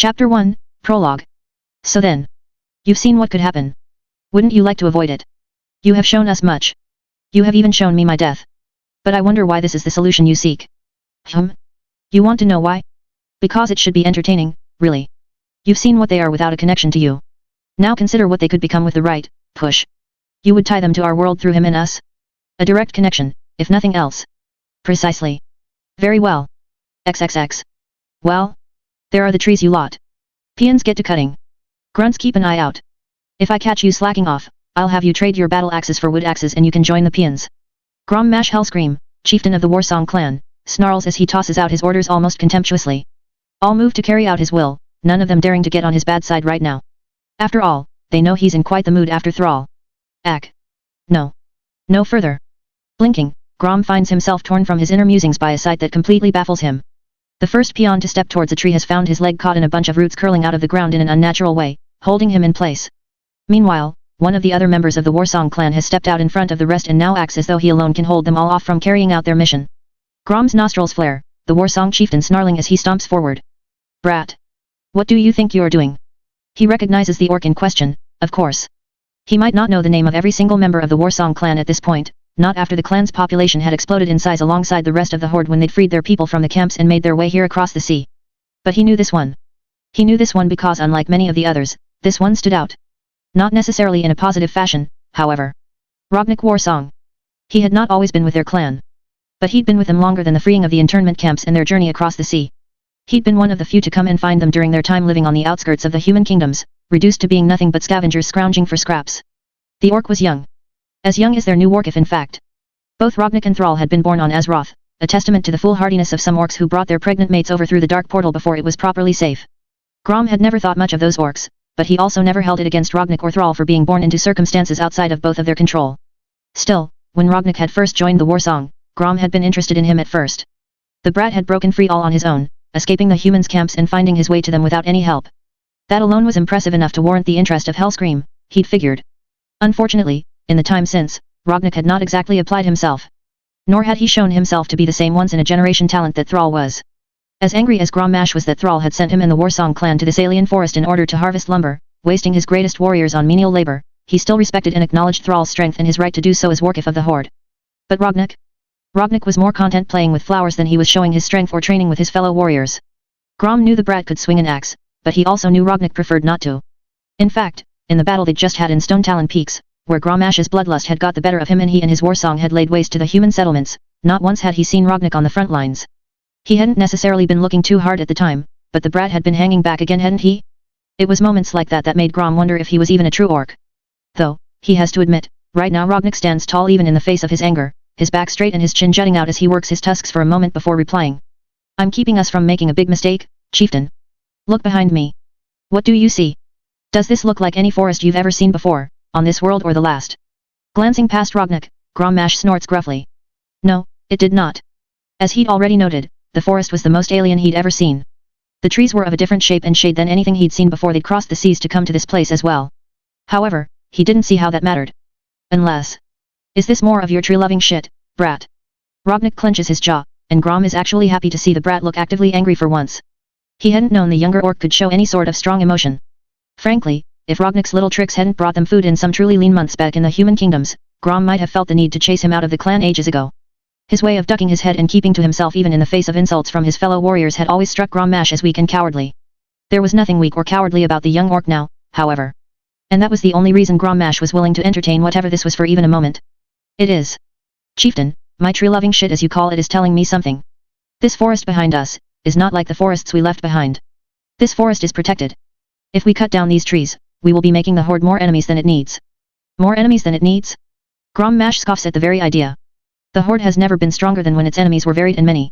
Chapter 1, Prologue. So then. You've seen what could happen. Wouldn't you like to avoid it? You have shown us much. You have even shown me my death. But I wonder why this is the solution you seek. You want to know why? Because it should be entertaining, really. You've seen what they are without a connection to you. Now consider what they could become with the right push. You would tie them to our world through him and us? A direct connection, if nothing else. Precisely. Very well. XXX. Well? There are the trees you lot. Peons get to cutting. Grunts keep an eye out. If I catch you slacking off, I'll have you trade your battle axes for wood axes and you can join the peons. Grom Mash Hellscream, chieftain of the Warsong clan, snarls as he tosses out his orders almost contemptuously. All move to carry out his will, none of them daring to get on his bad side right now. After all, they know he's in quite the mood after Thrall. No. No further. Blinking, Grom finds himself torn from his inner musings by a sight that completely baffles him. The first peon to step towards a tree has found his leg caught in a bunch of roots curling out of the ground in an unnatural way, holding him in place. Meanwhile, one of the other members of the Warsong clan has stepped out in front of the rest and now acts as though he alone can hold them all off from carrying out their mission. Grom's nostrils flare, the Warsong chieftain snarling as he stomps forward. Brat! What do you think you're doing? He recognizes the orc in question, of course. He might not know the name of every single member of the Warsong clan at this point, not after the clan's population had exploded in size alongside the rest of the horde when they'd freed their people from the camps and made their way here across the sea. But he knew this one. He knew this one because unlike many of the others, this one stood out. Not necessarily in a positive fashion, however. Rognik Warsong. He had not always been with their clan. But he'd been with them longer than the freeing of the internment camps and their journey across the sea. He'd been one of the few to come and find them during their time living on the outskirts of the human kingdoms, reduced to being nothing but scavengers scrounging for scraps. The orc was young. As young as their new orc if in fact. Both Rognik and Thrall had been born on Azeroth, a testament to the foolhardiness of some orcs who brought their pregnant mates over through the dark portal before it was properly safe. Grom had never thought much of those orcs, but he also never held it against Rognik or Thrall for being born into circumstances outside of both of their control. Still, when Rognik had first joined the Warsong, Grom had been interested in him at first. The brat had broken free all on his own, escaping the humans' camps and finding his way to them without any help. That alone was impressive enough to warrant the interest of Hellscream, he'd figured. Unfortunately, in the time since, Rognik had not exactly applied himself. Nor had he shown himself to be the same once-in-a-generation talent that Thrall was. As angry as Grommash was that Thrall had sent him and the Warsong clan to this alien forest in order to harvest lumber, wasting his greatest warriors on menial labor, he still respected and acknowledged Thrall's strength and his right to do so as Warkif of the Horde. But Rognik? Rognik was more content playing with flowers than he was showing his strength or training with his fellow warriors. Grom knew the brat could swing an axe, but he also knew Rognik preferred not to. In fact, in the battle they'd just had in Stone Talon Peaks, where Grommash's bloodlust had got the better of him and he and his Warsong had laid waste to the human settlements, not once had he seen Rognik on the front lines. He hadn't necessarily been looking too hard at the time, but the brat had been hanging back again, hadn't he? It was moments like that that made Grom wonder if he was even a true orc. Though, he has to admit, right now Rognik stands tall even in the face of his anger, his back straight and his chin jutting out as he works his tusks for a moment before replying. I'm keeping us from making a big mistake, chieftain. Look behind me. What do you see? Does this look like any forest you've ever seen before, on this world or the last? Glancing past Rognik, Grommash snorts gruffly. No, it did not. As he'd already noted, the forest was the most alien he'd ever seen. The trees were of a different shape and shade than anything he'd seen before they'd crossed the seas to come to this place as well. However, he didn't see how that mattered. Unless... Is this more of your tree-loving shit, brat? Rognik clenches his jaw, and Grom is actually happy to see the brat look actively angry for once. He hadn't known the younger orc could show any sort of strong emotion. Frankly, if Rognik's little tricks hadn't brought them food in some truly lean months back in the human kingdoms, Grom might have felt the need to chase him out of the clan ages ago. His way of ducking his head and keeping to himself even in the face of insults from his fellow warriors had always struck Grommash as weak and cowardly. There was nothing weak or cowardly about the young orc now, however. And that was the only reason Grommash was willing to entertain whatever this was for even a moment. It is. Chieftain, my tree-loving shit as you call it is telling me something. This forest behind us, is not like the forests we left behind. This forest is protected. If we cut down these trees, we will be making the horde more enemies than it needs. More enemies than it needs? Grommash scoffs at the very idea. The horde has never been stronger than when its enemies were varied and many.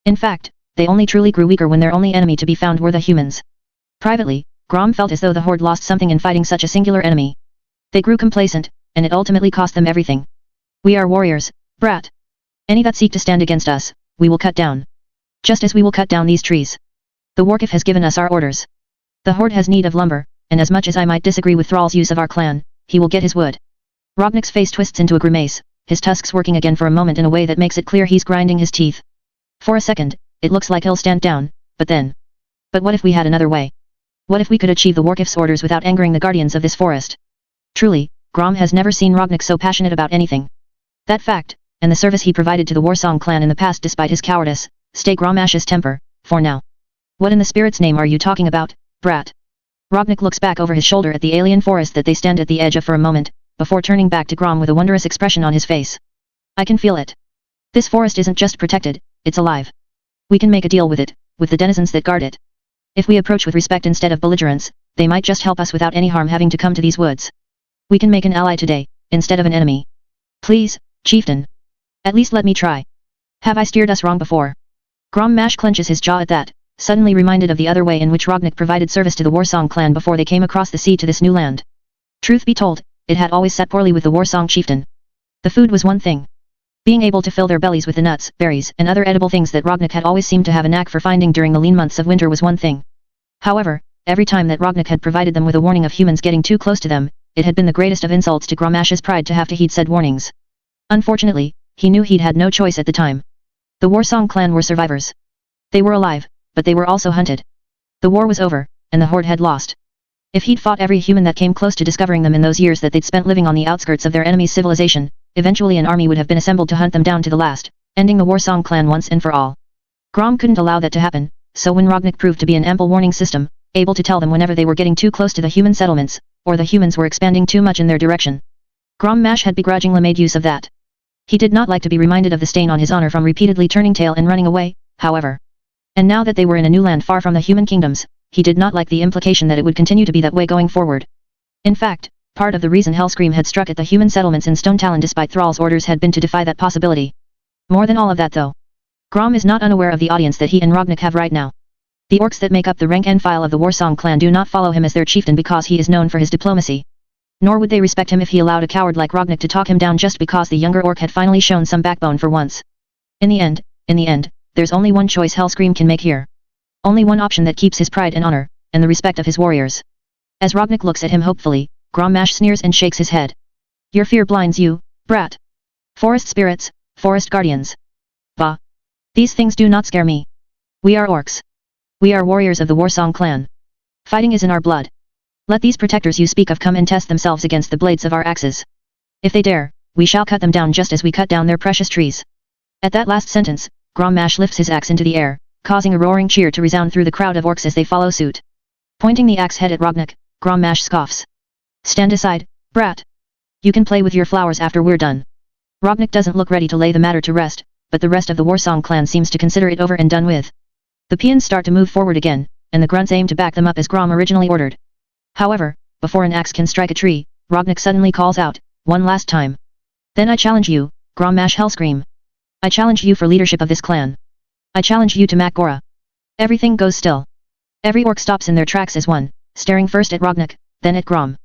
In fact, they only truly grew weaker when their only enemy to be found were the humans. Privately, Grom felt as though the horde lost something in fighting such a singular enemy. They grew complacent, and it ultimately cost them everything. We are warriors, brat. Any that seek to stand against us, we will cut down. Just as we will cut down these trees. The Warkif has given us our orders. The horde has need of lumber, and as much as I might disagree with Thrall's use of our clan, he will get his wood. Rognik's face twists into a grimace, his tusks working again for a moment in a way that makes it clear he's grinding his teeth. For a second, it looks like he'll stand down, but then. But what if we had another way? What if we could achieve the Warkif's orders without angering the guardians of this forest? Truly, Grom has never seen Rognik so passionate about anything. That fact, and the service he provided to the Warsong clan in the past despite his cowardice, stay Gromash's temper, for now. What in the spirit's name are you talking about, brat? Rognik looks back over his shoulder at the alien forest that they stand at the edge of for a moment, before turning back to Grom with a wondrous expression on his face. I can feel it. This forest isn't just protected, it's alive. We can make a deal with it, with the denizens that guard it. If we approach with respect instead of belligerence, they might just help us without any harm having to come to these woods. We can make an ally today, instead of an enemy. Please, chieftain. At least let me try. Have I steered us wrong before? Grommash clenches his jaw at that, suddenly reminded of the other way in which Rognik provided service to the Warsong clan before they came across the sea to this new land. Truth be told, it had always sat poorly with the Warsong chieftain. The food was one thing. Being able to fill their bellies with the nuts, berries, and other edible things that Rognik had always seemed to have a knack for finding during the lean months of winter was one thing. However, every time that Rognik had provided them with a warning of humans getting too close to them, it had been the greatest of insults to Grommash's pride to have to heed said warnings. Unfortunately, he knew he'd had no choice at the time. The Warsong clan were survivors. They were alive, but they were also hunted. The war was over, and the horde had lost. If he'd fought every human that came close to discovering them in those years that they'd spent living on the outskirts of their enemy's civilization, eventually an army would have been assembled to hunt them down to the last, ending the Warsong clan once and for all. Grom couldn't allow that to happen, so when Rognik proved to be an ample warning system, able to tell them whenever they were getting too close to the human settlements, or the humans were expanding too much in their direction, Grommash had begrudgingly made use of that. He did not like to be reminded of the stain on his honor from repeatedly turning tail and running away, however. And now that they were in a new land far from the human kingdoms, he did not like the implication that it would continue to be that way going forward. In fact, part of the reason Hellscream had struck at the human settlements in Stone Talon despite Thrall's orders had been to defy that possibility. More than all of that though, Grom is not unaware of the audience that he and Rognik have right now. The orcs that make up the rank and file of the Warsong clan do not follow him as their chieftain because he is known for his diplomacy. Nor would they respect him if he allowed a coward like Rognik to talk him down just because the younger orc had finally shown some backbone for once. In the end, there's only one choice Hellscream can make here. Only one option that keeps his pride and honor, and the respect of his warriors. As Rognik looks at him hopefully, Grommash sneers and shakes his head. Your fear blinds you, brat. Forest spirits, forest guardians. Bah. These things do not scare me. We are orcs. We are warriors of the Warsong clan. Fighting is in our blood. Let these protectors you speak of come and test themselves against the blades of our axes. If they dare, we shall cut them down just as we cut down their precious trees. At that last sentence, Grommash lifts his axe into the air, causing a roaring cheer to resound through the crowd of orcs as they follow suit. Pointing the axe head at Rognik, Grommash scoffs. Stand aside, brat. You can play with your flowers after we're done. Rognik doesn't look ready to lay the matter to rest, but the rest of the Warsong clan seems to consider it over and done with. The peons start to move forward again, and the grunts aim to back them up as Grom originally ordered. However, before an axe can strike a tree, Rognik suddenly calls out, one last time. Then I challenge you, Grommash Hellscream. I challenge you for leadership of this clan. I challenge you to Makgora. Everything goes still. Every orc stops in their tracks as one, staring first at Rognik, then at Grom.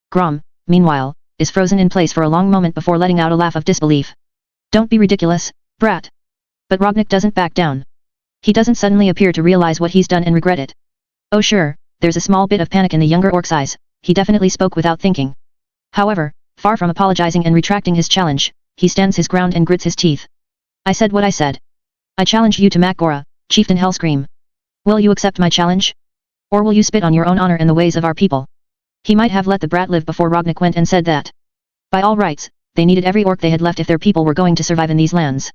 Grom, meanwhile, is frozen in place for a long moment before letting out a laugh of disbelief. Don't be ridiculous, brat. But Rognik doesn't back down. He doesn't suddenly appear to realize what he's done and regret it. Oh sure, there's a small bit of panic in the younger orc's eyes, he definitely spoke without thinking. However, far from apologizing and retracting his challenge, he stands his ground and grits his teeth. I said what I said. I challenge you to Makgora, Chieftain Hellscream. Will you accept my challenge? Or will you spit on your own honor and the ways of our people? He might have let the brat live before Rognik went and said that. By all rights, they needed every orc they had left if their people were going to survive in these lands.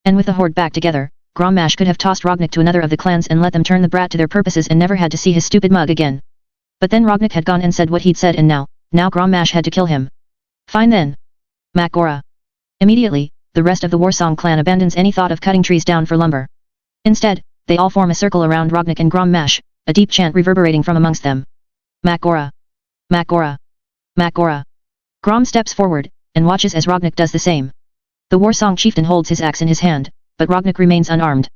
And with the horde back together, Grommash could have tossed Rognik to another of the clans and let them turn the brat to their purposes and never had to see his stupid mug again. But then Rognik had gone and said what he'd said and now Grommash had to kill him. Fine then. Makgora. Immediately, the rest of the Warsong clan abandons any thought of cutting trees down for lumber. Instead, they all form a circle around Rognik and Grommash, a deep chant reverberating from amongst them. Makgora. Makgora. Makgora. Grom steps forward, and watches as Rognik does the same. The Warsong chieftain holds his axe in his hand, but Rognik remains unarmed.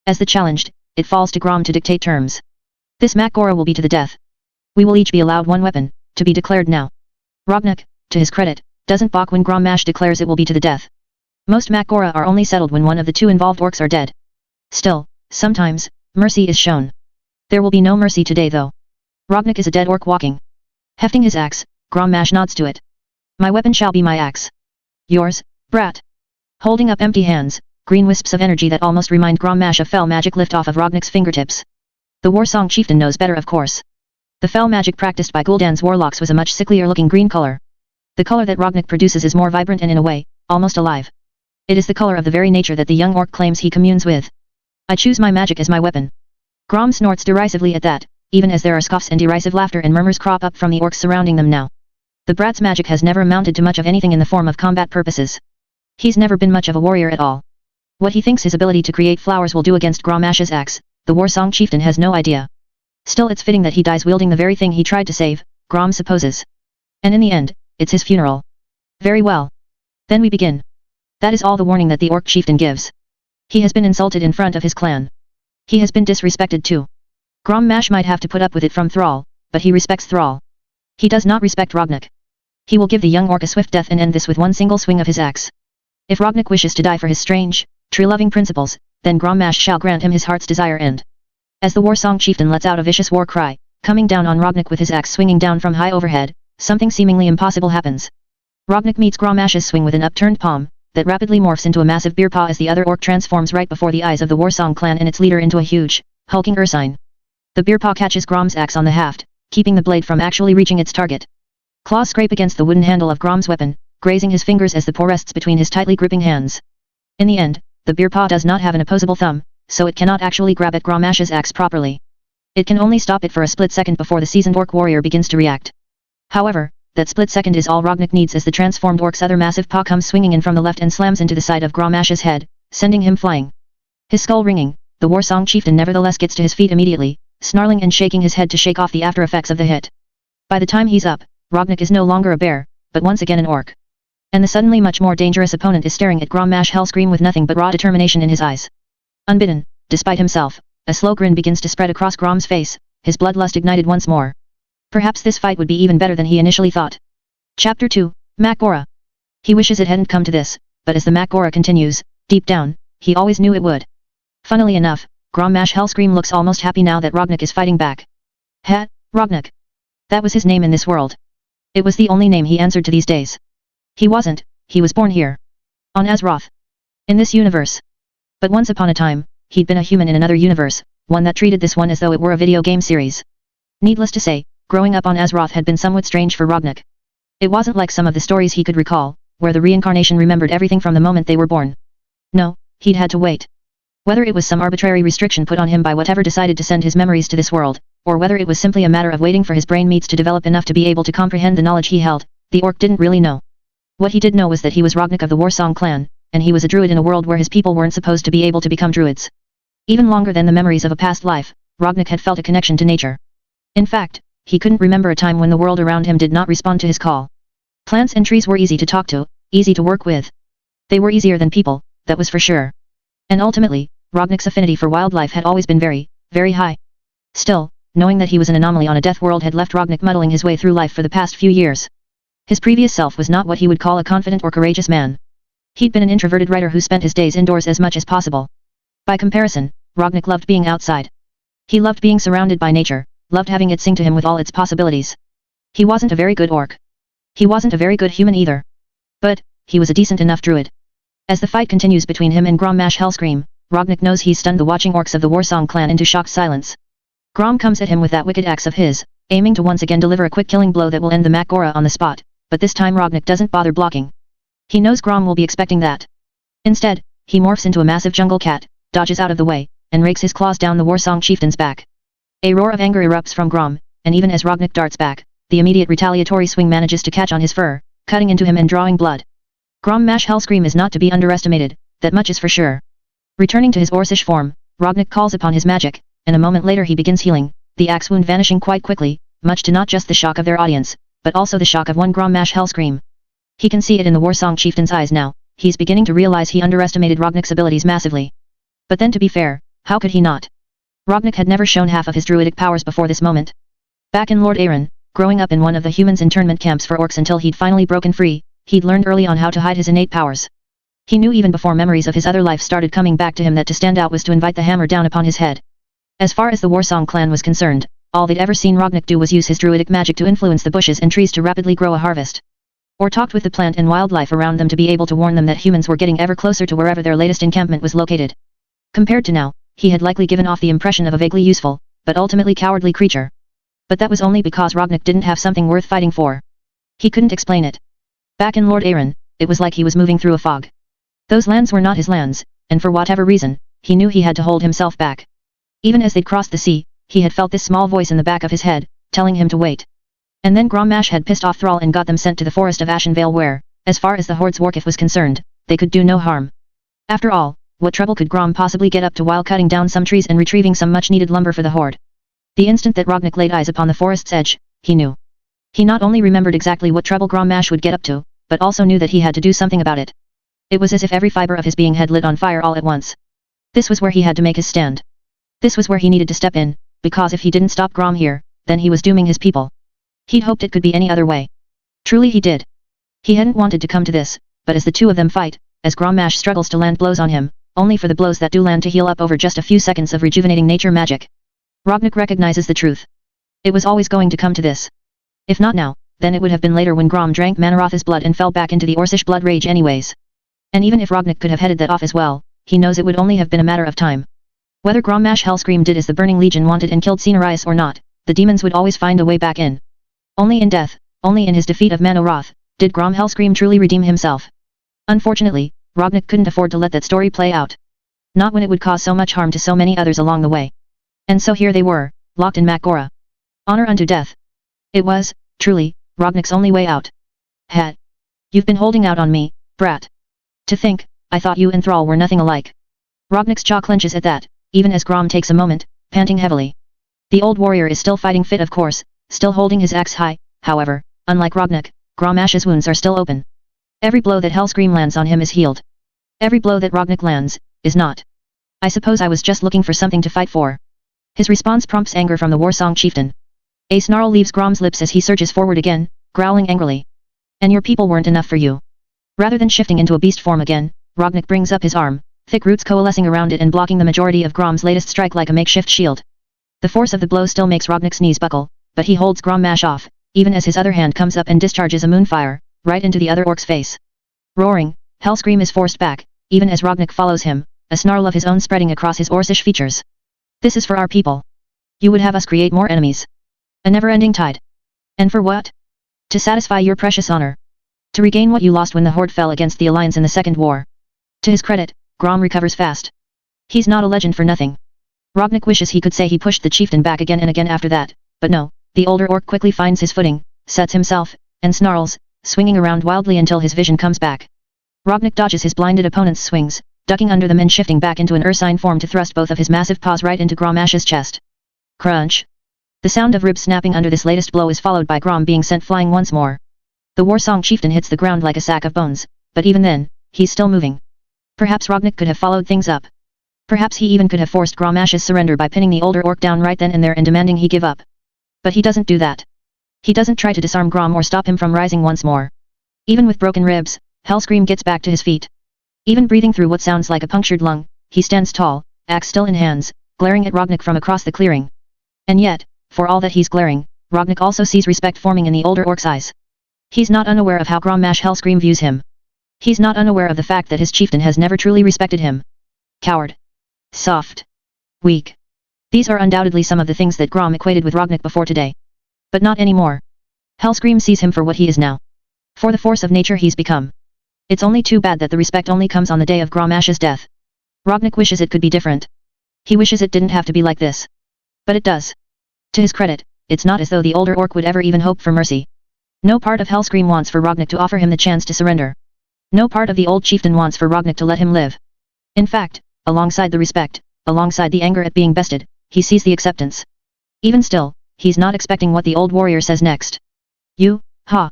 As the challenged, it falls to Grom to dictate terms. This Makgora will be to the death. We will each be allowed one weapon, to be declared now. Rognik, to his credit, doesn't balk when Grommash declares it will be to the death. Most Makgora are only settled when one of the two involved orcs are dead. Still, sometimes, mercy is shown. There will be no mercy today though. Rognik is a dead orc walking. Hefting his axe, Grommash nods to it. My weapon shall be my axe. Yours, brat. Holding up empty hands, green wisps of energy that almost remind Grommash of fell magic lift off of Rognik's fingertips. The Warsong chieftain knows better of course. The fell magic practiced by Gul'dan's warlocks was a much sicklier looking green color. The color that Rognak produces is more vibrant and in a way, almost alive. It is the color of the very nature that the young orc claims he communes with. I choose my magic as my weapon. Grom snorts derisively at that, even as there are scoffs and derisive laughter and murmurs crop up from the orcs surrounding them now. The brat's magic has never amounted to much of anything in the form of combat purposes. He's never been much of a warrior at all. What he thinks his ability to create flowers will do against Gromash's axe, the Warsong chieftain has no idea. Still, it's fitting that he dies wielding the very thing he tried to save, Grom supposes. And in the end, it's his funeral. Very well. Then we begin. That is all the warning that the orc chieftain gives. He has been insulted in front of his clan. He has been disrespected too. Grommash might have to put up with it from Thrall, but he respects Thrall. He does not respect Rognak. He will give the young orc a swift death and end this with one single swing of his axe. If Rognak wishes to die for his strange, tree-loving principles, then Grommash shall grant him his heart's desire and... As the Warsong chieftain lets out a vicious war cry, coming down on Rognak with his axe swinging down from high overhead, something seemingly impossible happens. Rognak meets Grommash's swing with an upturned palm, that rapidly morphs into a massive beer paw as the other orc transforms right before the eyes of the Warsong clan and its leader into a huge, hulking ursine. The beer paw catches Grom's axe on the haft, keeping the blade from actually reaching its target. Claws scrape against the wooden handle of Grom's weapon, grazing his fingers as the paw rests between his tightly gripping hands. In the end, the beer paw does not have an opposable thumb, so it cannot actually grab at Grommash's axe properly. It can only stop it for a split second before the seasoned orc warrior begins to react. However, that split second is all Rognak needs as the transformed orc's other massive paw comes swinging in from the left and slams into the side of Grommash's head, sending him flying. His skull ringing, the Warsong chieftain nevertheless gets to his feet immediately, snarling and shaking his head to shake off the after effects of the hit. By the time he's up, Rognak is no longer a bear, but once again an orc. And the suddenly much more dangerous opponent is staring at Grommash Hellscream with nothing but raw determination in his eyes. Unbidden, despite himself, a slow grin begins to spread across Grom's face, his bloodlust ignited once more. Perhaps this fight would be even better than he initially thought. Chapter 2, Mak'gora. He wishes it hadn't come to this, but as the Mak'gora continues, deep down, he always knew it would. Funnily enough, Grommash Hellscream looks almost happy now that Rognak is fighting back. Rognak. That was his name in this world. It was the only name he answered to these days. He was born here. On Azeroth. In this universe. But once upon a time, he'd been a human in another universe, one that treated this one as though it were a video game series. Needless to say, growing up on Azeroth had been somewhat strange for Rognak. It wasn't like some of the stories he could recall, where the reincarnation remembered everything from the moment they were born. No, he'd had to wait. Whether it was some arbitrary restriction put on him by whatever decided to send his memories to this world, or whether it was simply a matter of waiting for his brain meats to develop enough to be able to comprehend the knowledge he held, the orc didn't really know. What he did know was that he was Rognak of the Warsong clan, and he was a druid in a world where his people weren't supposed to be able to become druids. Even longer than the memories of a past life, Rognak had felt a connection to nature. In fact, he couldn't remember a time when the world around him did not respond to his call. Plants and trees were easy to talk to, easy to work with. They were easier than people, that was for sure. And ultimately, Rognak's affinity for wildlife had always been very, very high. Still, knowing that he was an anomaly on a death world had left Rognak muddling his way through life for the past few years. His previous self was not what he would call a confident or courageous man. He'd been an introverted writer who spent his days indoors as much as possible. By comparison, Rognak loved being outside. He loved being surrounded by nature, loved having it sing to him with all its possibilities. He wasn't a very good orc. He wasn't a very good human either. But, he was a decent enough druid. As the fight continues between him and Grommash Hellscream, Rognak knows he's stunned the watching orcs of the Warsong clan into shocked silence. Grom comes at him with that wicked axe of his, aiming to once again deliver a quick killing blow that will end the Mak'gora on the spot, but this time Rognak doesn't bother blocking. He knows Grom will be expecting that. Instead, he morphs into a massive jungle cat, dodges out of the way, and rakes his claws down the Warsong chieftain's back. A roar of anger erupts from Grom, and even as Rognak darts back, the immediate retaliatory swing manages to catch on his fur, cutting into him and drawing blood. Grommash Hellscream is not to be underestimated, that much is for sure. Returning to his Orcish form, Rognak calls upon his magic, and a moment later he begins healing, the axe wound vanishing quite quickly, much to not just the shock of their audience, but also the shock of one Grommash Hellscream. He can see it in the Warsong chieftain's eyes now, he's beginning to realize he underestimated Rognak's abilities massively. But then to be fair, how could he not? Rognak had never shown half of his druidic powers before this moment. Back in Lord Aeron, growing up in one of the humans' internment camps for orcs until he'd finally broken free, he'd learned early on how to hide his innate powers. He knew even before memories of his other life started coming back to him that to stand out was to invite the hammer down upon his head. As far as the Warsong clan was concerned, all they'd ever seen Rognak do was use his druidic magic to influence the bushes and trees to rapidly grow a harvest. Or talked with the plant and wildlife around them to be able to warn them that humans were getting ever closer to wherever their latest encampment was located. Compared to now, he had likely given off the impression of a vaguely useful, but ultimately cowardly creature. But that was only because Rognak didn't have something worth fighting for. He couldn't explain it. Back in Lord Aaron, it was like he was moving through a fog. Those lands were not his lands, and for whatever reason, he knew he had to hold himself back. Even as they'd crossed the sea, he had felt this small voice in the back of his head, telling him to wait. And then Grommash had pissed off Thrall and got them sent to the forest of Ashenvale where, as far as the Horde's Warkif was concerned, they could do no harm. After all, what trouble could Grom possibly get up to while cutting down some trees and retrieving some much-needed lumber for the Horde? The instant that Rognak laid eyes upon the forest's edge, he knew. He not only remembered exactly what trouble Grommash would get up to, but also knew that he had to do something about it. It was as if every fiber of his being had lit on fire all at once. This was where he had to make his stand. This was where he needed to step in, because if he didn't stop Grom here, then he was dooming his people. He'd hoped it could be any other way. Truly he did. He hadn't wanted to come to this, but as the two of them fight, as Grommash struggles to land blows on him, only for the blows that do land to heal up over just a few seconds of rejuvenating nature magic. Rognak recognizes the truth. It was always going to come to this. If not now, then it would have been later when Grom drank Manarotha's blood and fell back into the Orcish blood rage anyways. And even if Rognak could have headed that off as well, he knows it would only have been a matter of time. Whether Grommash Hellscream did as the Burning Legion wanted and killed Cenarius or not, the demons would always find a way back in. Only in death, only in his defeat of Manoroth, did Grom Hellscream truly redeem himself. Unfortunately, Rognak couldn't afford to let that story play out. Not when it would cause so much harm to so many others along the way. And so here they were, locked in Mak'gora. Honor unto death. It was, truly, Rognak's only way out. Had. You've been holding out on me, brat. To think, I thought you and Thrall were nothing alike. Rognak's jaw clenches at that, even as Grom takes a moment, panting heavily. The old warrior is still fighting fit of course, still holding his axe high, however, unlike Rognak, Grommash's wounds are still open. Every blow that Hellscream lands on him is healed. Every blow that Rognak lands, is not. I suppose I was just looking for something to fight for. His response prompts anger from the Warsong chieftain. A snarl leaves Grom's lips as he surges forward again, growling angrily. And your people weren't enough for you. Rather than shifting into a beast form again, Rognak brings up his arm, thick roots coalescing around it and blocking the majority of Grom's latest strike like a makeshift shield. The force of the blow still makes Rognak's knees buckle, but he holds Grommash off, even as his other hand comes up and discharges a moonfire, right into the other orc's face. Roaring, Hellscream is forced back, even as Rognak follows him, a snarl of his own spreading across his Orcish features. This is for our people. You would have us create more enemies. A never-ending tide. And for what? To satisfy your precious honor. To regain what you lost when the Horde fell against the Alliance in the Second War. To his credit, Grom recovers fast. He's not a legend for nothing. Rognak wishes he could say he pushed the chieftain back again and again after that, but no, the older orc quickly finds his footing, sets himself, and snarls, swinging around wildly until his vision comes back. Rognak dodges his blinded opponent's swings, ducking under them and shifting back into an ursine form to thrust both of his massive paws right into Grommash's chest. Crunch! The sound of ribs snapping under this latest blow is followed by Grom being sent flying once more. The Warsong chieftain hits the ground like a sack of bones, but even then, he's still moving. Perhaps Rognak could have followed things up. Perhaps he even could have forced Grommash's surrender by pinning the older orc down right then and there and demanding he give up. But he doesn't do that. He doesn't try to disarm Grom or stop him from rising once more. Even with broken ribs, Hellscream gets back to his feet. Even breathing through what sounds like a punctured lung, he stands tall, axe still in hands, glaring at Rognak from across the clearing. And yet, for all that he's glaring, Rognak also sees respect forming in the older orc's eyes. He's not unaware of how Grommash Hellscream views him. He's not unaware of the fact that his chieftain has never truly respected him. Coward. Soft. Weak. These are undoubtedly some of the things that Grom equated with Rognak before today. But not anymore. Hellscream sees him for what he is now. For the force of nature he's become. It's only too bad that the respect only comes on the day of Grommash's death. Rognak wishes it could be different. He wishes it didn't have to be like this. But it does. To his credit, it's not as though the older orc would ever even hope for mercy. No part of Hellscream wants for Rognak to offer him the chance to surrender. No part of the old chieftain wants for Rognak to let him live. In fact, alongside the respect, alongside the anger at being bested, he sees the acceptance. Even still, he's not expecting what the old warrior says next. You, ha.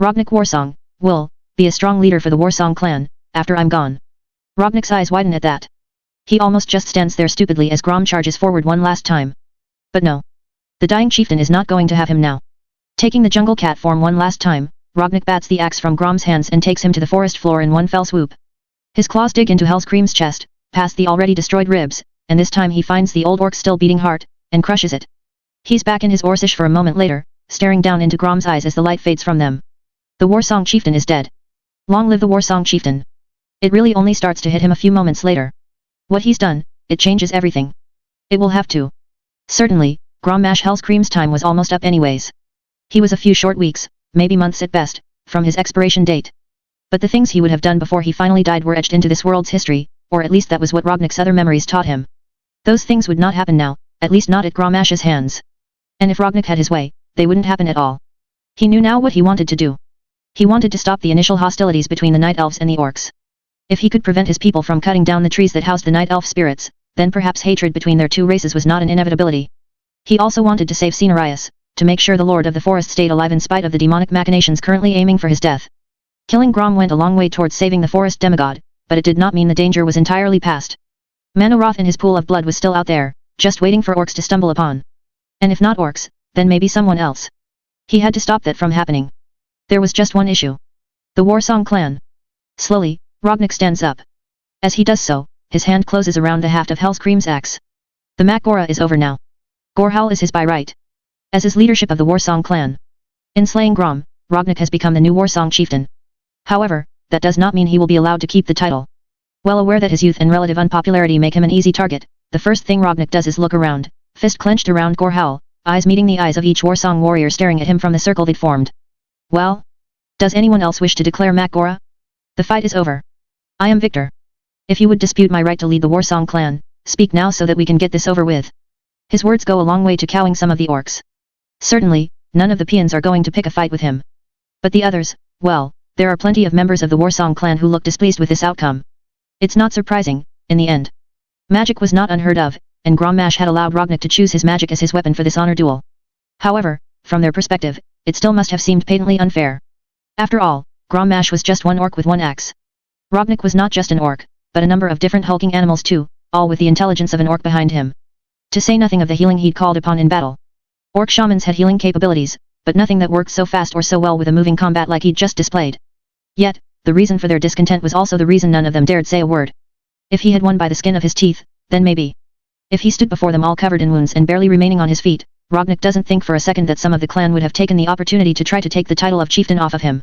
Rognak Warsong, will be a strong leader for the Warsong clan, after I'm gone. Rognak's eyes widen at that. He almost just stands there stupidly as Grom charges forward one last time. But no. The dying chieftain is not going to have him now. Taking the jungle cat form one last time, Rognak bats the axe from Grom's hands and takes him to the forest floor in one fell swoop. His claws dig into Hellscream's chest, past the already destroyed ribs, and this time he finds the old orc's still beating heart, and crushes it. He's back in his Orcish for a moment later, staring down into Grom's eyes as the light fades from them. The Warsong chieftain is dead. Long live the Warsong chieftain. It really only starts to hit him a few moments later. What he's done, it changes everything. It will have to. Certainly, Grommash Hellscream's time was almost up anyways. He was a few short weeks, maybe months at best, from his expiration date. But the things he would have done before he finally died were etched into this world's history, or at least that was what Rognek's other memories taught him. Those things would not happen now, at least not at Grommash's hands. And if Rognek had his way, they wouldn't happen at all. He knew now what he wanted to do. He wanted to stop the initial hostilities between the Night Elves and the Orcs. If he could prevent his people from cutting down the trees that housed the Night Elf spirits, then perhaps hatred between their two races was not an inevitability. He also wanted to save Cenarius, to make sure the Lord of the Forest stayed alive in spite of the demonic machinations currently aiming for his death. Killing Grom went a long way towards saving the forest demigod, but it did not mean the danger was entirely past. Manoroth in his pool of blood was still out there, just waiting for Orcs to stumble upon. And if not Orcs, then maybe someone else. He had to stop that from happening. There was just one issue. The Warsong clan. Slowly, Rognek stands up. As he does so, his hand closes around the haft of Hellscream's axe. The Makgora is over now. Gorehowl is his by right. As his leadership of the Warsong clan. In slaying Grom, Rognek has become the new Warsong chieftain. However, that does not mean he will be allowed to keep the title. Well aware that his youth and relative unpopularity make him an easy target, the first thing Rognek does is look around, fist clenched around Gorehowl, eyes meeting the eyes of each Warsong warrior staring at him from the circle they'd formed. Well? Does anyone else wish to declare Makgora? The fight is over. I am victor. If you would dispute my right to lead the Warsong clan, speak now so that we can get this over with. His words go a long way to cowing some of the Orcs. Certainly, none of the peons are going to pick a fight with him. But the others, well, there are plenty of members of the Warsong clan who look displeased with this outcome. It's not surprising, in the end. Magic was not unheard of, and Grommash had allowed Rognek to choose his magic as his weapon for this honor duel. However, from their perspective, it still must have seemed patently unfair. After all, Grommash was just one orc with one axe. Rognek was not just an orc, but a number of different hulking animals too, all with the intelligence of an orc behind him. To say nothing of the healing he'd called upon in battle. Orc shamans had healing capabilities, but nothing that worked so fast or so well with a moving combat like he'd just displayed. Yet, the reason for their discontent was also the reason none of them dared say a word. If he had won by the skin of his teeth, then maybe. If he stood before them all covered in wounds and barely remaining on his feet, Rognek doesn't think for a second that some of the clan would have taken the opportunity to try to take the title of chieftain off of him.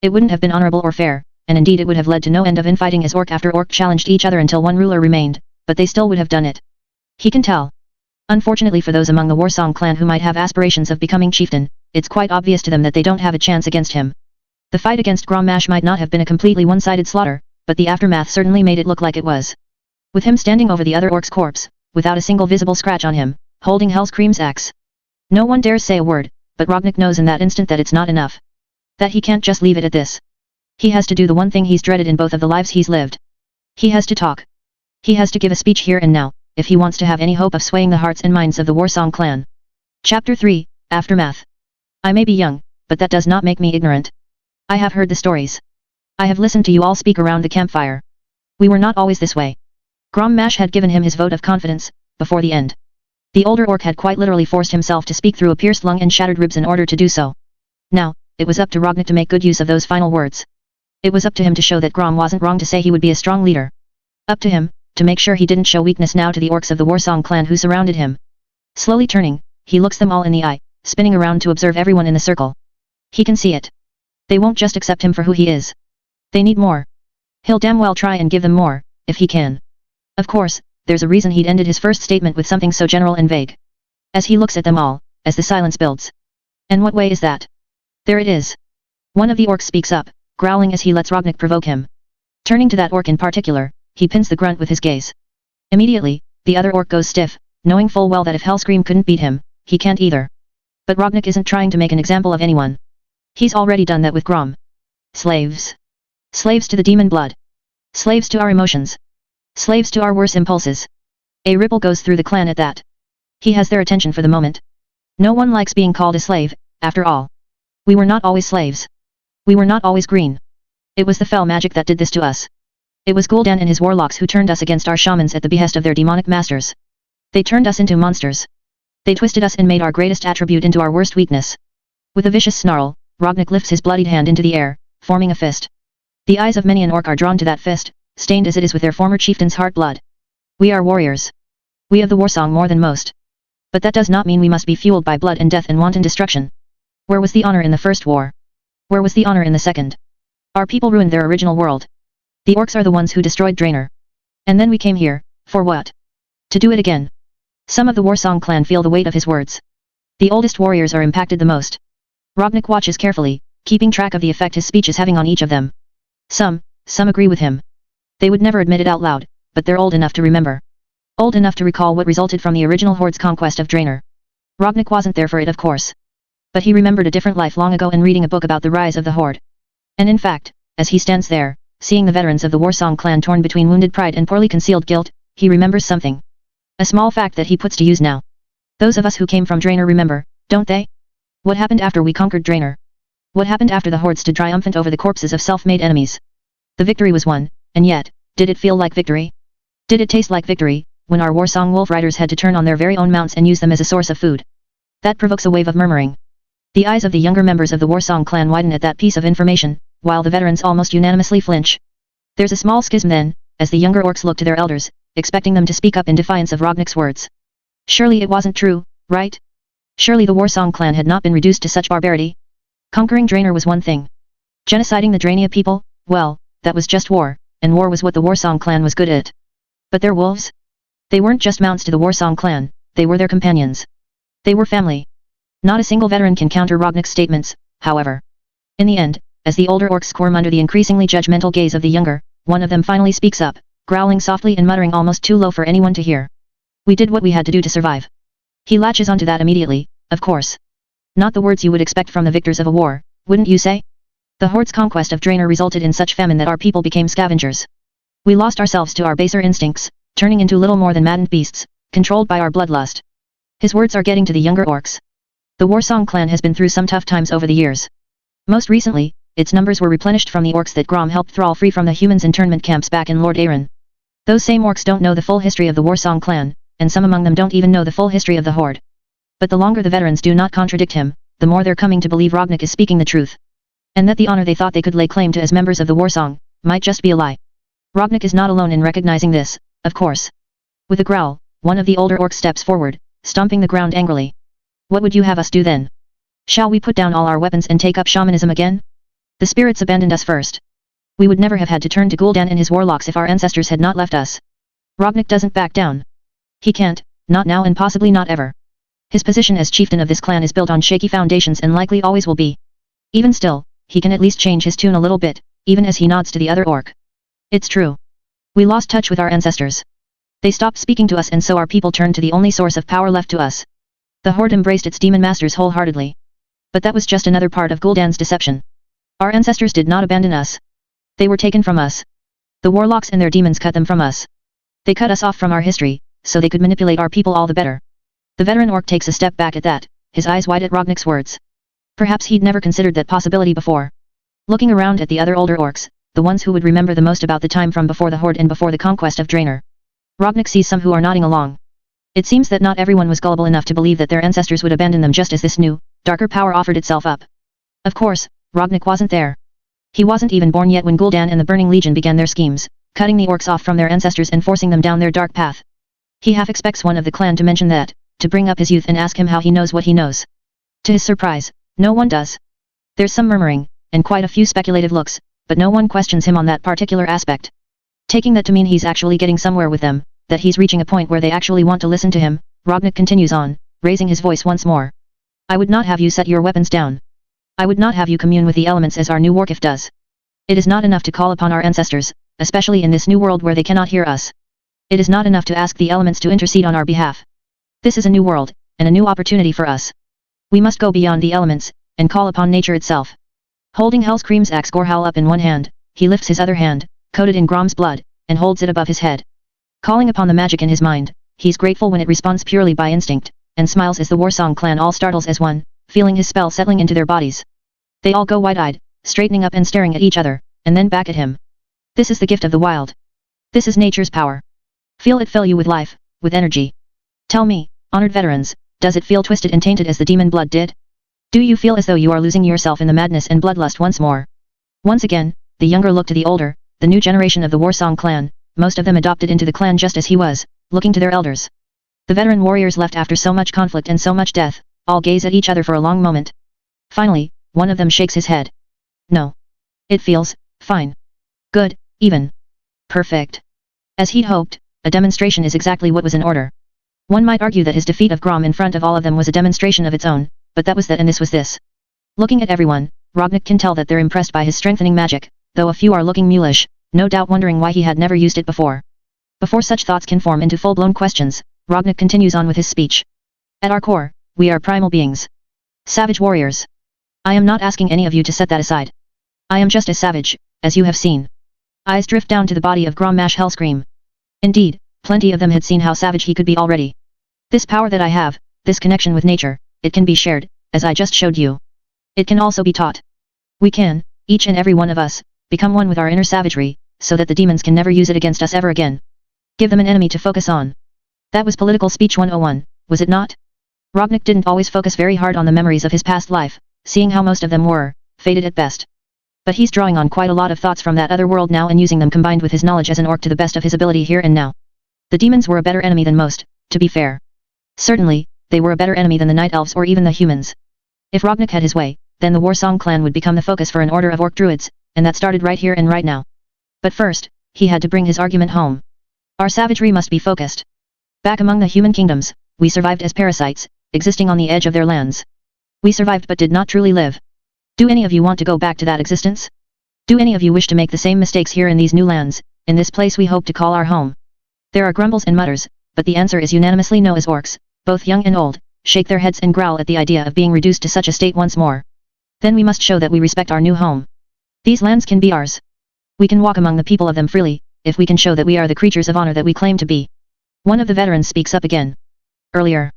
It wouldn't have been honorable or fair, and indeed it would have led to no end of infighting as orc after orc challenged each other until one ruler remained, but they still would have done it. He can tell. Unfortunately for those among the Warsong clan who might have aspirations of becoming chieftain, it's quite obvious to them that they don't have a chance against him. The fight against Grommash might not have been a completely one-sided slaughter, but the aftermath certainly made it look like it was. With him standing over the other orc's corpse, without a single visible scratch on him, holding Hellscream's axe. No one dares say a word, but Rognek knows in that instant that it's not enough. That he can't just leave it at this. He has to do the one thing he's dreaded in both of the lives he's lived. He has to talk. He has to give a speech here and now, if he wants to have any hope of swaying the hearts and minds of the Warsong clan. Chapter 3, Aftermath. I may be young, but that does not make me ignorant. I have heard the stories. I have listened to you all speak around the campfire. We were not always this way. Grommash had given him his vote of confidence, before the end. The older orc had quite literally forced himself to speak through a pierced lung and shattered ribs in order to do so. Now, it was up to Rognek to make good use of those final words. It was up to him to show that Grom wasn't wrong to say he would be a strong leader. Up to him, to make sure he didn't show weakness now to the orcs of the Warsong clan who surrounded him. Slowly turning, he looks them all in the eye, spinning around to observe everyone in the circle. He can see it. They won't just accept him for who he is. They need more. He'll damn well try and give them more, if he can. Of course, there's a reason he'd ended his first statement with something so general and vague. As he looks at them all, as the silence builds. And what way is that? There it is. One of the orcs speaks up, growling as he lets Rognek provoke him. Turning to that orc in particular, he pins the grunt with his gaze. Immediately, the other orc goes stiff, knowing full well that if Hellscream couldn't beat him, he can't either. But Rognek isn't trying to make an example of anyone. He's already done that with Grom. Slaves. Slaves to the demon blood. Slaves to our emotions. Slaves to our worse impulses. A ripple goes through the clan at that. He has their attention for the moment. No one likes being called a slave, after all. We were not always slaves. We were not always green. It was the fell magic that did this to us. It was Gul'dan and his warlocks who turned us against our shamans at the behest of their demonic masters. They turned us into monsters. They twisted us and made our greatest attribute into our worst weakness. With a vicious snarl, Rognek lifts his bloodied hand into the air, forming a fist. The eyes of many an orc are drawn to that fist, stained as it is with their former chieftain's heart blood. We are warriors. We of the Warsong more than most. But that does not mean we must be fueled by blood and death and wanton destruction. Where was the honor in the first war? Where was the honor in the second? Our people ruined their original world. The orcs are the ones who destroyed Draenor. And then we came here, for what? To do it again. Some of the Warsong clan feel the weight of his words. The oldest warriors are impacted the most. Rognik watches carefully, keeping track of the effect his speech is having on each of them. Some agree with him. They would never admit it out loud, but they're old enough to remember. Old enough to recall what resulted from the original Horde's conquest of Draenor. Rognik wasn't there for it, of course. But he remembered a different life long ago and reading a book about the rise of the Horde. And in fact, as he stands there, seeing the veterans of the Warsong clan torn between wounded pride and poorly concealed guilt, he remembers something. A small fact that he puts to use now. Those of us who came from Draenor remember, don't they? What happened after we conquered Draenor? What happened after the Horde stood triumphant over the corpses of self-made enemies? The victory was won, and yet, did it feel like victory? Did it taste like victory, when our Warsong wolf riders had to turn on their very own mounts and use them as a source of food? That provokes a wave of murmuring. The eyes of the younger members of the Warsong clan widen at that piece of information, while the veterans almost unanimously flinch. There's a small schism then, as the younger orcs look to their elders, expecting them to speak up in defiance of Rognik's words. Surely it wasn't true, right? Surely the Warsong clan had not been reduced to such barbarity? Conquering Draenor was one thing. Genociding the Draenei people, well, that was just war, and war was what the Warsong clan was good at. But their wolves? They weren't just mounts to the Warsong clan, they were their companions. They were family. Not a single veteran can counter Rognik's statements, however. In the end, as the older orcs squirm under the increasingly judgmental gaze of the younger, one of them finally speaks up, growling softly and muttering almost too low for anyone to hear. We did what we had to do to survive. He latches onto that immediately, of course. Not the words you would expect from the victors of a war, wouldn't you say? The Horde's conquest of Draenor resulted in such famine that our people became scavengers. We lost ourselves to our baser instincts, turning into little more than maddened beasts, controlled by our bloodlust. His words are getting to the younger orcs. The Warsong clan has been through some tough times over the years. Most recently, its numbers were replenished from the orcs that Grom helped thrall free from the humans' internment camps back in Lord Aeron. Those same orcs don't know the full history of the Warsong clan, and some among them don't even know the full history of the Horde. But the longer the veterans do not contradict him, the more they're coming to believe Rognik is speaking the truth. And that the honor they thought they could lay claim to as members of the Warsong, might just be a lie. Rognik is not alone in recognizing this, of course. With a growl, one of the older orcs steps forward, stomping the ground angrily. What would you have us do then? Shall we put down all our weapons and take up shamanism again? The spirits abandoned us first. We would never have had to turn to Gul'dan and his warlocks if our ancestors had not left us. Rognik doesn't back down. He can't, not now and possibly not ever. His position as chieftain of this clan is built on shaky foundations and likely always will be. Even still, he can at least change his tune a little bit, even as he nods to the other orc. It's true. We lost touch with our ancestors. They stopped speaking to us and so our people turned to the only source of power left to us. The Horde embraced its demon masters wholeheartedly. But that was just another part of Gul'dan's deception. Our ancestors did not abandon us. They were taken from us. The warlocks and their demons cut them from us. They cut us off from our history, so they could manipulate our people all the better. The veteran orc takes a step back at that, his eyes wide at Rognik's words. Perhaps he'd never considered that possibility before. Looking around at the other older orcs, the ones who would remember the most about the time from before the Horde and before the conquest of Draenor. Rognik sees some who are nodding along. It seems that not everyone was gullible enough to believe that their ancestors would abandon them just as this new, darker power offered itself up. Of course, Rognik wasn't there. He wasn't even born yet when Gul'dan and the Burning Legion began their schemes, cutting the orcs off from their ancestors and forcing them down their dark path. He half expects one of the clan to mention that, to bring up his youth and ask him how he knows what he knows. To his surprise, no one does. There's some murmuring, and quite a few speculative looks, but no one questions him on that particular aspect. Taking that to mean he's actually getting somewhere with them, that he's reaching a point where they actually want to listen to him, Rognik continues on, raising his voice once more. I would not have you set your weapons down. I would not have you commune with the elements as our new Warkiff does. It is not enough to call upon our ancestors, especially in this new world where they cannot hear us. It is not enough to ask the elements to intercede on our behalf. This is a new world, and a new opportunity for us. We must go beyond the elements, and call upon nature itself. Holding Hellscream's axe Gorhowl up in one hand, he lifts his other hand, coated in Grom's blood, and holds it above his head. Calling upon the magic in his mind, he's grateful when it responds purely by instinct, and smiles as the Warsong clan all startles as one, feeling his spell settling into their bodies. They all go wide-eyed, straightening up and staring at each other, and then back at him. This is the gift of the wild. This is nature's power. Feel it fill you with life, with energy. Tell me, honored veterans, does it feel twisted and tainted as the demon blood did? Do you feel as though you are losing yourself in the madness and bloodlust once more? Once again, the younger looked to the older, the new generation of the Warsong clan, most of them adopted into the clan just as he was, looking to their elders. The veteran warriors left after so much conflict and so much death, all gaze at each other for a long moment. Finally, one of them shakes his head. No. It feels fine. Good, even. Perfect. As he'd hoped, a demonstration is exactly what was in order. One might argue that his defeat of Grom in front of all of them was a demonstration of its own, but that was that and this was this. Looking at everyone, Rognik can tell that they're impressed by his strengthening magic, though a few are looking mulish, no doubt wondering why he had never used it before. Before such thoughts can form into full-blown questions, Rognik continues on with his speech. At our core, we are primal beings. Savage warriors. I am not asking any of you to set that aside. I am just as savage, as you have seen. Eyes drift down to the body of Grommash Hellscream. Indeed, plenty of them had seen how savage he could be already. This power that I have, this connection with nature, it can be shared, as I just showed you. It can also be taught. We can, each and every one of us, become one with our inner savagery, so that the demons can never use it against us ever again. Give them an enemy to focus on. That was Political Speech 101, was it not? Rognik didn't always focus very hard on the memories of his past life, seeing how most of them were, faded at best. But he's drawing on quite a lot of thoughts from that other world now and using them combined with his knowledge as an orc to the best of his ability here and now. The demons were a better enemy than most, to be fair. Certainly, they were a better enemy than the Night Elves or even the humans. If Rognik had his way, then the Warsong clan would become the focus for an order of Orc Druids, and that started right here and right now. But first, he had to bring his argument home. Our savagery must be focused. Back among the human kingdoms, we survived as parasites, existing on the edge of their lands. We survived but did not truly live. Do any of you want to go back to that existence? Do any of you wish to make the same mistakes here in these new lands, in this place we hope to call our home? There are grumbles and mutters, but the answer is unanimously no as orcs, both young and old, shake their heads and growl at the idea of being reduced to such a state once more. Then we must show that we respect our new home. These lands can be ours. We can walk among the people of them freely, if we can show that we are the creatures of honor that we claim to be. One of the veterans speaks up again. Earlier,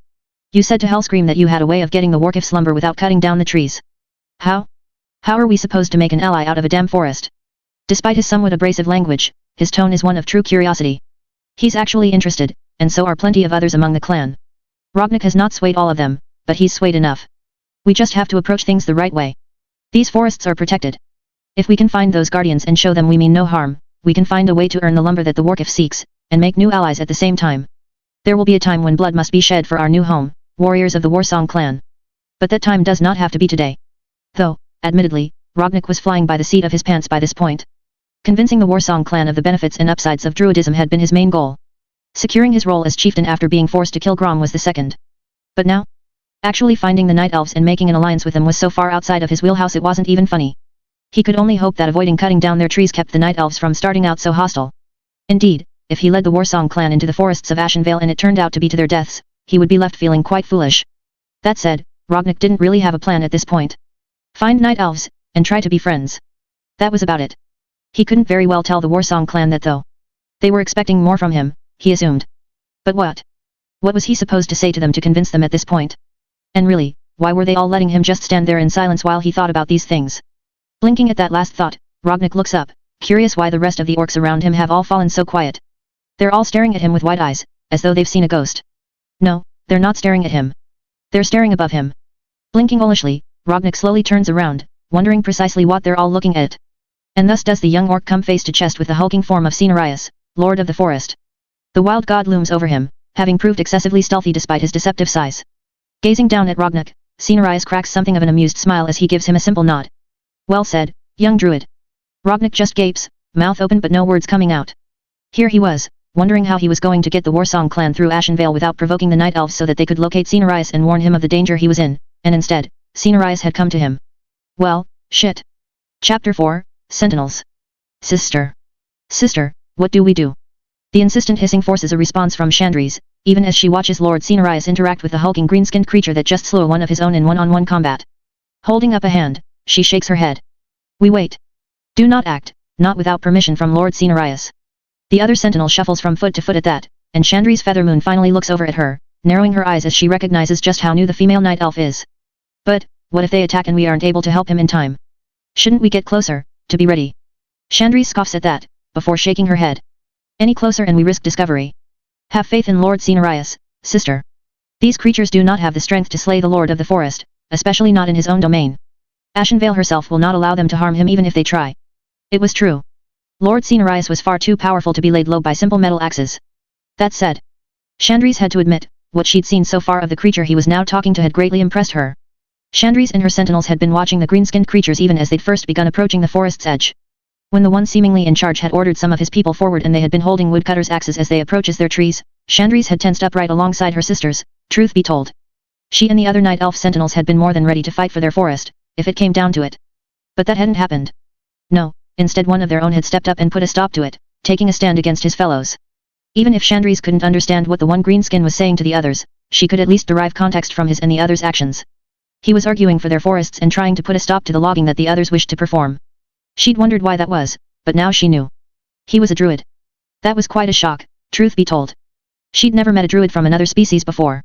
you said to Hellscream that you had a way of getting the Warkif slumber without cutting down the trees. How? How are we supposed to make an ally out of a damn forest? Despite his somewhat abrasive language, his tone is one of true curiosity. He's actually interested, and so are plenty of others among the clan. Rognik has not swayed all of them, but he's swayed enough. We just have to approach things the right way. These forests are protected. If we can find those guardians and show them we mean no harm, we can find a way to earn the lumber that the Warkif seeks, and make new allies at the same time. There will be a time when blood must be shed for our new home, warriors of the Warsong clan. But that time does not have to be today. Though, admittedly, Rognik was flying by the seat of his pants by this point. Convincing the Warsong clan of the benefits and upsides of Druidism had been his main goal. Securing his role as chieftain after being forced to kill Grom was the second. But now? Actually finding the Night Elves and making an alliance with them was so far outside of his wheelhouse it wasn't even funny. He could only hope that avoiding cutting down their trees kept the Night Elves from starting out so hostile. Indeed, if he led the Warsong clan into the forests of Ashenvale and it turned out to be to their deaths, he would be left feeling quite foolish. That said, Rognik didn't really have a plan at this point. Find Night Elves, and try to be friends. That was about it. He couldn't very well tell the Warsong clan that though. They were expecting more from him, he assumed. But what? What was he supposed to say to them to convince them at this point? And really, why were they all letting him just stand there in silence while he thought about these things? Blinking at that last thought, Rognik looks up, curious why the rest of the orcs around him have all fallen so quiet. They're all staring at him with wide eyes, as though they've seen a ghost. No, they're not staring at him. They're staring above him. Blinking owlishly, Rognik slowly turns around, wondering precisely what they're all looking at. And thus does the young orc come face to chest with the hulking form of Cenarius, Lord of the Forest. The wild god looms over him, having proved excessively stealthy despite his deceptive size. Gazing down at Rognik, Cenarius cracks something of an amused smile as he gives him a simple nod. Well said, young druid. Rognik just gapes, mouth open but no words coming out. Here he was, wondering how he was going to get the Warsong clan through Ashenvale without provoking the Night Elves so that they could locate Cenarius and warn him of the danger he was in, and instead, Cenarius had come to him. Well, shit. Chapter 4, Sentinels. Sister. Sister, what do we do? The insistent hissing forces a response from Chandris, even as she watches Lord Cenarius interact with the hulking green-skinned creature that just slew one of his own in one-on-one combat. Holding up a hand, she shakes her head. We wait. Do not act, not without permission from Lord Cenarius. The other sentinel shuffles from foot to foot at that, and Chandri's Feathermoon finally looks over at her, narrowing her eyes as she recognizes just how new the female night elf is. But, what if they attack and we aren't able to help him in time? Shouldn't we get closer, to be ready? Chandri scoffs at that, before shaking her head. Any closer and we risk discovery. Have faith in Lord Cenarius, sister. These creatures do not have the strength to slay the Lord of the Forest, especially not in his own domain. Ashenvale herself will not allow them to harm him even if they try. It was true. Lord Cenarius was far too powerful to be laid low by simple metal axes. That said, Chandris had to admit, what she'd seen so far of the creature he was now talking to had greatly impressed her. Chandris and her sentinels had been watching the green-skinned creatures even as they'd first begun approaching the forest's edge. When the one seemingly in charge had ordered some of his people forward and they had been holding woodcutters' axes as they approached their trees, Chandri's had tensed up right alongside her sisters. Truth be told, she and the other night elf sentinels had been more than ready to fight for their forest, if it came down to it. But that hadn't happened. No, instead one of their own had stepped up and put a stop to it, taking a stand against his fellows. Even if Chandri's couldn't understand what the one greenskin was saying to the others, she could at least derive context from his and the others' actions. He was arguing for their forests and trying to put a stop to the logging that the others wished to perform. She'd wondered why that was, but now she knew. He was a druid. That was quite a shock, truth be told. She'd never met a druid from another species before.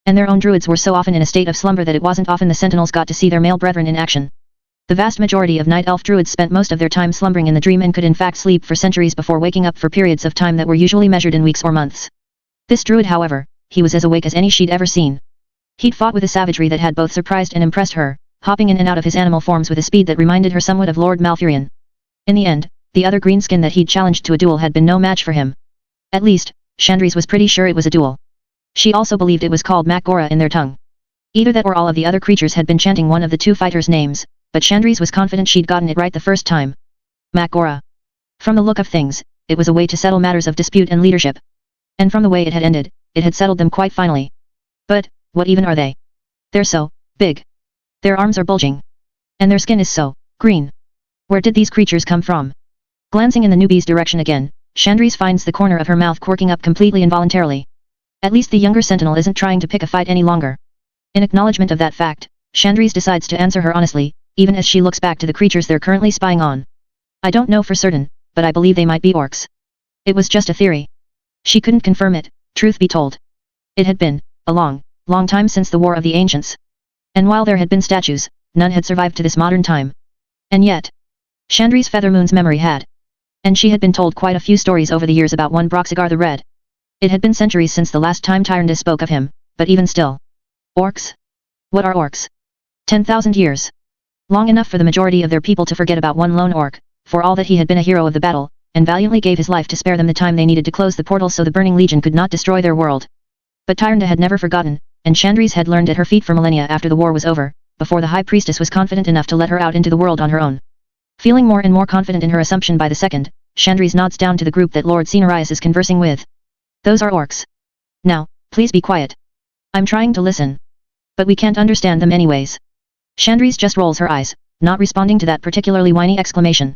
And their own druids were so often in a state of slumber that it wasn't often the sentinels got to see their male brethren in action. The vast majority of night elf druids spent most of their time slumbering in the dream and could in fact sleep for centuries before waking up for periods of time that were usually measured in weeks or months. This druid, however, he was as awake as any she'd ever seen. He'd fought with a savagery that had both surprised and impressed her, hopping in and out of his animal forms with a speed that reminded her somewhat of Lord Malfurion. In the end, the other greenskin that he'd challenged to a duel had been no match for him. At least, Chandri's was pretty sure it was a duel. She also believed it was called Makgora in their tongue. Either that or all of the other creatures had been chanting one of the two fighters' names, but Chandri's was confident she'd gotten it right the first time. Makgora. From the look of things, it was a way to settle matters of dispute and leadership. And from the way it had ended, it had settled them quite finally. But, what even are they? They're so big. Their arms are bulging. And their skin is so green. Where did these creatures come from? Glancing in the newbie's direction again, Chandri's finds the corner of her mouth quirking up completely involuntarily. At least the younger sentinel isn't trying to pick a fight any longer. In acknowledgement of that fact, Chandri's decides to answer her honestly, even as she looks back to the creatures they're currently spying on. I don't know for certain, but I believe they might be orcs. It was just a theory. She couldn't confirm it, truth be told. It had been a long time since the War of the Ancients. And while there had been statues, none had survived to this modern time. And yet, Chandri's Feathermoon's memory had. And she had been told quite a few stories over the years about one Broxigar the Red. It had been centuries since the last time Tyrande spoke of him, but even still. Orcs? What are orcs? 10,000 years. Long enough for the majority of their people to forget about one lone orc, for all that he had been a hero of the battle, and valiantly gave his life to spare them the time they needed to close the portal so the Burning Legion could not destroy their world. But Tyrande had never forgotten, and Chandri's had learned at her feet for millennia after the war was over, before the High Priestess was confident enough to let her out into the world on her own. Feeling more and more confident in her assumption by the second, Chandri's nods down to the group that Lord Cenarius is conversing with. Those are orcs. Now, please be quiet. I'm trying to listen. But we can't understand them anyways. Chandri's just rolls her eyes, not responding to that particularly whiny exclamation.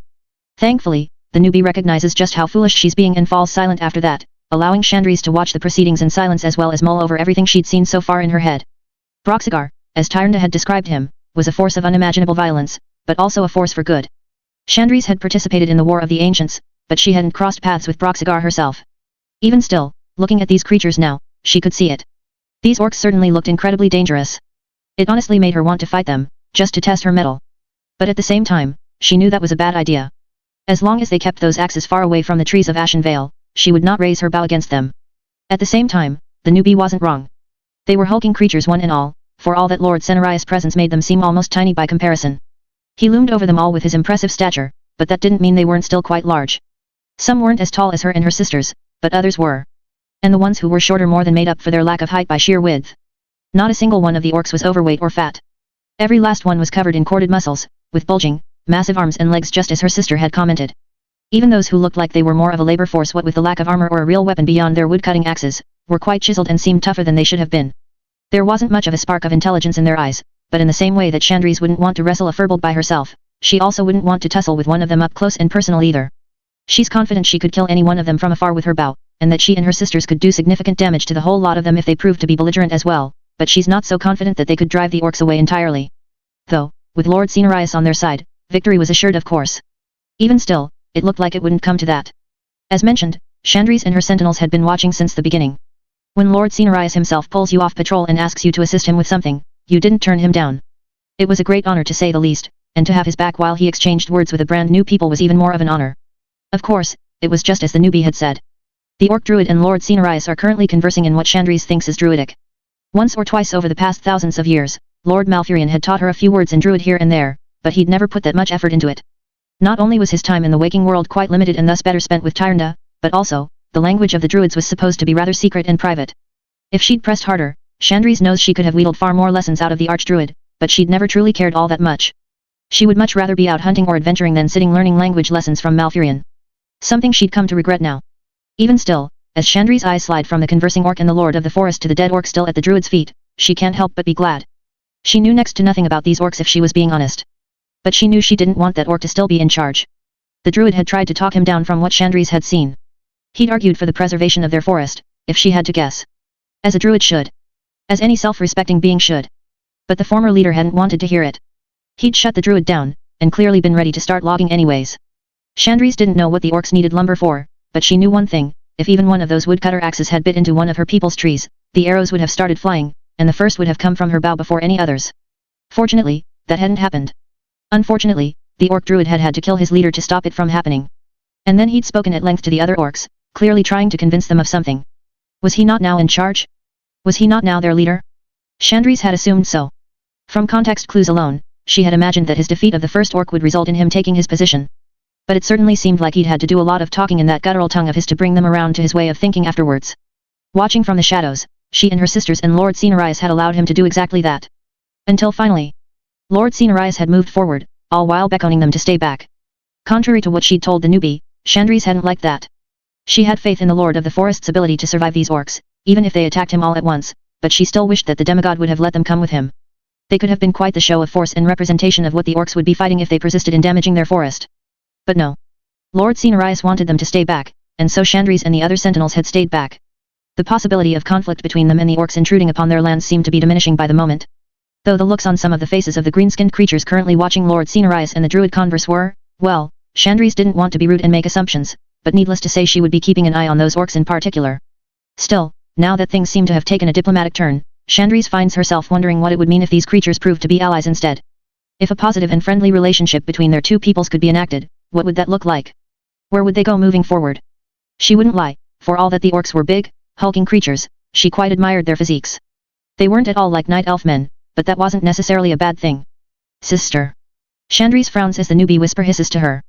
Thankfully, the newbie recognizes just how foolish she's being and falls silent after that, allowing Chandri's to watch the proceedings in silence as well as mull over everything she'd seen so far in her head. Broxigar, as Tyrande had described him, was a force of unimaginable violence, but also a force for good. Chandri's had participated in the War of the Ancients, but she hadn't crossed paths with Broxigar herself. Even still, looking at these creatures now, she could see it. These orcs certainly looked incredibly dangerous. It honestly made her want to fight them, just to test her mettle. But at the same time, she knew that was a bad idea. As long as they kept those axes far away from the trees of Ashen Vale, she would not raise her bow against them. At the same time, the newbie wasn't wrong. They were hulking creatures one and all, for all that Lord Cenarius' presence made them seem almost tiny by comparison. He loomed over them all with his impressive stature, but that didn't mean they weren't still quite large. Some weren't as tall as her and her sisters, but others were. And the ones who were shorter more than made up for their lack of height by sheer width. Not a single one of the orcs was overweight or fat. Every last one was covered in corded muscles, with bulging, massive arms and legs just as her sister had commented. Even those who looked like they were more of a labor force what with the lack of armor or a real weapon beyond their wood-cutting axes, were quite chiseled and seemed tougher than they should have been. There wasn't much of a spark of intelligence in their eyes, but in the same way that Chandri's wouldn't want to wrestle a furbolg by herself, she also wouldn't want to tussle with one of them up close and personal either. She's confident she could kill any one of them from afar with her bow, and that she and her sisters could do significant damage to the whole lot of them if they proved to be belligerent as well, but she's not so confident that they could drive the orcs away entirely. Though, with Lord Cenarius on their side, victory was assured of course. Even still, it looked like it wouldn't come to that. As mentioned, Chandri's and her sentinels had been watching since the beginning. When Lord Cenarius himself pulls you off patrol and asks you to assist him with something, you didn't turn him down. It was a great honor to say the least, and to have his back while he exchanged words with a brand new people was even more of an honor. Of course, it was just as the newbie had said. The Orc Druid and Lord Cenarius are currently conversing in what Chandri's thinks is Druidic. Once or twice over the past thousands of years, Lord Malfurion had taught her a few words in Druid here and there, but he'd never put that much effort into it. Not only was his time in the waking world quite limited and thus better spent with Tyrande, but also, the language of the Druids was supposed to be rather secret and private. If she'd pressed harder, Chandri's knows she could have wheedled far more lessons out of the Archdruid, but she'd never truly cared all that much. She would much rather be out hunting or adventuring than sitting learning language lessons from Malfurion. Something she'd come to regret now. Even still, as Chandri's eyes slide from the conversing orc and the lord of the forest to the dead orc still at the druid's feet, she can't help but be glad. She knew next to nothing about these orcs if she was being honest. But she knew she didn't want that orc to still be in charge. The druid had tried to talk him down from what Chandri's had seen. He'd argued for the preservation of their forest, if she had to guess. As a druid should. As any self-respecting being should. But the former leader hadn't wanted to hear it. He'd shut the druid down, and clearly been ready to start logging anyways. Chandri's didn't know what the orcs needed lumber for, but she knew one thing: if even one of those woodcutter axes had bit into one of her people's trees, the arrows would have started flying, and the first would have come from her bow before any others. Fortunately, that hadn't happened. Unfortunately, the orc druid had had to kill his leader to stop it from happening. And then he'd spoken at length to the other orcs, clearly trying to convince them of something. Was he not now in charge? Was he not now their leader? Chandri's had assumed so. From context clues alone, she had imagined that his defeat of the first orc would result in him taking his position. But it certainly seemed like he'd had to do a lot of talking in that guttural tongue of his to bring them around to his way of thinking afterwards. Watching from the shadows, she and her sisters and Lord Cenarius had allowed him to do exactly that. Until finally, Lord Cenarius had moved forward, all while beckoning them to stay back. Contrary to what she'd told the newbie, Chandri's hadn't liked that. She had faith in the Lord of the Forest's ability to survive these orcs, even if they attacked him all at once, but she still wished that the demigod would have let them come with him. They could have been quite the show of force and representation of what the orcs would be fighting if they persisted in damaging their forest. But no. Lord Cenarius wanted them to stay back, and so Chandri's and the other sentinels had stayed back. The possibility of conflict between them and the orcs intruding upon their lands seemed to be diminishing by the moment. Though the looks on some of the faces of the green-skinned creatures currently watching Lord Cenarius and the druid converse were, well, Chandri's didn't want to be rude and make assumptions, but needless to say she would be keeping an eye on those orcs in particular. Still, now that things seem to have taken a diplomatic turn, Chandri's finds herself wondering what it would mean if these creatures proved to be allies instead. If a positive and friendly relationship between their two peoples could be enacted, what would that look like? Where would they go moving forward? She wouldn't lie, for all that the orcs were big, hulking creatures, she quite admired their physiques. They weren't at all like night elf men, but that wasn't necessarily a bad thing. Sister. Chandri's frowns as the newbie whisper hisses to her.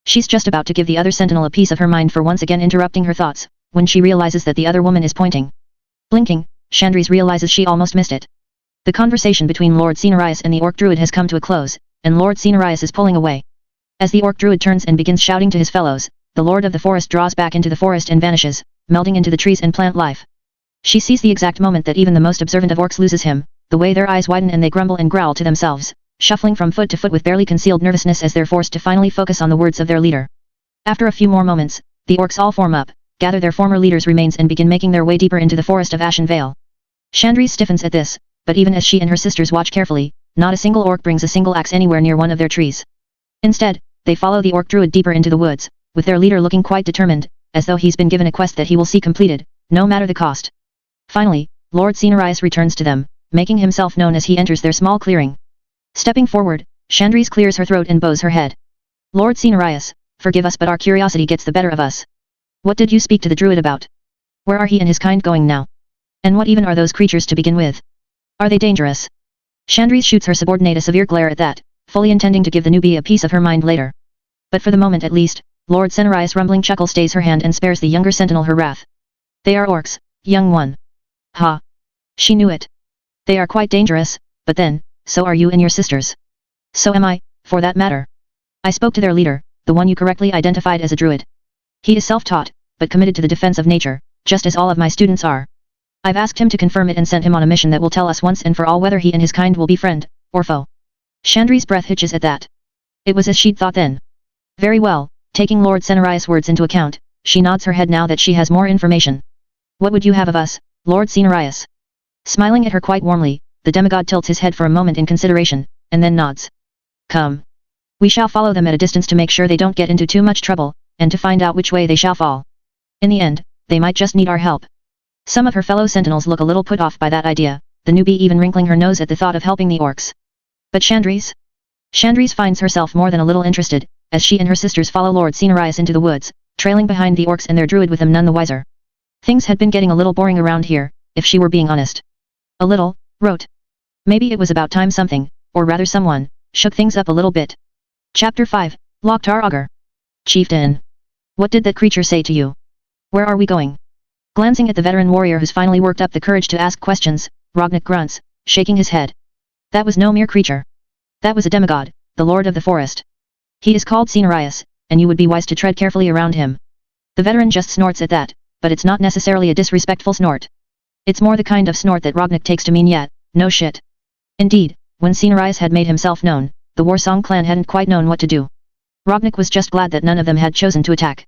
She's just about to give the other sentinel a piece of her mind for once again interrupting her thoughts, when she realizes that the other woman is pointing. Blinking, Chandri's realizes she almost missed it. The conversation between Lord Cenarius and the Orc Druid has come to a close, and Lord Cenarius is pulling away. As the Orc Druid turns and begins shouting to his fellows, the Lord of the Forest draws back into the forest and vanishes, melding into the trees and plant life. She sees the exact moment that even the most observant of orcs loses him, the way their eyes widen and they grumble and growl to themselves, shuffling from foot to foot with barely concealed nervousness as they're forced to finally focus on the words of their leader. After a few more moments, the orcs all form up, gather their former leader's remains and begin making their way deeper into the forest of Ashen Vale. Chandri stiffens at this, but even as she and her sisters watch carefully, not a single orc brings a single axe anywhere near one of their trees. Instead, they follow the Orc Druid deeper into the woods, with their leader looking quite determined, as though he's been given a quest that he will see completed, no matter the cost. Finally, Lord Cenarius returns to them, making himself known as he enters their small clearing. Stepping forward, Chandri's clears her throat and bows her head. Lord Cenarius, forgive us but our curiosity gets the better of us. What did you speak to the druid about? Where are he and his kind going now? And what even are those creatures to begin with? Are they dangerous? Chandri shoots her subordinate a severe glare at that, fully intending to give the newbie a piece of her mind later. But for the moment at least, Lord Cenarius' rumbling chuckle stays her hand and spares the younger sentinel her wrath. They are orcs, young one. Ha! She knew it. They are quite dangerous, but then, so are you and your sisters. So am I, for that matter. I spoke to their leader, the one you correctly identified as a druid. He is self-taught, but committed to the defense of nature, just as all of my students are. I've asked him to confirm it and sent him on a mission that will tell us once and for all whether he and his kind will be friend, or foe. Chandri's breath hitches at that. It was as she'd thought then. Very well, taking Lord Cenarius' words into account, she nods her head now that she has more information. What would you have of us, Lord Cenarius? Smiling at her quite warmly, the demigod tilts his head for a moment in consideration, and then nods. Come. We shall follow them at a distance to make sure they don't get into too much trouble, and to find out which way they shall fall. In the end, they might just need our help. Some of her fellow sentinels look a little put off by that idea, the newbie even wrinkling her nose at the thought of helping the orcs. But Chandri's? Chandri's finds herself more than a little interested, as she and her sisters follow Lord Cenarius into the woods, trailing behind the orcs and their druid with them none the wiser. Things had been getting a little boring around here, if she were being honest. A little, rote. Maybe it was about time something, or rather someone, shook things up a little bit. Chapter 5, Loktar Augur. Chieftain. What did that creature say to you? Where are we going? Glancing at the veteran warrior who's finally worked up the courage to ask questions, Rognik grunts, shaking his head. That was no mere creature. That was a demigod, the Lord of the Forest. He is called Cenarius, and you would be wise to tread carefully around him. The veteran just snorts at that, but it's not necessarily a disrespectful snort. It's more the kind of snort that Rognik takes to mean yet, no shit. Indeed, when Cenarius had made himself known, the Warsong clan hadn't quite known what to do. Rognik was just glad that none of them had chosen to attack.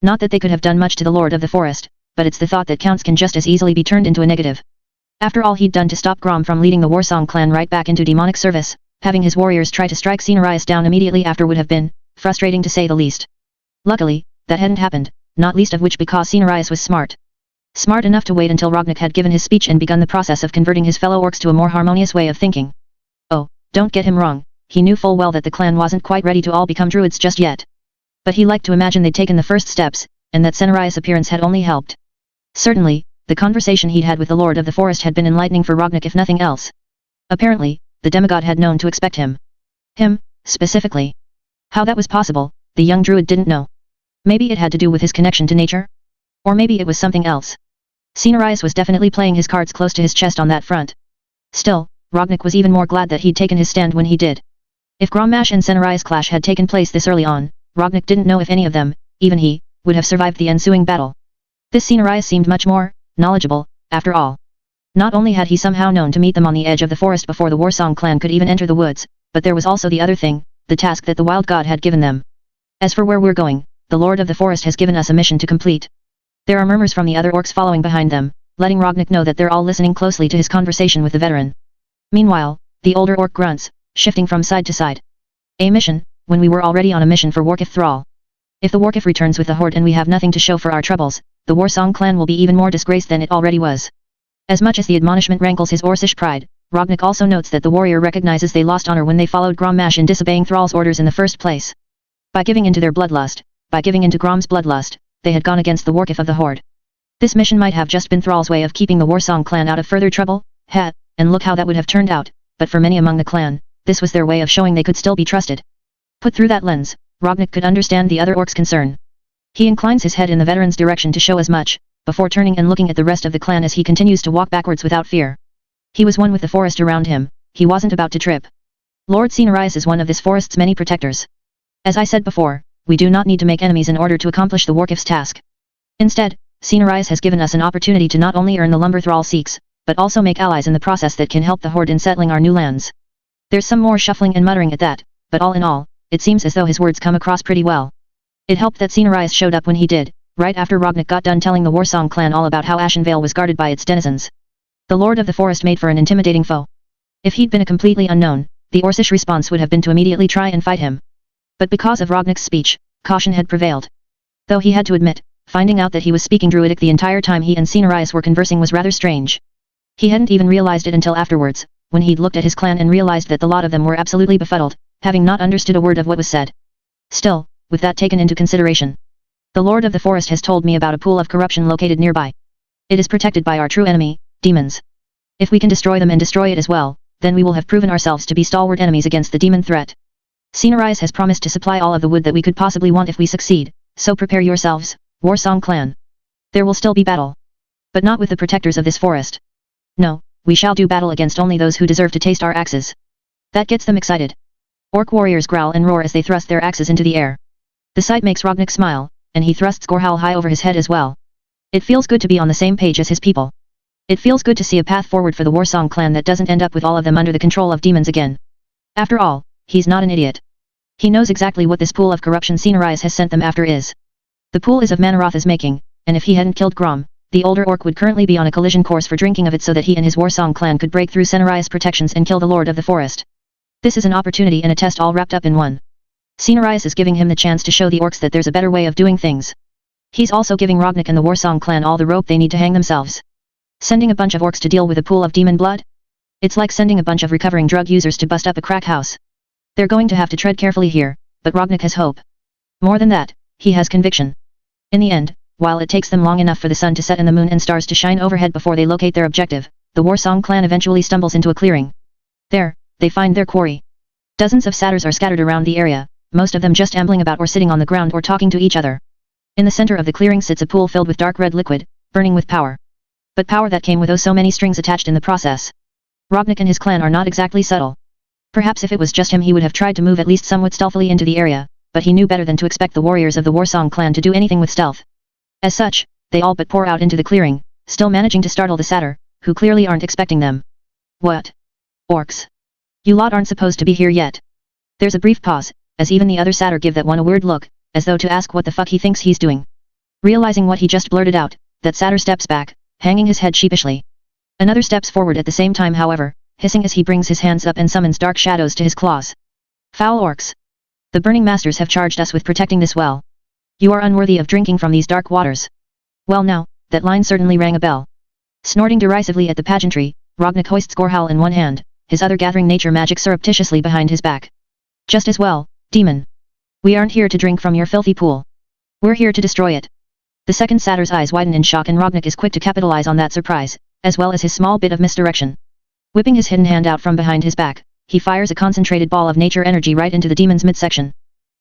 Not that they could have done much to the Lord of the Forest, but it's the thought that counts can just as easily be turned into a negative. After all he'd done to stop Grom from leading the Warsong clan right back into demonic service, having his warriors try to strike Cenarius down immediately after would have been frustrating to say the least. Luckily, that hadn't happened, not least of which because Cenarius was smart. Smart enough to wait until Rognik had given his speech and begun the process of converting his fellow orcs to a more harmonious way of thinking. Oh, don't get him wrong, he knew full well that the clan wasn't quite ready to all become druids just yet. But he liked to imagine they'd taken the first steps, and that Cenarius' appearance had only helped. Certainly, the conversation he'd had with the Lord of the Forest had been enlightening for Rognik if nothing else. Apparently, the demigod had known to expect him. Him, specifically. How that was possible, the young druid didn't know. Maybe it had to do with his connection to nature? Or maybe it was something else. Cenarius was definitely playing his cards close to his chest on that front. Still, Rognik was even more glad that he'd taken his stand when he did. If Grommash and Cenarius' clash had taken place this early on, Rognik didn't know if any of them, even he, would have survived the ensuing battle. This Cenarius seemed much more knowledgeable, after all. Not only had he somehow known to meet them on the edge of the forest before the Warsong clan could even enter the woods, but there was also the other thing, the task that the wild god had given them. As for where we're going, the Lord of the Forest has given us a mission to complete. There are murmurs from the other orcs following behind them, letting Rognik know that they're all listening closely to his conversation with the veteran. Meanwhile, the older orc grunts, shifting from side to side. A mission, when we were already on a mission for Warkif Thrall. If the Warkif returns with the horde and we have nothing to show for our troubles, the Warsong clan will be even more disgraced than it already was. As much as the admonishment rankles his Orcish pride, Rognik also notes that the warrior recognizes they lost honor when they followed Grommash in disobeying Thrall's orders in the first place. By giving into their bloodlust, by giving into Grom's bloodlust, they had gone against the Warkif of the horde. This mission might have just been Thrall's way of keeping the Warsong clan out of further trouble, and look how that would have turned out, but for many among the clan, this was their way of showing they could still be trusted. Put through that lens, Rognik could understand the other orcs' concern. He inclines his head in the veteran's direction to show as much, before turning and looking at the rest of the clan as he continues to walk backwards without fear. He was one with the forest around him, he wasn't about to trip. Lord Cenarius is one of this forest's many protectors. As I said before, we do not need to make enemies in order to accomplish the Warkif's task. Instead, Cenarius has given us an opportunity to not only earn the lumber Thrall seeks, but also make allies in the process that can help the horde in settling our new lands. There's some more shuffling and muttering at that, but all in all, it seems as though his words come across pretty well. It helped that Cenarius showed up when he did, right after Rognik got done telling the Warsong clan all about how Ashenvale was guarded by its denizens. The Lord of the Forest made for an intimidating foe. If he'd been a completely unknown, the Orcish response would have been to immediately try and fight him. But because of Rognik's speech, caution had prevailed. Though he had to admit, finding out that he was speaking Druidic the entire time he and Cenarius were conversing was rather strange. He hadn't even realized it until afterwards, when he'd looked at his clan and realized that the lot of them were absolutely befuddled, having not understood a word of what was said. Still, with that taken into consideration, the Lord of the Forest has told me about a pool of corruption located nearby. It is protected by our true enemy, demons. If we can destroy them and destroy it as well, then we will have proven ourselves to be stalwart enemies against the demon threat. Cenarius has promised to supply all of the wood that we could possibly want if we succeed, so prepare yourselves, Warsong clan. There will still be battle. But not with the protectors of this forest. No, we shall do battle against only those who deserve to taste our axes. That gets them excited. Orc warriors growl and roar as they thrust their axes into the air. The sight makes Rognik smile, and he thrusts Gorhal high over his head as well. It feels good to be on the same page as his people. It feels good to see a path forward for the Warsong clan that doesn't end up with all of them under the control of demons again. After all, he's not an idiot. He knows exactly what this pool of corruption Cenarius has sent them after is. The pool is of Manarotha's making, and if he hadn't killed Grom, the older orc would currently be on a collision course for drinking of it so that he and his Warsong clan could break through Cenarius' protections and kill the Lord of the Forest. This is an opportunity and a test all wrapped up in one. Cenarius is giving him the chance to show the orcs that there's a better way of doing things. He's also giving Rognik and the Warsong clan all the rope they need to hang themselves. Sending a bunch of orcs to deal with a pool of demon blood? It's like sending a bunch of recovering drug users to bust up a crack house. They're going to have to tread carefully here, but Rognik has hope. More than that, he has conviction. In the end, while it takes them long enough for the sun to set and the moon and stars to shine overhead before they locate their objective, the Warsong clan eventually stumbles into a clearing. There, they find their quarry. Dozens of satyrs are scattered around the area, most of them just ambling about or sitting on the ground or talking to each other. In the center of the clearing sits a pool filled with dark red liquid, burning with power. But power that came with oh so many strings attached in the process. Rognik and his clan are not exactly subtle. Perhaps if it was just him he would have tried to move at least somewhat stealthily into the area, but he knew better than to expect the warriors of the Warsong clan to do anything with stealth. As such, they all but pour out into the clearing, still managing to startle the satyr, who clearly aren't expecting them. What? Orcs? You lot aren't supposed to be here yet. There's a brief pause, as even the other satyr give that one a weird look, as though to ask what the fuck he thinks he's doing. Realizing what he just blurted out, that satyr steps back, hanging his head sheepishly. Another steps forward at the same time however, hissing as he brings his hands up and summons dark shadows to his claws. Foul orcs! The Burning Masters have charged us with protecting this well. You are unworthy of drinking from these dark waters. Well now, that line certainly rang a bell. Snorting derisively at the pageantry, Rognak hoists Gorhowl in one hand, his other gathering nature magic surreptitiously behind his back. Just as well, demon. We aren't here to drink from your filthy pool. We're here to destroy it. The second satyr's eyes widen in shock and Rognak is quick to capitalize on that surprise, as well as his small bit of misdirection. Whipping his hidden hand out from behind his back, he fires a concentrated ball of nature energy right into the demon's midsection.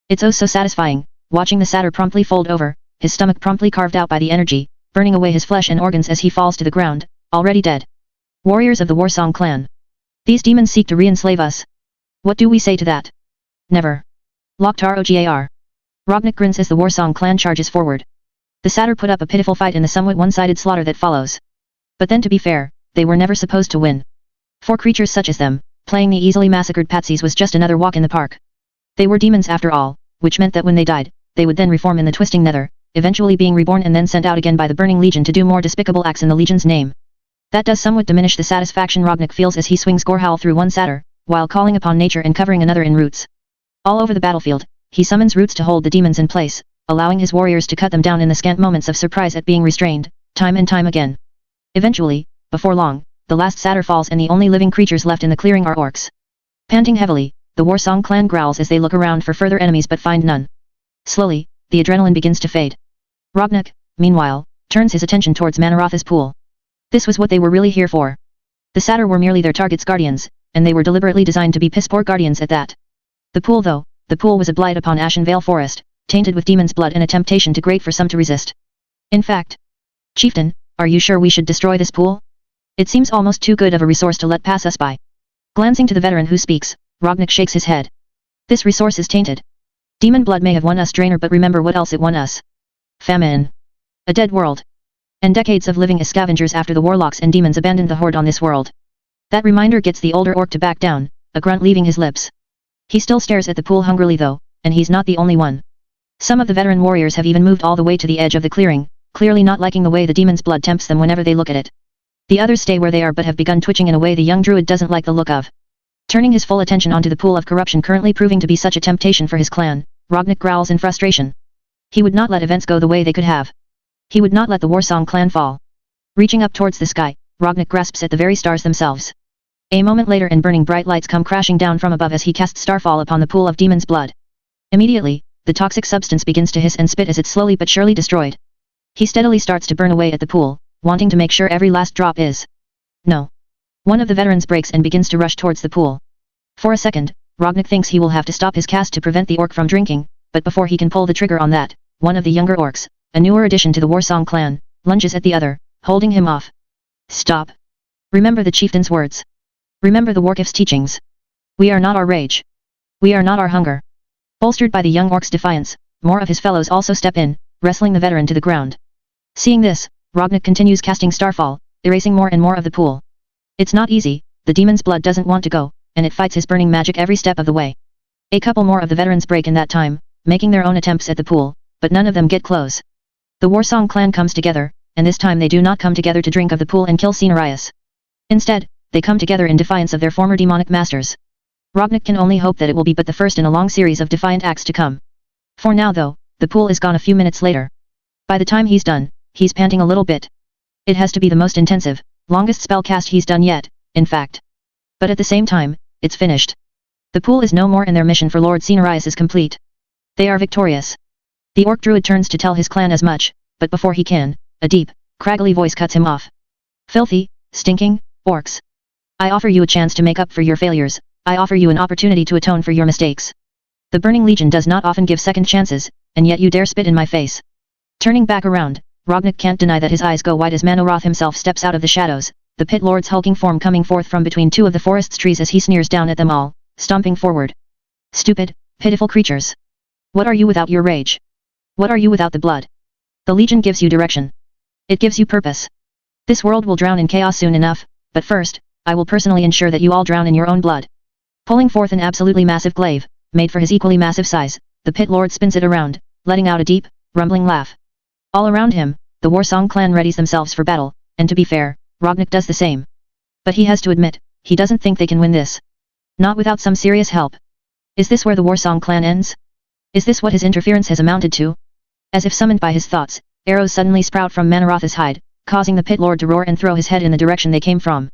It's oh so satisfying, watching the satyr promptly fold over, his stomach promptly carved out by the energy, burning away his flesh and organs as he falls to the ground, already dead. Warriors of the Warsong clan. These demons seek to re-enslave us. What do we say to that? Never. Loktar Ogar. Rognak grins as the Warsong clan charges forward. The satyr put up a pitiful fight in the somewhat one-sided slaughter that follows. But then to be fair, they were never supposed to win. For creatures such as them, playing the easily massacred patsies was just another walk in the park. They were demons after all, which meant that when they died, they would then reform in the twisting nether, eventually being reborn and then sent out again by the Burning Legion to do more despicable acts in the Legion's name. That does somewhat diminish the satisfaction Rognak feels as he swings Gorhowl through one satyr, while calling upon nature and covering another in roots. All over the battlefield, he summons roots to hold the demons in place, allowing his warriors to cut them down in the scant moments of surprise at being restrained, time and time again. Eventually, before long, the last satyr falls and the only living creatures left in the clearing are orcs. Panting heavily, the Warsong clan growls as they look around for further enemies but find none. Slowly, the adrenaline begins to fade. Rognak, meanwhile, turns his attention towards Manarotha's pool. This was what they were really here for. The satyr were merely their target's guardians, and they were deliberately designed to be piss-poor guardians at that. The pool though, the pool was a blight upon Ashen Vale Forest, tainted with demon's blood and a temptation too great for some to resist. In fact, Chieftain, are you sure we should destroy this pool? It seems almost too good of a resource to let pass us by. Glancing to the veteran who speaks, Rognak shakes his head. This resource is tainted. Demon blood may have won us Draenor, but remember what else it won us. Famine. A dead world. And decades of living as scavengers after the warlocks and demons abandoned the horde on this world. That reminder gets the older orc to back down, a grunt leaving his lips. He still stares at the pool hungrily though, and he's not the only one. Some of the veteran warriors have even moved all the way to the edge of the clearing, clearly not liking the way the demon's blood tempts them whenever they look at it. The others stay where they are but have begun twitching in a way the young druid doesn't like the look of. Turning his full attention onto the pool of corruption currently proving to be such a temptation for his clan, Rognak growls in frustration. He would not let events go the way they could have. He would not let the Warsong clan fall. Reaching up towards the sky, Rognak grasps at the very stars themselves. A moment later and burning bright lights come crashing down from above as he casts starfall upon the pool of demon's blood. Immediately, the toxic substance begins to hiss and spit as it's slowly but surely destroyed. He steadily starts to burn away at the pool, wanting to make sure every last drop is. No. One of the veterans breaks and begins to rush towards the pool. For a second, Rognak thinks he will have to stop his cast to prevent the orc from drinking, but before he can pull the trigger on that, one of the younger orcs, a newer addition to the Warsong clan, lunges at the other, holding him off. Stop. Remember the chieftain's words. Remember the Warkif's teachings. We are not our rage. We are not our hunger. Bolstered by the young orc's defiance, more of his fellows also step in, wrestling the veteran to the ground. Seeing this, Rognak continues casting starfall, erasing more and more of the pool. It's not easy, the demon's blood doesn't want to go, and it fights his burning magic every step of the way. A couple more of the veterans break in that time, making their own attempts at the pool, but none of them get close. The Warsong clan comes together, and this time they do not come together to drink of the pool and kill Cenarius. Instead, they come together in defiance of their former demonic masters. Rognak can only hope that it will be but the first in a long series of defiant acts to come. For now though, the pool is gone a few minutes later. By the time he's done, he's panting a little bit. It has to be the most intensive, longest spell cast he's done yet, in fact. But at the same time, it's finished. The pool is no more and their mission for Lord Cenarius is complete. They are victorious. The Orc Druid turns to tell his clan as much, but before he can, a deep, craggly voice cuts him off. Filthy, stinking, orcs. I offer you a chance to make up for your failures, I offer you an opportunity to atone for your mistakes. The Burning Legion does not often give second chances, and yet you dare spit in my face. Turning back around, Rognak can't deny that his eyes go wide as Manoroth himself steps out of the shadows, the Pit Lord's hulking form coming forth from between two of the forest's trees as he sneers down at them all, stomping forward. Stupid, pitiful creatures. What are you without your rage? What are you without the blood? The Legion gives you direction. It gives you purpose. This world will drown in chaos soon enough, but first, I will personally ensure that you all drown in your own blood. Pulling forth an absolutely massive glaive, made for his equally massive size, the Pit Lord spins it around, letting out a deep, rumbling laugh. All around him, the Warsong clan readies themselves for battle, and to be fair, Rognik does the same. But he has to admit, he doesn't think they can win this. Not without some serious help. Is this where the Warsong clan ends? Is this what his interference has amounted to? As if summoned by his thoughts, arrows suddenly sprout from Manarotha's hide, causing the Pit Lord to roar and throw his head in the direction they came from.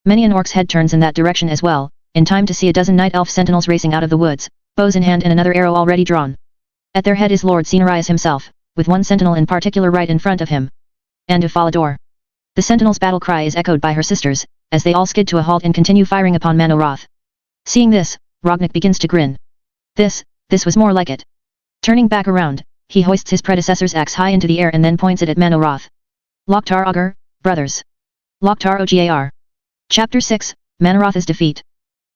Many an orc's head turns in that direction as well, in time to see a dozen night elf sentinels racing out of the woods, bows in hand and another arrow already drawn. At their head is Lord Cenarius himself, with one sentinel in particular right in front of him. And of Falador. The sentinel's battle cry is echoed by her sisters, as they all skid to a halt and continue firing upon Manoroth. Seeing this, Rognik begins to grin. This was more like it. Turning back around, he hoists his predecessor's axe high into the air and then points it at Manoroth. Loktar Augur, brothers. Loktar Ogar. Chapter 6, Manoroth's defeat.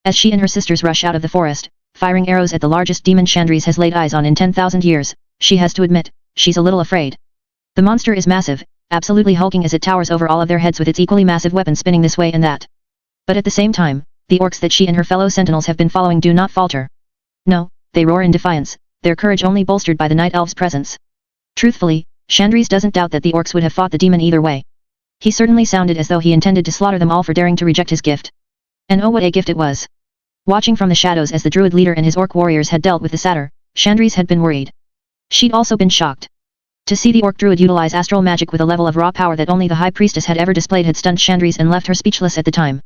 As she and her sisters rush out of the forest, firing arrows at the largest demon Chandris has laid eyes on in 10,000 years, she has to admit, she's a little afraid. The monster is massive, absolutely hulking as it towers over all of their heads with its equally massive weapon spinning this way and that. But at the same time, the orcs that she and her fellow sentinels have been following do not falter. No, they roar in defiance, their courage only bolstered by the night elf's presence. Truthfully, Chandris doesn't doubt that the orcs would have fought the demon either way. He certainly sounded as though he intended to slaughter them all for daring to reject his gift. And oh, what a gift it was. Watching from the shadows as the druid leader and his orc warriors had dealt with the satyr, Chandris had been worried. She'd also been shocked. To see the orc druid utilize astral magic with a level of raw power that only the high priestess had ever displayed had stunned Chandris and left her speechless at the time.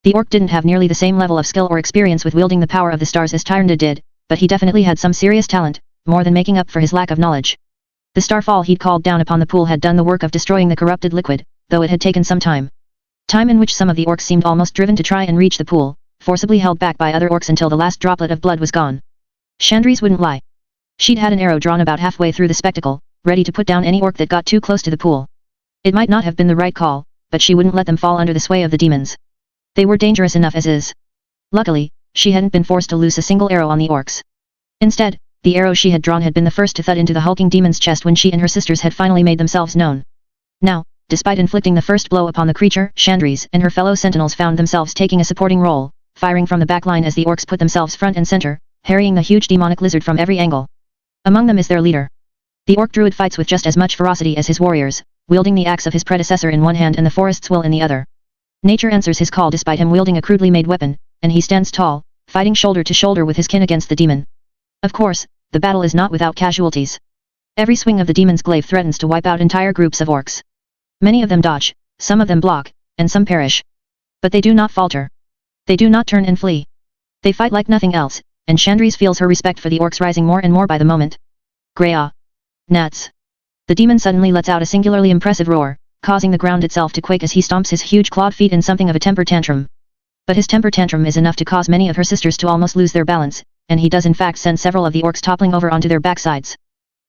The orc didn't have nearly the same level of skill or experience with wielding the power of the stars as Tyrande did, but he definitely had some serious talent, more than making up for his lack of knowledge. The starfall he'd called down upon the pool had done the work of destroying the corrupted liquid, though it had taken some time. Time in which some of the orcs seemed almost driven to try and reach the pool, forcibly held back by other orcs until the last droplet of blood was gone. Chandris wouldn't lie. She'd had an arrow drawn about halfway through the spectacle, ready to put down any orc that got too close to the pool. It might not have been the right call, but she wouldn't let them fall under the sway of the demons. They were dangerous enough as is. Luckily, she hadn't been forced to loose a single arrow on the orcs. Instead, the arrow she had drawn had been the first to thud into the hulking demon's chest when she and her sisters had finally made themselves known. Now, despite inflicting the first blow upon the creature, Chandris and her fellow sentinels found themselves taking a supporting role, firing from the back line as the orcs put themselves front and center, harrying the huge demonic lizard from every angle. Among them is their leader. The Orc Druid fights with just as much ferocity as his warriors, wielding the axe of his predecessor in one hand and the forest's will in the other. Nature answers his call despite him wielding a crudely made weapon, and he stands tall, fighting shoulder to shoulder with his kin against the demon. Of course, the battle is not without casualties. Every swing of the demon's glaive threatens to wipe out entire groups of orcs. Many of them dodge, some of them block, and some perish. But they do not falter. They do not turn and flee. They fight like nothing else, and Chandris feels her respect for the orcs rising more and more by the moment. Greya. Nats. The demon suddenly lets out a singularly impressive roar, causing the ground itself to quake as he stomps his huge clawed feet in something of a temper tantrum. But his temper tantrum is enough to cause many of her sisters to almost lose their balance, and he does in fact send several of the orcs toppling over onto their backsides.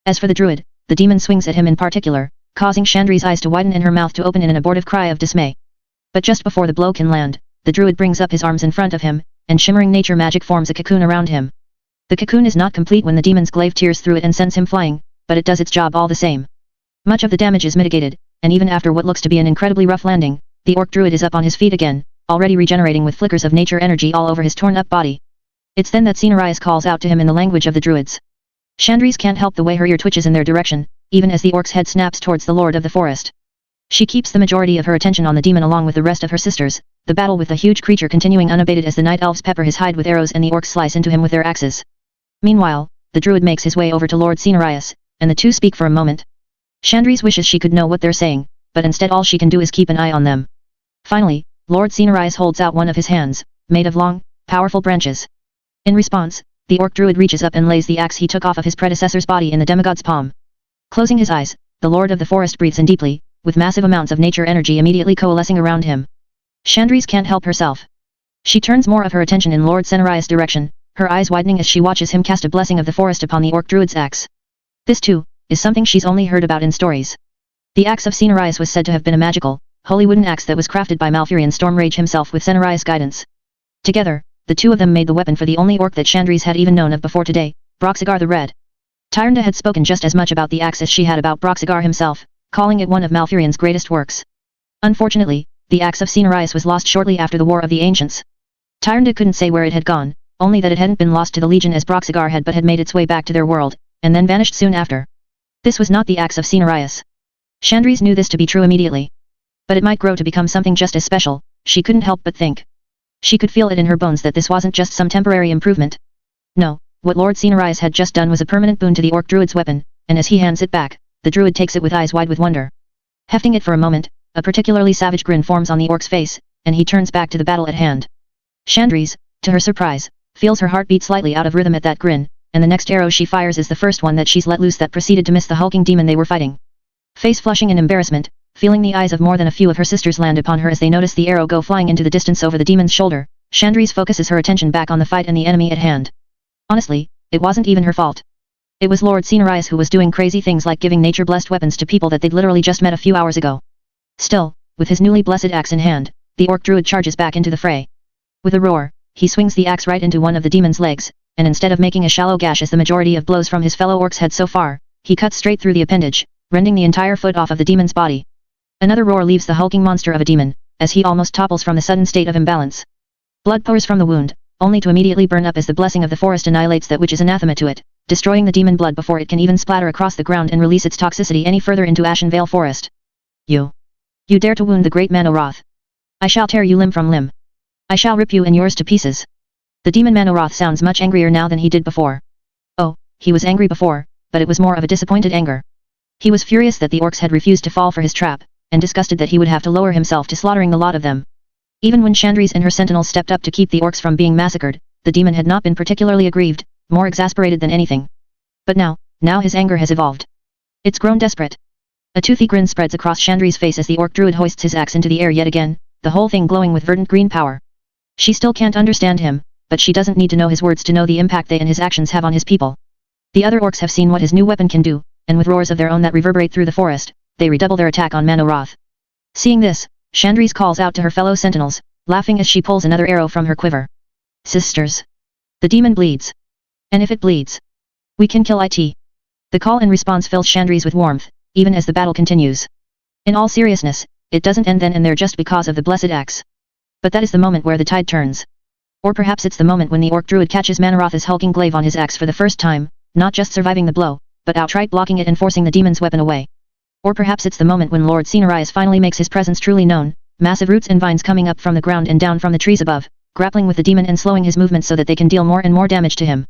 As for the druid, the demon swings at him in particular, causing Chandri's eyes to widen and her mouth to open in an abortive cry of dismay. But just before the blow can land, the druid brings up his arms in front of him, and shimmering nature magic forms a cocoon around him. The cocoon is not complete when the demon's glaive tears through it and sends him flying, but it does its job all the same. Much of the damage is mitigated, and even after what looks to be an incredibly rough landing, the orc druid is up on his feet again, already regenerating with flickers of nature energy all over his torn-up body. It's then that Cenarius calls out to him in the language of the druids. Chandris can't help the way her ear twitches in their direction, even as the orc's head snaps towards the lord of the forest. She keeps the majority of her attention on the demon along with the rest of her sisters, the battle with the huge creature continuing unabated as the night elves pepper his hide with arrows and the orcs slice into him with their axes. Meanwhile, the druid makes his way over to Lord Cenarius, and the two speak for a moment. Chandris wishes she could know what they're saying, but instead all she can do is keep an eye on them. Finally, Lord Cenarius holds out one of his hands, made of long, powerful branches. In response, the orc druid reaches up and lays the axe he took off of his predecessor's body in the demigod's palm. Closing his eyes, the lord of the forest breathes in deeply, with massive amounts of nature energy immediately coalescing around him. Chandris can't help herself. She turns more of her attention in Lord Cenarius' direction, her eyes widening as she watches him cast a blessing of the forest upon the orc druid's axe. This too, is something she's only heard about in stories. The axe of Cenarius was said to have been a magical, holy wooden axe that was crafted by Malfurion Stormrage himself with Cenarius' guidance. Together, the two of them made the weapon for the only orc that Chandris had even known of before today, Broxigar the Red. Tyrande had spoken just as much about the axe as she had about Broxigar himself, calling it one of Malfurion's greatest works. Unfortunately, the axe of Cenarius was lost shortly after the War of the Ancients. Tyrande couldn't say where it had gone, only that it hadn't been lost to the Legion as Broxigar had but had made its way back to their world, and then vanished soon after. This was not the axe of Cenarius. Chandris knew this to be true immediately. But it might grow to become something just as special, she couldn't help but think. She could feel it in her bones that this wasn't just some temporary improvement. No, what Lord Cenarius had just done was a permanent boon to the Orc Druid's weapon, and as he hands it back, the Druid takes it with eyes wide with wonder. Hefting it for a moment, a particularly savage grin forms on the Orc's face, and he turns back to the battle at hand. Chandris, to her surprise, feels her heart beat slightly out of rhythm at that grin, and the next arrow she fires is the first one that she's let loose that proceeded to miss the hulking demon they were fighting. Face flushing in embarrassment, feeling the eyes of more than a few of her sisters land upon her as they notice the arrow go flying into the distance over the demon's shoulder, Chandris focuses her attention back on the fight and the enemy at hand. Honestly, it wasn't even her fault. It was Lord Cenarius who was doing crazy things like giving nature-blessed weapons to people that they'd literally just met a few hours ago. Still, with his newly blessed axe in hand, the Orc Druid charges back into the fray. With a roar, he swings the axe right into one of the demon's legs, and instead of making a shallow gash as the majority of blows from his fellow orcs had so far, he cuts straight through the appendage, rending the entire foot off of the demon's body. Another roar leaves the hulking monster of a demon, as he almost topples from the sudden state of imbalance. Blood pours from the wound, only to immediately burn up as the blessing of the forest annihilates that which is anathema to it, destroying the demon blood before it can even splatter across the ground and release its toxicity any further into Ashenvale Forest. You dare to wound the great Manoroth. I shall tear you limb from limb. I shall rip you and yours to pieces. The demon Manoroth sounds much angrier now than he did before. Oh, he was angry before, but it was more of a disappointed anger. He was furious that the orcs had refused to fall for his trap, and disgusted that he would have to lower himself to slaughtering the lot of them. Even when Chandris and her sentinels stepped up to keep the orcs from being massacred, the demon had not been particularly aggrieved, more exasperated than anything. But now his anger has evolved. It's grown desperate. A toothy grin spreads across Chandris' face as the Orc Druid hoists his axe into the air yet again, the whole thing glowing with verdant green power. She still can't understand him, but she doesn't need to know his words to know the impact they and his actions have on his people. The other orcs have seen what his new weapon can do, and with roars of their own that reverberate through the forest, they redouble their attack on Manoroth. Seeing this, Chandris calls out to her fellow sentinels, laughing as she pulls another arrow from her quiver. Sisters. The demon bleeds. And if it bleeds, we can kill it. The call and response fills Chandris with warmth, even as the battle continues. In all seriousness, it doesn't end then and there just because of the blessed axe. But that is the moment where the tide turns. Or perhaps it's the moment when the Orc Druid catches Manoroth's hulking glaive on his axe for the first time, not just surviving the blow, but outright blocking it and forcing the demon's weapon away. Or perhaps it's the moment when Lord Cenarius finally makes his presence truly known, massive roots and vines coming up from the ground and down from the trees above, grappling with the demon and slowing his movements so that they can deal more and more damage to him.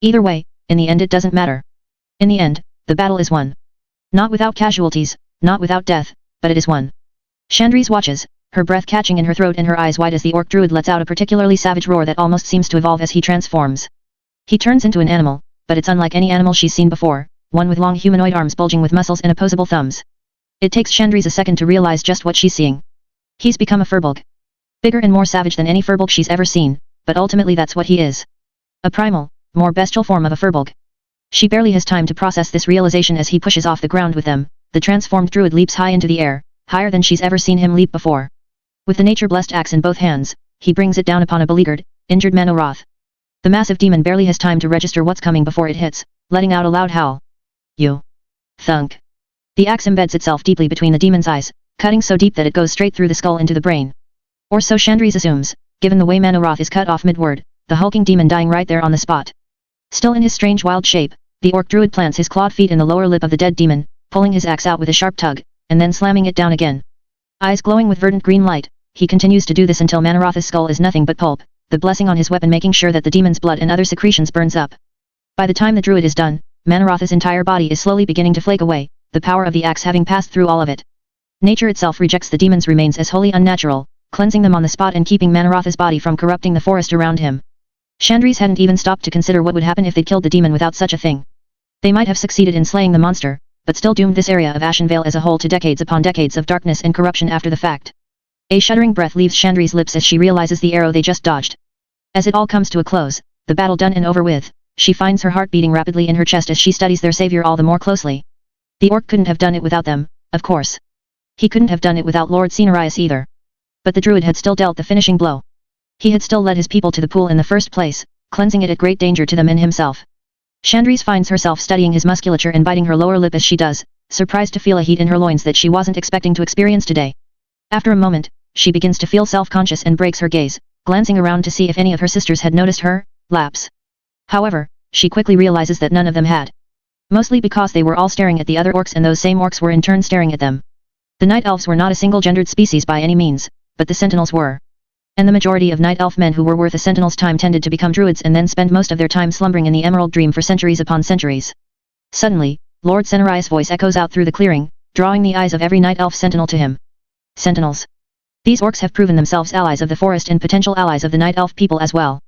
Either way, in the end it doesn't matter. In the end, the battle is won. Not without casualties, not without death, but it is won. Chandris watches, her breath catching in her throat and her eyes wide as the Orc Druid lets out a particularly savage roar that almost seems to evolve as he transforms. He turns into an animal, but it's unlike any animal she's seen before, one with long humanoid arms bulging with muscles and opposable thumbs. It takes Chandris a second to realize just what she's seeing. He's become a furbolg. Bigger and more savage than any furbolg she's ever seen, but ultimately that's what he is. A primal, more bestial form of a furbolg. She barely has time to process this realization as he pushes off the ground with them. The transformed druid leaps high into the air, higher than she's ever seen him leap before. With the nature-blessed axe in both hands, he brings it down upon a beleaguered, injured Manoroth. The massive demon barely has time to register what's coming before it hits, letting out a loud howl. You. Thunk. The axe embeds itself deeply between the demon's eyes, cutting so deep that it goes straight through the skull into the brain. Or so Chandris assumes, given the way Manoroth is cut off mid-word, the hulking demon dying right there on the spot. Still in his strange wild shape, the Orc Druid plants his clawed feet in the lower lip of the dead demon, pulling his axe out with a sharp tug, and then slamming it down again. Eyes glowing with verdant green light, he continues to do this until Manoroth's skull is nothing but pulp, the blessing on his weapon making sure that the demon's blood and other secretions burns up. By the time the druid is done, Manoroth's entire body is slowly beginning to flake away, the power of the axe having passed through all of it. Nature itself rejects the demon's remains as wholly unnatural, cleansing them on the spot and keeping Manoroth's body from corrupting the forest around him. Chandris hadn't even stopped to consider what would happen if they'd killed the demon without such a thing. They might have succeeded in slaying the monster, but still doomed this area of Ashenvale as a whole to decades upon decades of darkness and corruption after the fact. A shuddering breath leaves Chandris' lips as she realizes the arrow they just dodged. As it all comes to a close, the battle done and over with, she finds her heart beating rapidly in her chest as she studies their savior all the more closely. The orc couldn't have done it without them, of course. He couldn't have done it without Lord Cenarius either. But the druid had still dealt the finishing blow. He had still led his people to the pool in the first place, cleansing it at great danger to them and himself. Chandris finds herself studying his musculature and biting her lower lip as she does, surprised to feel a heat in her loins that she wasn't expecting to experience today. After a moment, she begins to feel self-conscious and breaks her gaze, glancing around to see if any of her sisters had noticed her lapse. However, she quickly realizes that none of them had. Mostly because they were all staring at the other orcs and those same orcs were in turn staring at them. The Night Elves were not a single-gendered species by any means, but the Sentinels were. And the majority of Night Elf men who were worth a Sentinel's time tended to become Druids and then spend most of their time slumbering in the Emerald Dream for centuries upon centuries. Suddenly, Lord Cenarius' voice echoes out through the clearing, drawing the eyes of every Night Elf Sentinel to him. Sentinels. These orcs have proven themselves allies of the forest and potential allies of the Night Elf people as well.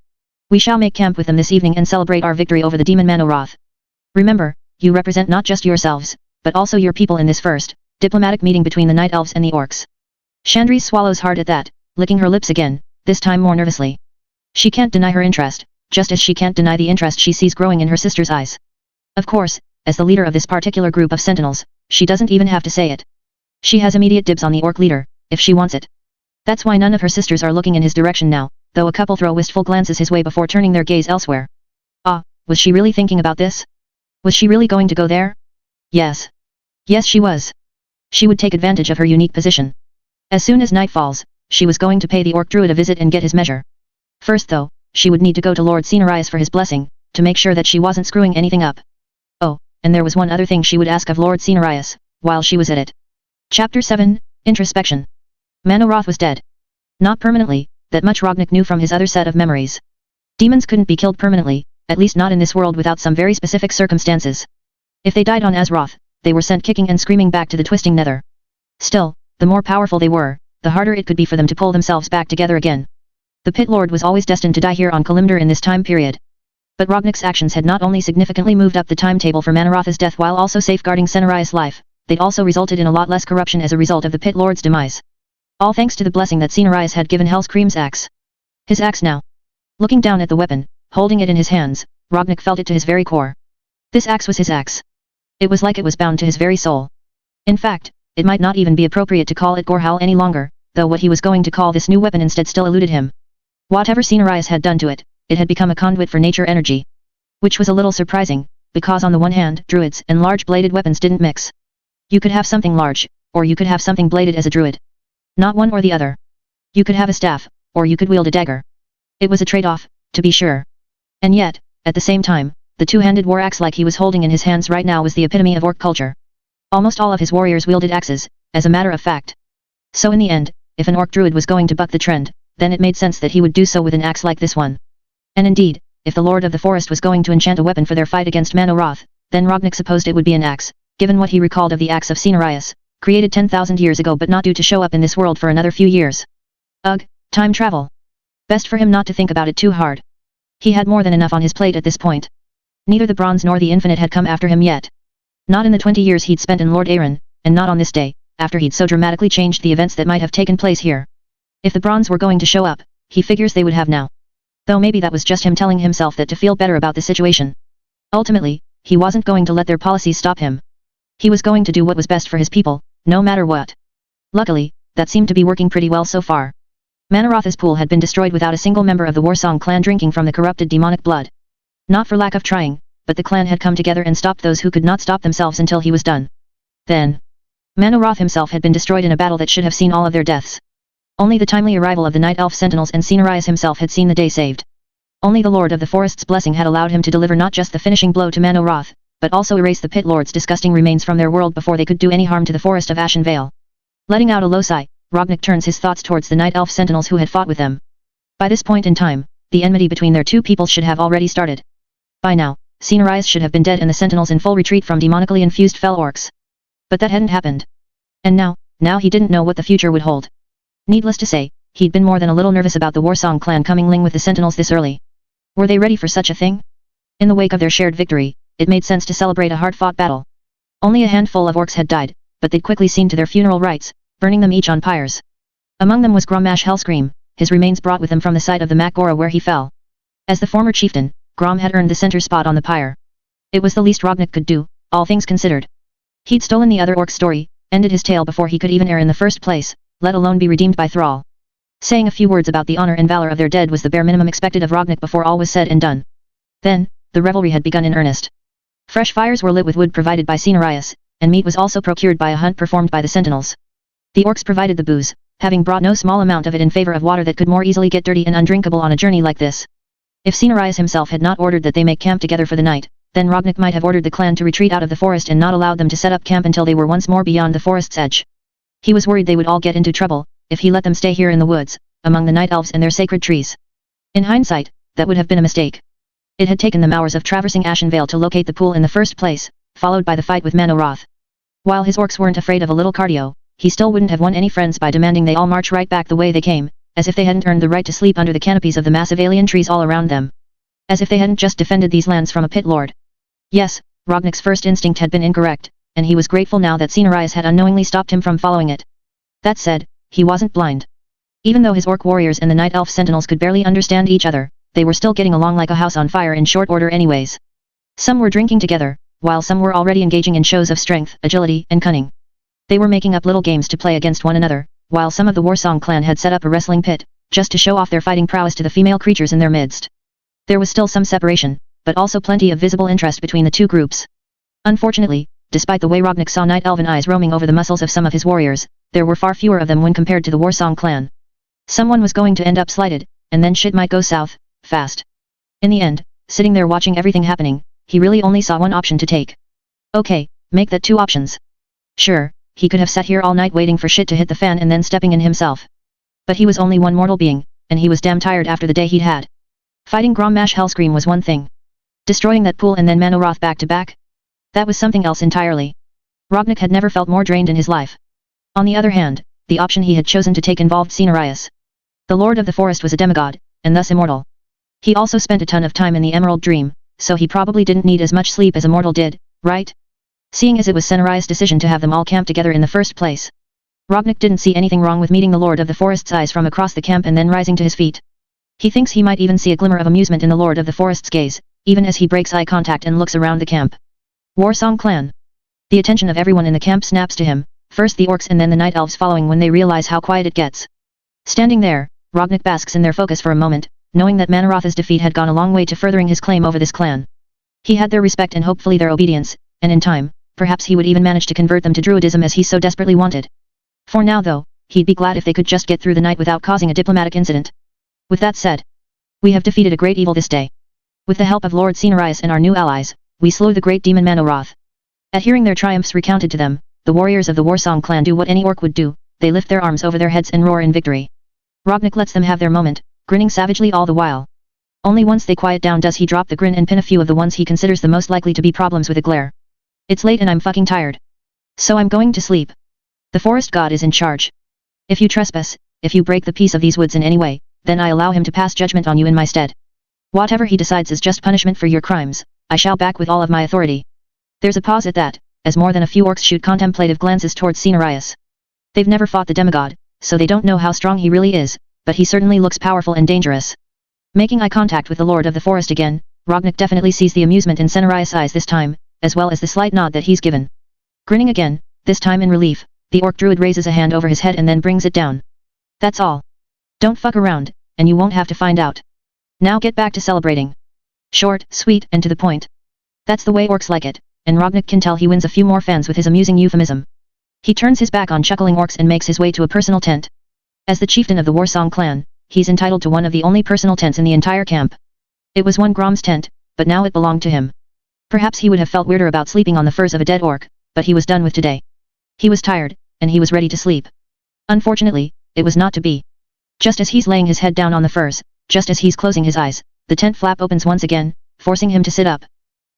We shall make camp with them this evening and celebrate our victory over the demon Manoroth. Remember, you represent not just yourselves, but also your people in this first diplomatic meeting between the Night Elves and the orcs. Chandris swallows hard at that, licking her lips again, this time more nervously. She can't deny her interest, just as she can't deny the interest she sees growing in her sister's eyes. Of course, as the leader of this particular group of sentinels, she doesn't even have to say it. She has immediate dibs on the orc leader, if she wants it. That's why none of her sisters are looking in his direction now, though a couple throw wistful glances his way before turning their gaze elsewhere. Ah, was she really thinking about this? Was she really going to go there? Yes. Yes, she was. She would take advantage of her unique position. As soon as night falls, she was going to pay the Orc Druid a visit and get his measure. First though, she would need to go to Lord Cenarius for his blessing, to make sure that she wasn't screwing anything up. Oh, and there was one other thing she would ask of Lord Cenarius, while she was at it. Chapter 7, Introspection. Manoroth was dead. Not permanently, that much Rognik knew from his other set of memories. Demons couldn't be killed permanently, at least not in this world without some very specific circumstances. If they died on Azeroth, they were sent kicking and screaming back to the twisting nether. Still, the more powerful they were, the harder it could be for them to pull themselves back together again. The Pit Lord was always destined to die here on Kalimdor in this time period. But Rognik's actions had not only significantly moved up the timetable for Manoroth's death while also safeguarding Cenarius' life, they'd also resulted in a lot less corruption as a result of the Pit Lord's demise. All thanks to the blessing that Cenarius had given Hellscream's axe. His axe now. Looking down at the weapon, holding it in his hands, Rognik felt it to his very core. This axe was his axe. It was like it was bound to his very soul. In fact, it might not even be appropriate to call it Gorehowl any longer, though what he was going to call this new weapon instead still eluded him. Whatever Cenarius had done to it, it had become a conduit for nature energy. Which was a little surprising, because on the one hand, druids and large-bladed weapons didn't mix. You could have something large, or you could have something bladed as a druid. Not one or the other. You could have a staff, or you could wield a dagger. It was a trade-off, to be sure. And yet, at the same time, the two-handed war axe like he was holding in his hands right now was the epitome of orc culture. Almost all of his warriors wielded axes, as a matter of fact. So in the end, if an orc druid was going to buck the trend, then it made sense that he would do so with an axe like this one. And indeed, if the Lord of the Forest was going to enchant a weapon for their fight against Manoroth, then Rognik supposed it would be an axe, given what he recalled of the axe of Cenarius, created 10,000 years ago but not due to show up in this world for another few years. Ugh, time travel. Best for him not to think about it too hard. He had more than enough on his plate at this point. Neither the Bronze nor the Infinite had come after him yet. Not in the 20 years he'd spent in Lord Aeron, and not on this day, after he'd so dramatically changed the events that might have taken place here. If the Bronze were going to show up, he figures they would have now. Though maybe that was just him telling himself that to feel better about the situation. Ultimately, he wasn't going to let their policies stop him. He was going to do what was best for his people, no matter what. Luckily, that seemed to be working pretty well so far. Manoroth's pool had been destroyed without a single member of the Warsong clan drinking from the corrupted demonic blood. Not for lack of trying, but the clan had come together and stopped those who could not stop themselves until he was done. Then, Manoroth himself had been destroyed in a battle that should have seen all of their deaths. Only the timely arrival of the Night Elf Sentinels and Cenarius himself had seen the day saved. Only the Lord of the Forest's blessing had allowed him to deliver not just the finishing blow to Manoroth, but also erase the Pit Lord's disgusting remains from their world before they could do any harm to the Forest of Ashen Vale. Letting out a low sigh, Rognik turns his thoughts towards the Night Elf Sentinels who had fought with them. By this point in time, the enmity between their two peoples should have already started. By now, Cenarius should have been dead and the Sentinels in full retreat from demonically infused fell orcs. But that hadn't happened. And now he didn't know what the future would hold. Needless to say, he'd been more than a little nervous about the Warsong clan coming ling with the Sentinels this early. Were they ready for such a thing? In the wake of their shared victory, it made sense to celebrate a hard-fought battle. Only a handful of orcs had died, but they'd quickly seen to their funeral rites, burning them each on pyres. Among them was Grommash Hellscream, his remains brought with him from the site of the Makgora where he fell. As the former chieftain, Grom had earned the center spot on the pyre. It was the least Rognik could do, all things considered. He'd stolen the other orc's story, ended his tale before he could even err in the first place, let alone be redeemed by thrall. Saying a few words about the honor and valor of their dead was the bare minimum expected of Rognik before all was said and done. Then, the revelry had begun in earnest. Fresh fires were lit with wood provided by Cenarius, and meat was also procured by a hunt performed by the sentinels. The orcs provided the booze, having brought no small amount of it in favor of water that could more easily get dirty and undrinkable on a journey like this. If Cenarius himself had not ordered that they make camp together for the night, then Rognik might have ordered the clan to retreat out of the forest and not allowed them to set up camp until they were once more beyond the forest's edge. He was worried they would all get into trouble, if he let them stay here in the woods, among the night elves and their sacred trees. In hindsight, that would have been a mistake. It had taken them hours of traversing Ashenvale to locate the pool in the first place, followed by the fight with Manoroth. While his orcs weren't afraid of a little cardio, he still wouldn't have won any friends by demanding they all march right back the way they came, as if they hadn't earned the right to sleep under the canopies of the massive alien trees all around them. As if they hadn't just defended these lands from a pit lord. Yes, Rognik's first instinct had been incorrect, and he was grateful now that Cenarius had unknowingly stopped him from following it. That said, he wasn't blind. Even though his orc warriors and the night elf sentinels could barely understand each other, they were still getting along like a house on fire in short order anyways. Some were drinking together, while some were already engaging in shows of strength, agility, and cunning. They were making up little games to play against one another, while some of the Warsong clan had set up a wrestling pit, just to show off their fighting prowess to the female creatures in their midst. There was still some separation, but also plenty of visible interest between the two groups. Unfortunately, despite the way Rognik saw night elven eyes roaming over the muscles of some of his warriors, there were far fewer of them when compared to the Warsong clan. Someone was going to end up slighted, and then shit might go south, fast. In the end, sitting there watching everything happening, he really only saw one option to take. Okay, make that two options. Sure, he could have sat here all night waiting for shit to hit the fan and then stepping in himself. But he was only one mortal being, and he was damn tired after the day he'd had. Fighting Grommash Hellscream was one thing. Destroying that pool and then Manoroth back to back? That was something else entirely. Rognik had never felt more drained in his life. On the other hand, the option he had chosen to take involved Cenarius. The Lord of the Forest was a demigod, and thus immortal. He also spent a ton of time in the Emerald Dream, so he probably didn't need as much sleep as a mortal did, right? Seeing as it was Cenarius' decision to have them all camp together in the first place. Rognik didn't see anything wrong with meeting the Lord of the Forest's eyes from across the camp and then rising to his feet. He thinks he might even see a glimmer of amusement in the Lord of the Forest's gaze, even as he breaks eye contact and looks around the camp. Warsong clan. The attention of everyone in the camp snaps to him, first the orcs and then the night elves following when they realize how quiet it gets. Standing there, Rognik basks in their focus for a moment, knowing that Manoroth's defeat had gone a long way to furthering his claim over this clan. He had their respect and hopefully their obedience, and in time, perhaps he would even manage to convert them to druidism as he so desperately wanted. For now though, he'd be glad if they could just get through the night without causing a diplomatic incident. With that said, we have defeated a great evil this day. With the help of Lord Cenarius and our new allies, we slew the great demon Manoroth. At hearing their triumphs recounted to them, the warriors of the Warsong clan do what any orc would do, they lift their arms over their heads and roar in victory. Rognik lets them have their moment, grinning savagely all the while. Only once they quiet down does he drop the grin and pin a few of the ones he considers the most likely to be problems with a glare. It's late and I'm fucking tired. So I'm going to sleep. The forest god is in charge. If you trespass, if you break the peace of these woods in any way, then I allow him to pass judgment on you in my stead. Whatever he decides is just punishment for your crimes, I shall back with all of my authority. There's a pause at that, as more than a few orcs shoot contemplative glances towards Cenarius. They've never fought the demigod, so they don't know how strong he really is, but he certainly looks powerful and dangerous. Making eye contact with the Lord of the Forest again, Rognik definitely sees the amusement in Cenarius' eyes this time, as well as the slight nod that he's given. Grinning again, this time in relief, the Orc Druid raises a hand over his head and then brings it down. That's all. Don't fuck around, and you won't have to find out. Now get back to celebrating. Short, sweet, and to the point. That's the way orcs like it, and Rognik can tell he wins a few more fans with his amusing euphemism. He turns his back on chuckling orcs and makes his way to a personal tent. As the chieftain of the Warsong clan, he's entitled to one of the only personal tents in the entire camp. It was one Grom's tent, but now it belonged to him. Perhaps he would have felt weirder about sleeping on the furs of a dead orc, but he was done with today. He was tired, and he was ready to sleep. Unfortunately, it was not to be. Just as he's laying his head down on the furs, just as he's closing his eyes, the tent flap opens once again, forcing him to sit up.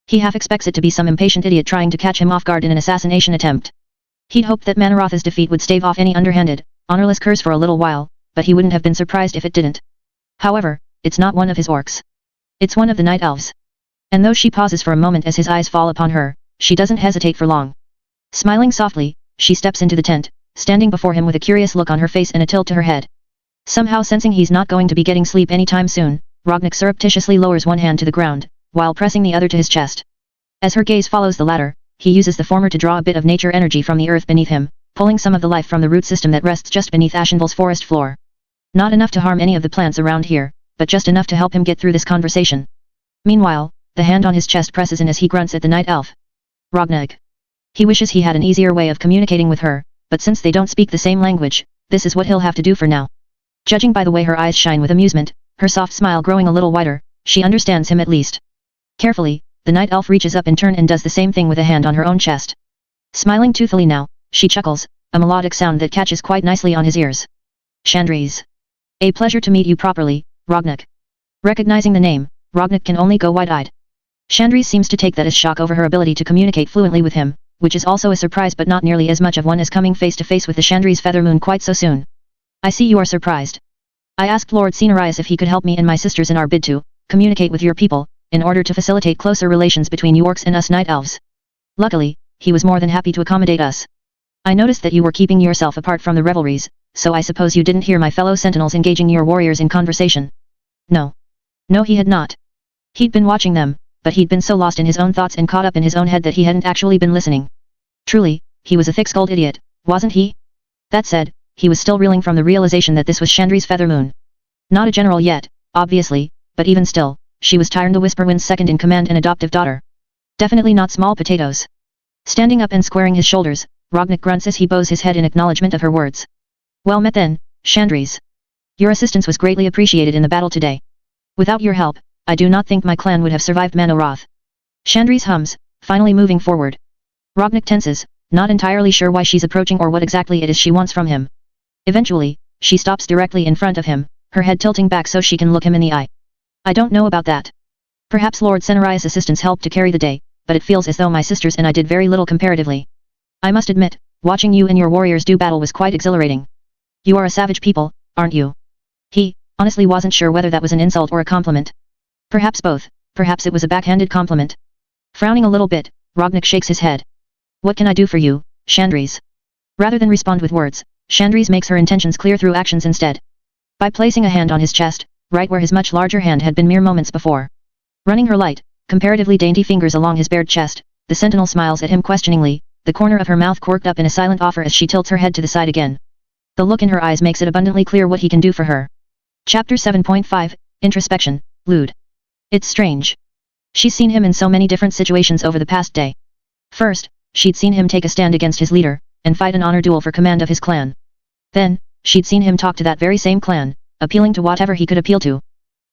He half expects it to be some impatient idiot trying to catch him off guard in an assassination attempt. He'd hoped that Manoroth's defeat would stave off any underhanded, honorless curse for a little while, but he wouldn't have been surprised if it didn't. However, it's not one of his orcs. It's one of the night elves. And though she pauses for a moment as his eyes fall upon her, she doesn't hesitate for long. Smiling softly, she steps into the tent, standing before him with a curious look on her face and a tilt to her head. Somehow sensing he's not going to be getting sleep anytime soon, Rognik surreptitiously lowers one hand to the ground, while pressing the other to his chest. As her gaze follows the latter, he uses the former to draw a bit of nature energy from the earth beneath him, pulling some of the life from the root system that rests just beneath Ashenvale's forest floor. Not enough to harm any of the plants around here, but just enough to help him get through this conversation. Meanwhile, the hand on his chest presses in as he grunts at the night elf. Rognag. He wishes he had an easier way of communicating with her, but since they don't speak the same language, this is what he'll have to do for now. Judging by the way her eyes shine with amusement, her soft smile growing a little wider, she understands him at least. Carefully, the night elf reaches up in turn and does the same thing with a hand on her own chest. Smiling toothily now, she chuckles, a melodic sound that catches quite nicely on his ears. Chandries. A pleasure to meet you properly, Rognag. Recognizing the name, Rognag can only go wide-eyed. Chandries seems to take that as shock over her ability to communicate fluently with him, which is also a surprise but not nearly as much of one as coming face to face with the Chandries Feather Moon quite so soon. I see you are surprised. I asked Lord Cenarius if he could help me and my sisters in our bid to communicate with your people, in order to facilitate closer relations between you orcs and us night elves. Luckily, he was more than happy to accommodate us. I noticed that you were keeping yourself apart from the revelries, so I suppose you didn't hear my fellow sentinels engaging your warriors in conversation. No. No, he had not. He'd been watching them, but he'd been so lost in his own thoughts and caught up in his own head that he hadn't actually been listening. Truly, he was a thick-skulled idiot, wasn't he? That said, he was still reeling from the realization that this was Chandries Feather Moon. Not a general yet, obviously, but even still, she was Tyron the Whisperwind's second in command and adoptive daughter. Definitely not small potatoes. Standing up and squaring his shoulders, Rognag grunts as he bows his head in acknowledgement of her words. Well met then, Chandries. Your assistance was greatly appreciated in the battle today. Without your help, I do not think my clan would have survived Manoroth. Chandries hums, finally moving forward. Rognag tenses, not entirely sure why she's approaching or what exactly it is she wants from him. Eventually, she stops directly in front of him, her head tilting back so she can look him in the eye. I don't know about that. Perhaps Lord Cenarius' assistance helped to carry the day, but it feels as though my sisters and I did very little comparatively. I must admit, watching you and your warriors do battle was quite exhilarating. You are a savage people, aren't you? He, honestly wasn't sure whether that was an insult or a compliment. Perhaps both, perhaps it was a backhanded compliment. Frowning a little bit, Rognag shakes his head. What can I do for you, Chandries? Rather than respond with words, Chandries makes her intentions clear through actions instead. By placing a hand on his chest, right where his much larger hand had been mere moments before. Running her light, comparatively dainty fingers along his bared chest, the sentinel smiles at him questioningly, the corner of her mouth quirked up in a silent offer as she tilts her head to the side again. The look in her eyes makes it abundantly clear what he can do for her. Chapter 7.5, Introspection, Lude. It's strange. She's seen him in so many different situations over the past day. First, she'd seen him take a stand against his leader, and fight an honor duel for command of his clan. Then, she'd seen him talk to that very same clan, appealing to whatever he could appeal to.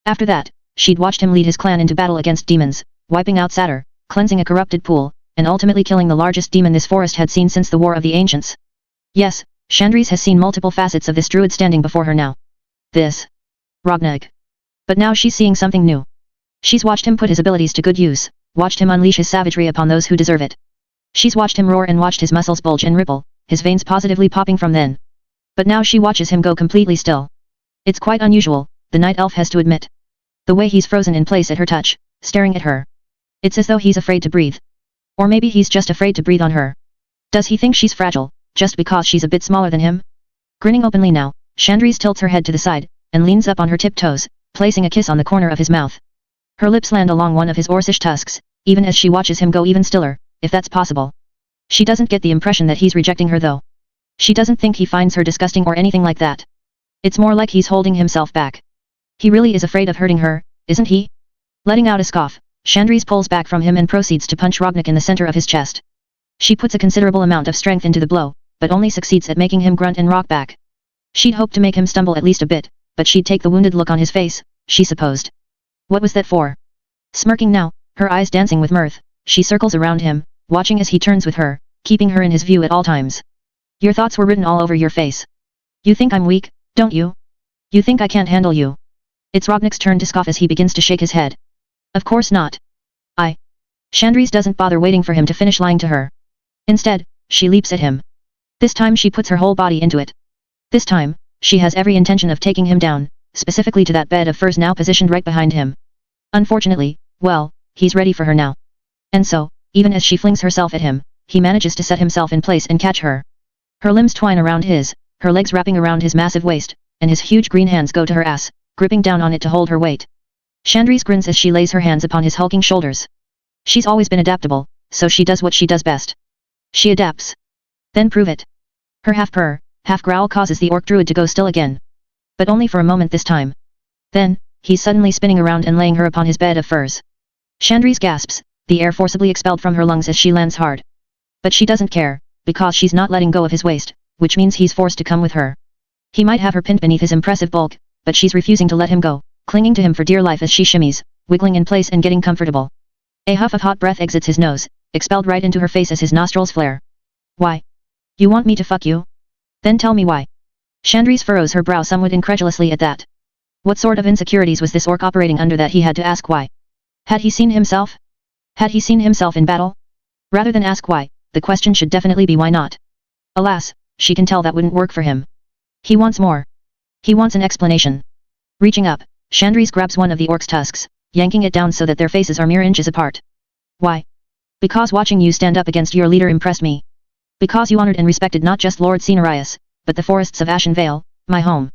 After that, she'd watched him lead his clan into battle against demons, wiping out Satyr, cleansing a corrupted pool, and ultimately killing the largest demon this forest had seen since the War of the Ancients. Yes, Chandries has seen multiple facets of this druid standing before her now. This. Rognag. But now she's seeing something new. She's watched him put his abilities to good use, watched him unleash his savagery upon those who deserve it. She's watched him roar and watched his muscles bulge and ripple, his veins positively popping from then. But now she watches him go completely still. It's quite unusual, the night elf has to admit. The way he's frozen in place at her touch, staring at her. It's as though he's afraid to breathe. Or maybe he's just afraid to breathe on her. Does he think she's fragile, just because she's a bit smaller than him? Grinning openly now, Chandries tilts her head to the side, and leans up on her tiptoes, placing a kiss on the corner of his mouth. Her lips land along one of his orcish tusks, even as she watches him go even stiller, if that's possible. She doesn't get the impression that he's rejecting her though. She doesn't think he finds her disgusting or anything like that. It's more like he's holding himself back. He really is afraid of hurting her, isn't he? Letting out a scoff, Chandries pulls back from him and proceeds to punch Rognag in the center of his chest. She puts a considerable amount of strength into the blow, but only succeeds at making him grunt and rock back. She'd hoped to make him stumble at least a bit, but she'd take the wounded look on his face, she supposed. What was that for? Smirking now, her eyes dancing with mirth, she circles around him, watching as he turns with her, keeping her in his view at all times. Your thoughts were written all over your face. You think I'm weak, don't you? You think I can't handle you? It's Rognag's turn to scoff as he begins to shake his head. Of course not. Chandries doesn't bother waiting for him to finish lying to her. Instead, she leaps at him. This time she puts her whole body into it. This time, she has every intention of taking him down, specifically to that bed of furs now positioned right behind him. Unfortunately, well, he's ready for her now. And so, even as she flings herself at him, he manages to set himself in place and catch her. Her limbs twine around his, her legs wrapping around his massive waist, and his huge green hands go to her ass, gripping down on it to hold her weight. Chandries grins as she lays her hands upon his hulking shoulders. She's always been adaptable, so she does what she does best. She adapts. Then prove it. Her half purr, half growl causes the Orc Druid to go still again. But only for a moment this time. Then, he's suddenly spinning around and laying her upon his bed of furs. Chandris gasps, the air forcibly expelled from her lungs as she lands hard. But she doesn't care, because she's not letting go of his waist, which means he's forced to come with her. He might have her pinned beneath his impressive bulk, but she's refusing to let him go, clinging to him for dear life as she shimmies, wiggling in place and getting comfortable. A huff of hot breath exits his nose, expelled right into her face as his nostrils flare. Why? You want me to fuck you? Then tell me why. Chandris furrows her brow somewhat incredulously at that. What sort of insecurities was this orc operating under that he had to ask why? Had he seen himself? Had he seen himself in battle? Rather than ask why, the question should definitely be why not. Alas, she can tell that wouldn't work for him. He wants more. He wants an explanation. Reaching up, Chandris grabs one of the orc's tusks, yanking it down so that their faces are mere inches apart. Why? Because watching you stand up against your leader impressed me. Because you honored and respected not just Lord Cenarius, but the forests of Ashen Vale, my home.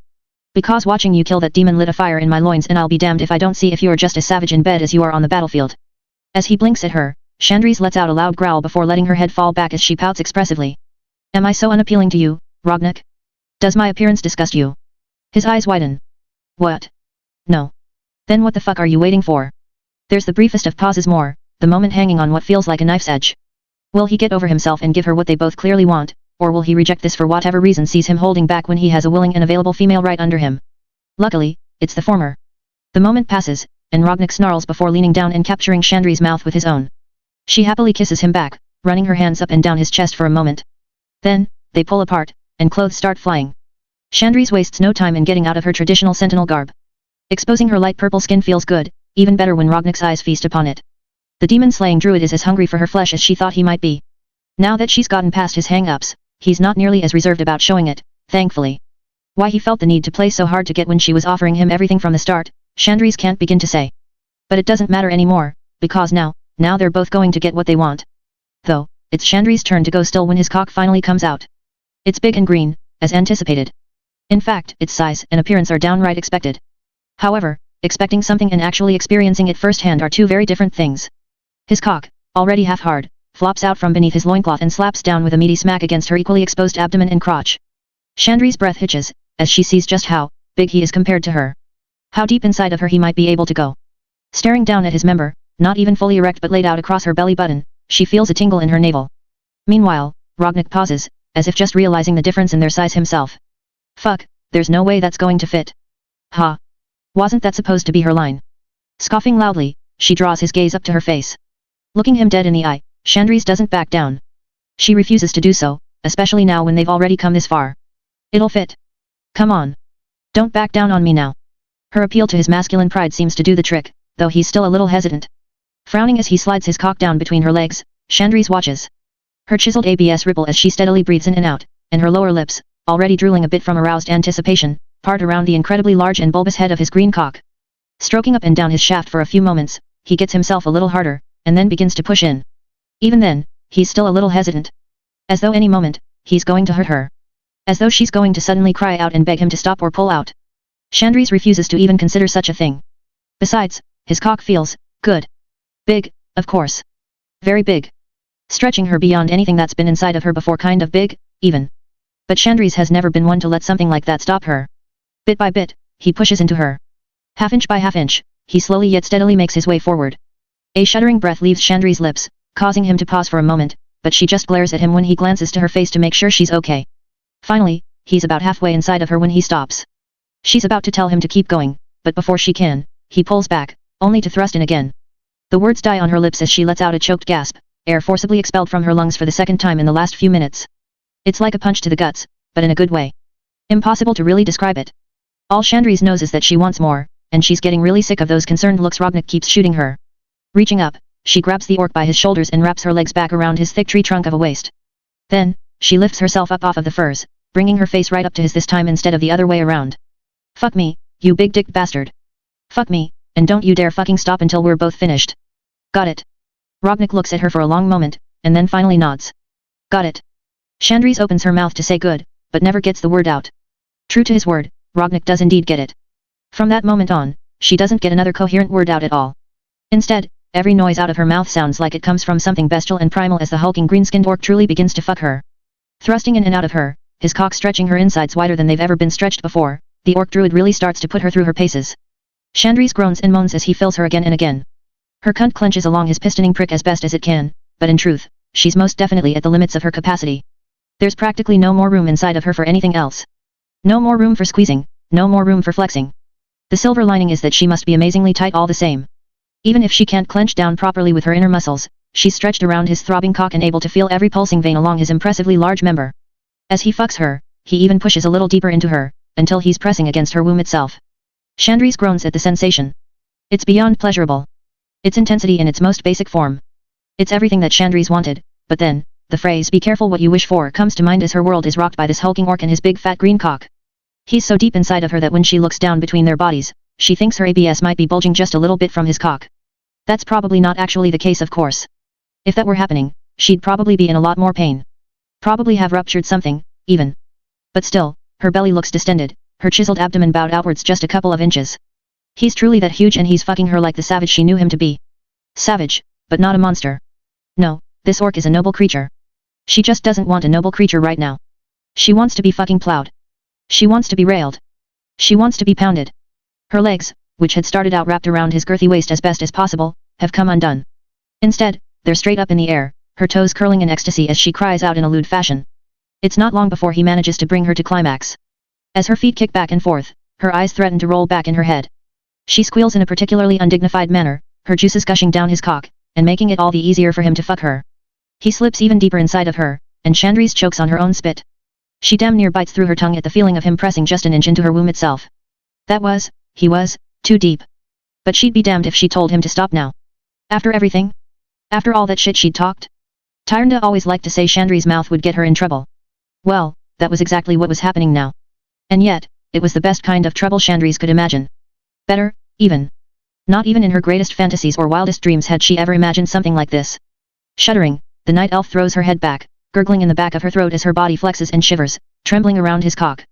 Because watching you kill that demon lit a fire in my loins, and I'll be damned if I don't see if you're just as savage in bed as you are on the battlefield. As he blinks at her, Chandris lets out a loud growl before letting her head fall back as she pouts expressively. Am I so unappealing to you, Rognak? Does my appearance disgust you? His eyes widen. What? No. Then what the fuck are you waiting for? There's the briefest of pauses more, the moment hanging on what feels like a knife's edge. Will he get over himself and give her what they both clearly want, or will he reject this for whatever reason sees him holding back when he has a willing and available female right under him? Luckily, it's the former. The moment passes, and Rognak snarls before leaning down and capturing Chandri's mouth with his own. She happily kisses him back, running her hands up and down his chest for a moment. Then, they pull apart, and clothes start flying. Chandris wastes no time in getting out of her traditional sentinel garb. Exposing her light purple skin feels good, even better when Rognak's eyes feast upon it. The demon-slaying druid is as hungry for her flesh as she thought he might be. Now that she's gotten past his hang-ups, he's not nearly as reserved about showing it, thankfully. Why he felt the need to play so hard to get when she was offering him everything from the start, Chandris can't begin to say. But it doesn't matter anymore, because now they're both going to get what they want. Though, it's Chandri's turn to go still when his cock finally comes out. It's big and green, as anticipated. In fact, its size and appearance are downright expected. However, expecting something and actually experiencing it firsthand are two very different things. His cock, already half hard, flops out from beneath his loincloth and slaps down with a meaty smack against her equally exposed abdomen and crotch. Chandri's breath hitches, as she sees just how big he is compared to her. How deep inside of her he might be able to go. Staring down at his member, not even fully erect but laid out across her belly button, she feels a tingle in her navel. Meanwhile, Rognak pauses, as if just realizing the difference in their size himself. Fuck, there's no way that's going to fit. Ha. Wasn't that supposed to be her line? Scoffing loudly, she draws his gaze up to her face. Looking him dead in the eye, Chandris doesn't back down. She refuses to do so, especially now when they've already come this far. It'll fit. Come on. Don't back down on me now. Her appeal to his masculine pride seems to do the trick, though he's still a little hesitant. Frowning as he slides his cock down between her legs, Chandris watches. Her chiseled abs ripple as she steadily breathes in and out, and her lower lips, already drooling a bit from aroused anticipation, part around the incredibly large and bulbous head of his green cock. Stroking up and down his shaft for a few moments, he gets himself a little harder, and then begins to push in. Even then, he's still a little hesitant. As though any moment, he's going to hurt her. As though she's going to suddenly cry out and beg him to stop or pull out. Chandris refuses to even consider such a thing. Besides, his cock feels good. Big, of course. Very big. Stretching her beyond anything that's been inside of her before, kind of big, even. But Chandris has never been one to let something like that stop her. Bit by bit, he pushes into her. Half inch by half inch, he slowly yet steadily makes his way forward. A shuddering breath leaves Chandri's lips, causing him to pause for a moment, but she just glares at him when he glances to her face to make sure she's okay. Finally, he's about halfway inside of her when he stops. She's about to tell him to keep going, but before she can, he pulls back, only to thrust in again. The words die on her lips as she lets out a choked gasp, air forcibly expelled from her lungs for the second time in the last few minutes. It's like a punch to the guts, but in a good way. Impossible to really describe it. All Chandris knows is that she wants more, and she's getting really sick of those concerned looks Rognak keeps shooting her. Reaching up, she grabs the orc by his shoulders and wraps her legs back around his thick tree trunk of a waist. Then, she lifts herself up off of the furs, bringing her face right up to his this time instead of the other way around. Fuck me, you big-dicked bastard. Fuck me, and don't you dare fucking stop until we're both finished. Got it. Rognak looks at her for a long moment, and then finally nods. Got it. Chandris opens her mouth to say good, but never gets the word out. True to his word, Rognak does indeed get it. From that moment on, she doesn't get another coherent word out at all. Instead, every noise out of her mouth sounds like it comes from something bestial and primal as the hulking green-skinned orc truly begins to fuck her. Thrusting in and out of her, his cock stretching her insides wider than they've ever been stretched before, the Orc Druid really starts to put her through her paces. Chandris groans and moans as he fills her again and again. Her cunt clenches along his pistoning prick as best as it can, but in truth, she's most definitely at the limits of her capacity. There's practically no more room inside of her for anything else. No more room for squeezing, no more room for flexing. The silver lining is that she must be amazingly tight all the same. Even if she can't clench down properly with her inner muscles, she's stretched around his throbbing cock and able to feel every pulsing vein along his impressively large member. As he fucks her, he even pushes a little deeper into her, until he's pressing against her womb itself. Chandris groans at the sensation. It's beyond pleasurable. It's intensity in its most basic form. It's everything that Chandris wanted, but then, the phrase "be careful what you wish for" comes to mind as her world is rocked by this hulking orc and his big fat green cock. He's so deep inside of her that when she looks down between their bodies, she thinks her ABS might be bulging just a little bit from his cock. That's probably not actually the case, of course. If that were happening, she'd probably be in a lot more pain. Probably have ruptured something, even. But still, her belly looks distended, her chiseled abdomen bowed outwards just a couple of inches. He's truly that huge and he's fucking her like the savage she knew him to be. Savage, but not a monster. No, this orc is a noble creature. She just doesn't want a noble creature right now. She wants to be fucking plowed. She wants to be railed. She wants to be pounded. Her legs, which had started out wrapped around his girthy waist as best as possible, have come undone. Instead, they're straight up in the air, her toes curling in ecstasy as she cries out in a lewd fashion. It's not long before he manages to bring her to climax. As her feet kick back and forth, her eyes threaten to roll back in her head. She squeals in a particularly undignified manner, her juices gushing down his cock, and making it all the easier for him to fuck her. He slips even deeper inside of her, and Chandris chokes on her own spit. She damn near bites through her tongue at the feeling of him pressing just an inch into her womb itself. He was, too deep. But she'd be damned if she told him to stop now. After everything? After all that shit she'd talked? Tyrande always liked to say Chandri's mouth would get her in trouble. Well, that was exactly what was happening now. And yet, it was the best kind of trouble Chandris could imagine. Better, even. Not even in her greatest fantasies or wildest dreams had she ever imagined something like this. Shuddering, the night elf throws her head back, gurgling in the back of her throat as her body flexes and shivers, trembling around his cock.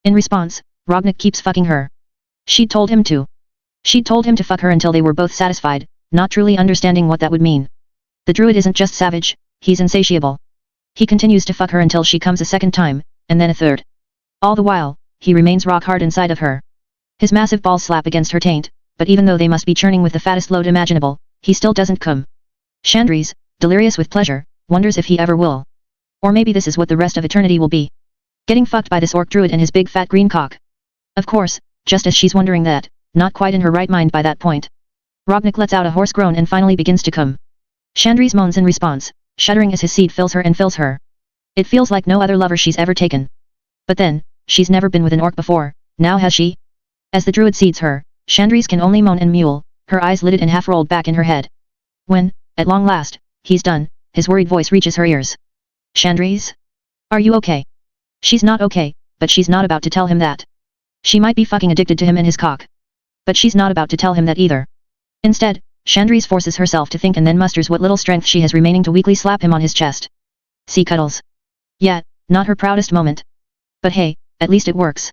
In response, Rognik keeps fucking her. She'd told him to. She'd told him to fuck her until they were both satisfied, not truly understanding what that would mean. The druid isn't just savage, he's insatiable. He continues to fuck her until she comes a second time, and then a third. All the while, he remains rock hard inside of her. His massive balls slap against her taint, but even though they must be churning with the fattest load imaginable, he still doesn't come. Chandris, delirious with pleasure, wonders if he ever will. Or maybe this is what the rest of eternity will be. Getting fucked by this orc druid and his big fat green cock. Of course, just as she's wondering that, not quite in her right mind by that point, Rognik lets out a hoarse groan and finally begins to come. Chandris moans in response, shuddering as his seed fills her and fills her. It feels like no other lover she's ever taken. But then, she's never been with an orc before, now has she? As the druid seeds her, Chandris can only moan and mewl, her eyes lidded and half rolled back in her head. When, at long last, he's done, his worried voice reaches her ears. Chandris? Are you okay? She's not okay, but she's not about to tell him that. She might be fucking addicted to him and his cock. But she's not about to tell him that either. Instead, Chandris forces herself to think and then musters what little strength she has remaining to weakly slap him on his chest. See cuddles. Yeah, not her proudest moment. But hey, at least it works.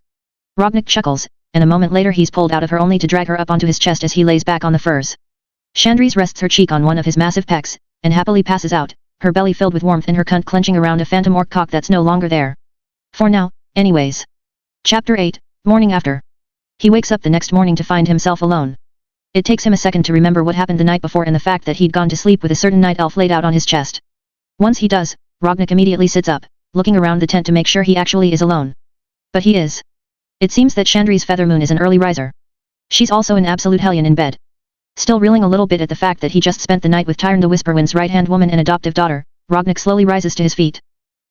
Rognik chuckles, and a moment later he's pulled out of her only to drag her up onto his chest as he lays back on the furs. Chandris rests her cheek on one of his massive pecs, and happily passes out, her belly filled with warmth and her cunt clenching around a phantom orc cock that's no longer there. For now, anyways. Chapter 8, Morning After. He wakes up the next morning to find himself alone. It takes him a second to remember what happened the night before and the fact that he'd gone to sleep with a certain night elf laid out on his chest. Once he does, Rognik immediately sits up, looking around the tent to make sure he actually is alone. But he is. It seems that Chandri's Feathermoon is an early riser. She's also an absolute hellion in bed. Still reeling a little bit at the fact that he just spent the night with Tyrande Whisperwind's right-hand woman and adoptive daughter, Rognik slowly rises to his feet.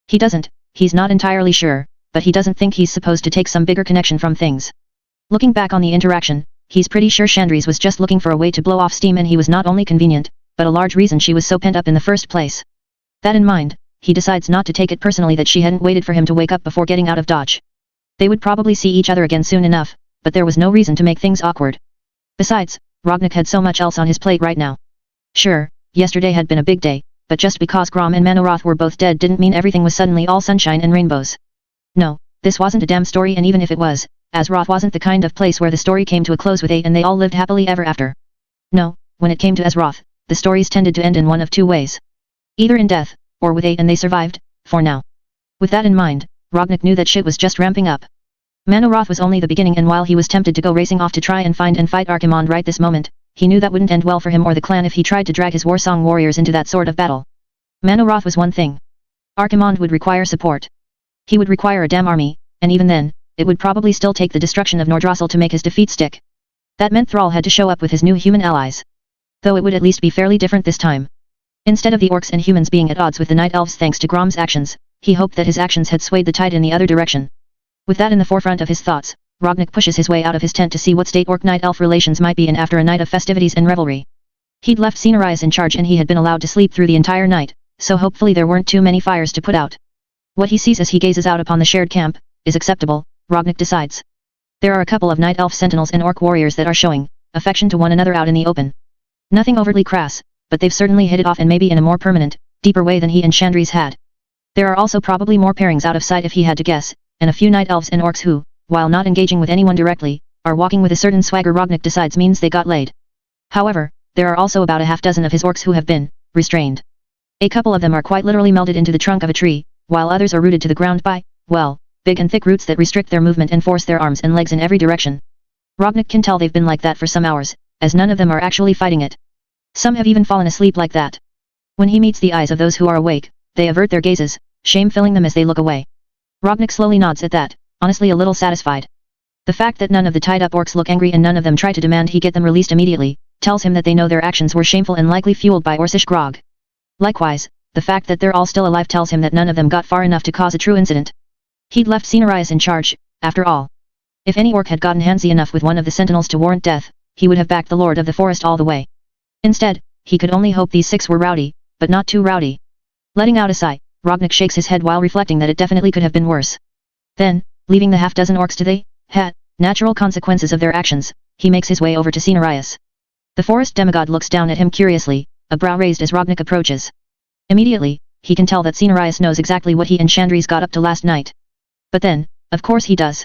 He's not entirely sure, but he doesn't think he's supposed to take some bigger connection from things. Looking back on the interaction, he's pretty sure Chandris was just looking for a way to blow off steam and he was not only convenient, but a large reason she was so pent up in the first place. That in mind, he decides not to take it personally that she hadn't waited for him to wake up before getting out of Dodge. They would probably see each other again soon enough, but there was no reason to make things awkward. Besides, Rognik had so much else on his plate right now. Sure, yesterday had been a big day, but just because Grom and Manoroth were both dead didn't mean everything was suddenly all sunshine and rainbows. No, this wasn't a damn story, and even if it was, Azeroth wasn't the kind of place where the story came to a close with A and they all lived happily ever after. No, when it came to Azeroth, the stories tended to end in one of two ways. Either in death, or with A and they survived, for now. With that in mind, Rognik knew that shit was just ramping up. Manoroth was only the beginning, and while he was tempted to go racing off to try and find and fight Archimonde right this moment, he knew that wouldn't end well for him or the clan if he tried to drag his Warsong warriors into that sort of battle. Manoroth was one thing. Archimonde would require support. He would require a damn army, and even then, it would probably still take the destruction of Nordrassil to make his defeat stick. That meant Thrall had to show up with his new human allies. Though it would at least be fairly different this time. Instead of the orcs and humans being at odds with the Night Elves thanks to Grom's actions, he hoped that his actions had swayed the tide in the other direction. With that in the forefront of his thoughts, Rognik pushes his way out of his tent to see what state Orc-Night Elf relations might be in after a night of festivities and revelry. He'd left Cenarius in charge and he had been allowed to sleep through the entire night, so hopefully there weren't too many fires to put out. What he sees as he gazes out upon the shared camp is acceptable, Rognik decides. There are a couple of Night Elf sentinels and Orc warriors that are showing affection to one another out in the open. Nothing overtly crass, but they've certainly hit it off and maybe in a more permanent, deeper way than he and Chandris had. There are also probably more pairings out of sight if he had to guess, and a few Night Elves and Orcs who, while not engaging with anyone directly, are walking with a certain swagger Rognik decides means they got laid. However, there are also about a half dozen of his Orcs who have been restrained. A couple of them are quite literally melded into the trunk of a tree, while others are rooted to the ground by, well, big and thick roots that restrict their movement and force their arms and legs in every direction. Rognik can tell they've been like that for some hours, as none of them are actually fighting it. Some have even fallen asleep like that. When he meets the eyes of those who are awake, they avert their gazes, shame filling them as they look away. Rognik slowly nods at that, honestly a little satisfied. The fact that none of the tied-up orcs look angry and none of them try to demand he get them released immediately, tells him that they know their actions were shameful and likely fueled by Orcish grog. Likewise, the fact that they're all still alive tells him that none of them got far enough to cause a true incident. He'd left Cenarius in charge, after all. If any orc had gotten handsy enough with one of the sentinels to warrant death, he would have backed the Lord of the Forest all the way. Instead, he could only hope these 6 were rowdy, but not too rowdy. Letting out a sigh, Rognik shakes his head while reflecting that it definitely could have been worse. Then, leaving the half-dozen orcs to the natural consequences of their actions, he makes his way over to Cenarius. The forest demigod looks down at him curiously, a brow raised as Rognik approaches. Immediately, he can tell that Cenarius knows exactly what he and Chandris got up to last night. But then, of course he does.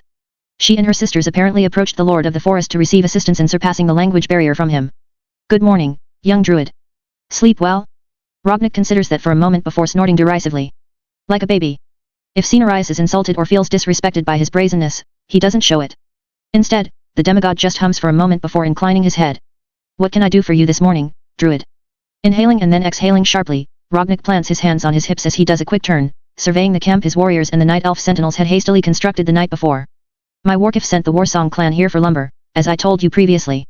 She and her sisters apparently approached the Lord of the Forest to receive assistance in surpassing the language barrier from him. Good morning, young druid. Sleep well? Rognik considers that for a moment before snorting derisively. Like a baby. If Cenarius is insulted or feels disrespected by his brazenness, he doesn't show it. Instead, the demigod just hums for a moment before inclining his head. What can I do for you this morning, druid? Inhaling and then exhaling sharply, Rognik plants his hands on his hips as he does a quick turn, surveying the camp his warriors and the Night Elf sentinels had hastily constructed the night before. My Warkif sent the Warsong clan here for lumber, as I told you previously.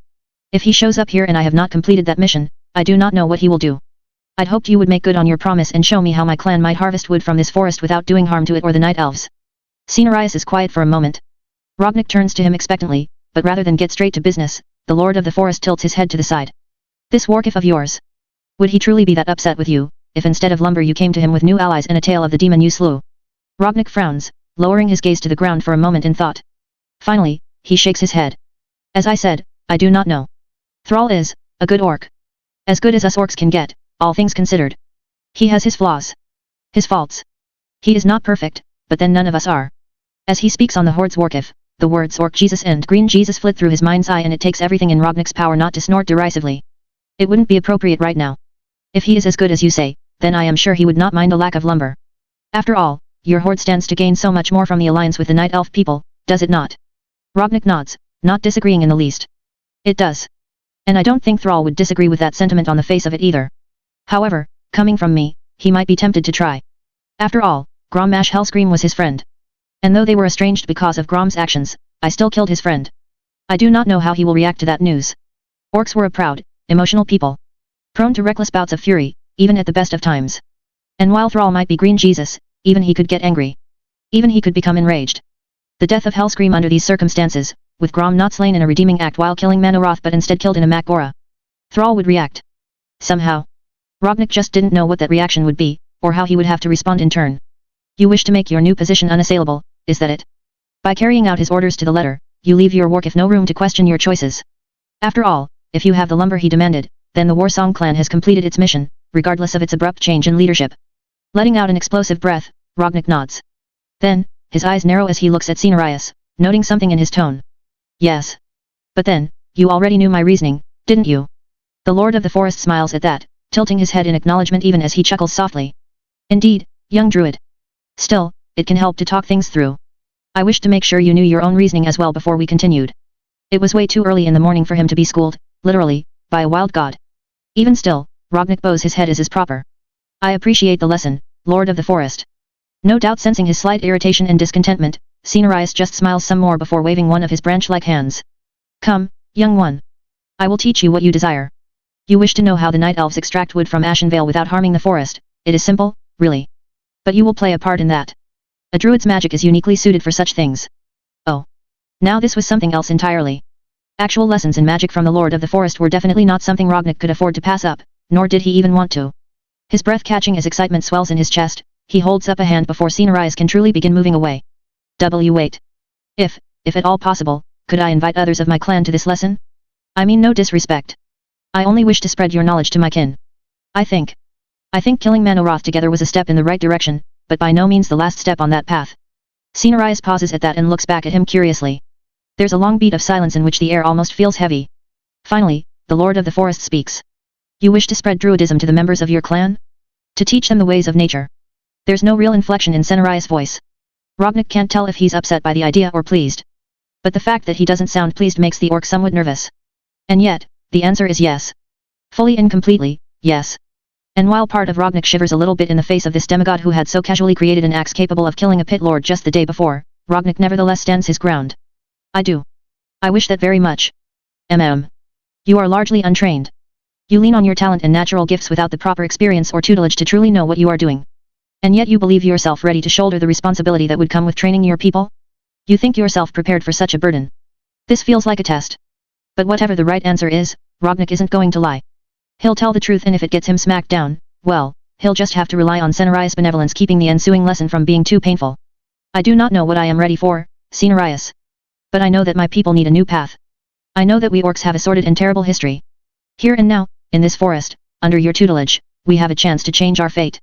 If he shows up here and I have not completed that mission, I do not know what he will do. I'd hoped you would make good on your promise and show me how my clan might harvest wood from this forest without doing harm to it or the Night Elves. Cenarius is quiet for a moment. Rognik turns to him expectantly, but rather than get straight to business, the Lord of the Forest tilts his head to the side. This Warkif of yours. Would he truly be that upset with you, if instead of lumber you came to him with new allies and a tale of the demon you slew? Rognik frowns, lowering his gaze to the ground for a moment in thought. Finally, he shakes his head. As I said, I do not know. Thrall is a good orc. As good as us orcs can get, all things considered. He has his flaws. His faults. He is not perfect, but then none of us are. As he speaks on the Horde's Warkif, the words Orc Jesus and Green Jesus flit through his mind's eye and it takes everything in Rognik's power not to snort derisively. It wouldn't be appropriate right now. If he is as good as you say, then I am sure he would not mind a lack of lumber. After all, your Horde stands to gain so much more from the alliance with the Night Elf people, does it not? Rognik nods, not disagreeing in the least. It does. And I don't think Thrall would disagree with that sentiment on the face of it either. However, coming from me, he might be tempted to try. After all, Grommash Hellscream was his friend. And though they were estranged because of Grom's actions, I still killed his friend. I do not know how he will react to that news. Orcs were a proud, emotional people. Prone to reckless bouts of fury, even at the best of times. And while Thrall might be Green Jesus, even he could get angry. Even he could become enraged. The death of Hellscream under these circumstances, with Grom not slain in a redeeming act while killing Manoroth but instead killed in a Makbora. Thrall would react. Somehow. Rognik just didn't know what that reaction would be, or how he would have to respond in turn. You wish to make your new position unassailable, is that it? By carrying out his orders to the letter, you leave your Warkif no room to question your choices. After all, if you have the lumber he demanded, then the Warsong clan has completed its mission, regardless of its abrupt change in leadership. Letting out an explosive breath, Rognik nods. Then, his eyes narrow as he looks at Cenarius, noting something in his tone. Yes. But then, you already knew my reasoning, didn't you? The Lord of the Forest smiles at that, tilting his head in acknowledgement even as he chuckles softly. Indeed, young druid. Still, it can help to talk things through. I wished to make sure you knew your own reasoning as well before we continued. It was way too early in the morning for him to be schooled, literally, by a wild god. Even still, Rognik bows his head as is proper. I appreciate the lesson, Lord of the Forest. No doubt sensing his slight irritation and discontentment, Cenarius just smiles some more before waving one of his branch-like hands. Come, young one. I will teach you what you desire. You wish to know how the Night Elves extract wood from Ashen Vale without harming the forest. It is simple, really. But you will play a part in that. A druid's magic is uniquely suited for such things. Oh. Now this was something else entirely. Actual lessons in magic from the Lord of the Forest were definitely not something Rognik could afford to pass up, nor did he even want to. His breath catching as excitement swells in his chest, he holds up a hand before Cenarius can truly begin moving away. Wait. If at all possible, could I invite others of my clan to this lesson? I mean no disrespect. I only wish to spread your knowledge to my kin. I think killing Manoroth together was a step in the right direction, but by no means the last step on that path. Cenarius pauses at that and looks back at him curiously. There's a long beat of silence in which the air almost feels heavy. Finally, the Lord of the Forest speaks. You wish to spread druidism to the members of your clan? To teach them the ways of nature. There's no real inflection in Cenarius' voice. Rognik can't tell if he's upset by the idea or pleased. But the fact that he doesn't sound pleased makes the orc somewhat nervous. And yet, the answer is yes. Fully and completely, yes. And while part of Rognik shivers a little bit in the face of this demigod who had so casually created an axe capable of killing a pit lord just the day before, Rognik nevertheless stands his ground. I do. I wish that very much. You are largely untrained. You lean on your talent and natural gifts without the proper experience or tutelage to truly know what you are doing. And yet you believe yourself ready to shoulder the responsibility that would come with training your people? You think yourself prepared for such a burden. This feels like a test. But whatever the right answer is, Rognik isn't going to lie. He'll tell the truth, and if it gets him smacked down, well, he'll just have to rely on Cenarius' benevolence keeping the ensuing lesson from being too painful. I do not know what I am ready for, Cenarius. But I know that my people need a new path. I know that we orcs have a sordid and terrible history. Here and now, in this forest, under your tutelage, we have a chance to change our fate.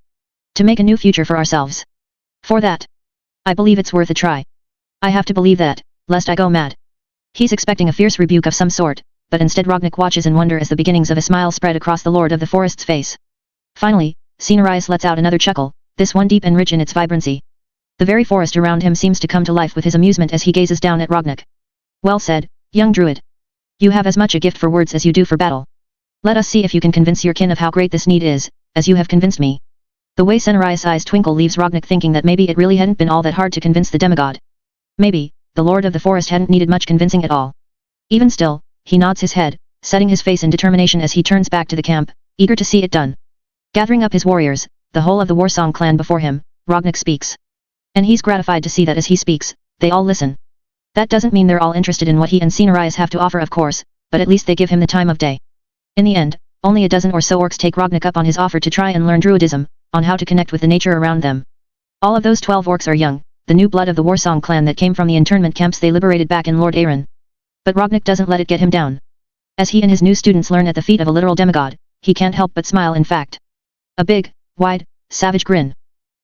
To make a new future for ourselves. For that, I believe it's worth a try. I have to believe that, lest I go mad. He's expecting a fierce rebuke of some sort, but instead Rognik watches in wonder as the beginnings of a smile spread across the Lord of the Forest's face. Finally, Cenarius lets out another chuckle, this one deep and rich in its vibrancy. The very forest around him seems to come to life with his amusement as he gazes down at Rognik. Well said, young druid. You have as much a gift for words as you do for battle. Let us see if you can convince your kin of how great this need is, as you have convinced me. The way Cenarius' eyes twinkle leaves Rognik thinking that maybe it really hadn't been all that hard to convince the demigod. Maybe, the Lord of the Forest hadn't needed much convincing at all. Even still, he nods his head, setting his face in determination as he turns back to the camp, eager to see it done. Gathering up his warriors, the whole of the Warsong clan before him, Rognik speaks. And he's gratified to see that as he speaks, they all listen. That doesn't mean they're all interested in what he and Cenarius have to offer, of course, but at least they give him the time of day. In the end, only a dozen or so orcs take Rognik up on his offer to try and learn druidism, on how to connect with the nature around them. All of those 12 orcs are young, the new blood of the Warsong clan that came from the internment camps they liberated back in Lord Aaron. But Rognik doesn't let it get him down. As he and his new students learn at the feet of a literal demigod, he can't help but smile. In fact. A big, wide, savage grin.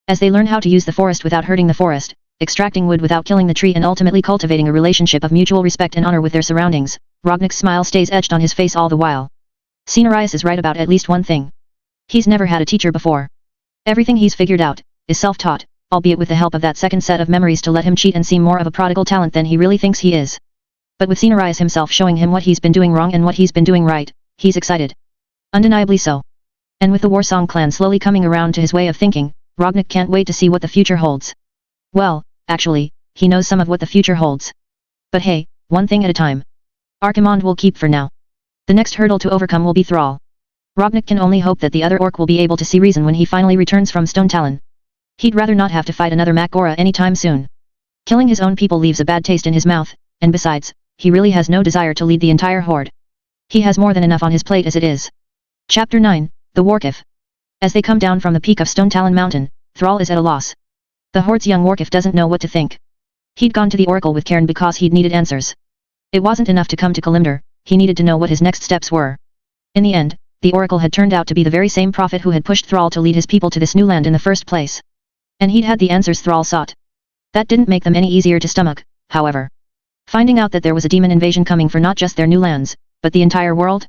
As they learn how to use the forest without hurting the forest, extracting wood without killing the tree, and ultimately cultivating a relationship of mutual respect and honor with their surroundings, Rognik's smile stays etched on his face all the while. Cenarius is right about at least one thing. He's never had a teacher before. Everything he's figured out is self-taught, albeit with the help of that second set of memories to let him cheat and seem more of a prodigal talent than he really thinks he is. But with Cenarius himself showing him what he's been doing wrong and what he's been doing right, he's excited. Undeniably so. And with the Warsong clan slowly coming around to his way of thinking, Rognik can't wait to see what the future holds. Well, actually, he knows some of what the future holds. But hey, one thing at a time. Archimonde will keep for now. The next hurdle to overcome will be Thrall. Rognik can only hope that the other orc will be able to see reason when he finally returns from Stone Talon. He'd rather not have to fight another Makgora anytime soon. Killing his own people leaves a bad taste in his mouth, and besides, he really has no desire to lead the entire horde. He has more than enough on his plate as it is. Chapter 9, The Warkif. As they come down from the peak of Stone Talon Mountain, Thrall is at a loss. The horde's young Warkif doesn't know what to think. He'd gone to the Oracle with Cairn because he'd needed answers. It wasn't enough to come to Kalimdor, he needed to know what his next steps were. In the end, the Oracle had turned out to be the very same prophet who had pushed Thrall to lead his people to this new land in the first place. And he'd had the answers Thrall sought. That didn't make them any easier to stomach, however. Finding out that there was a demon invasion coming for not just their new lands, but the entire world?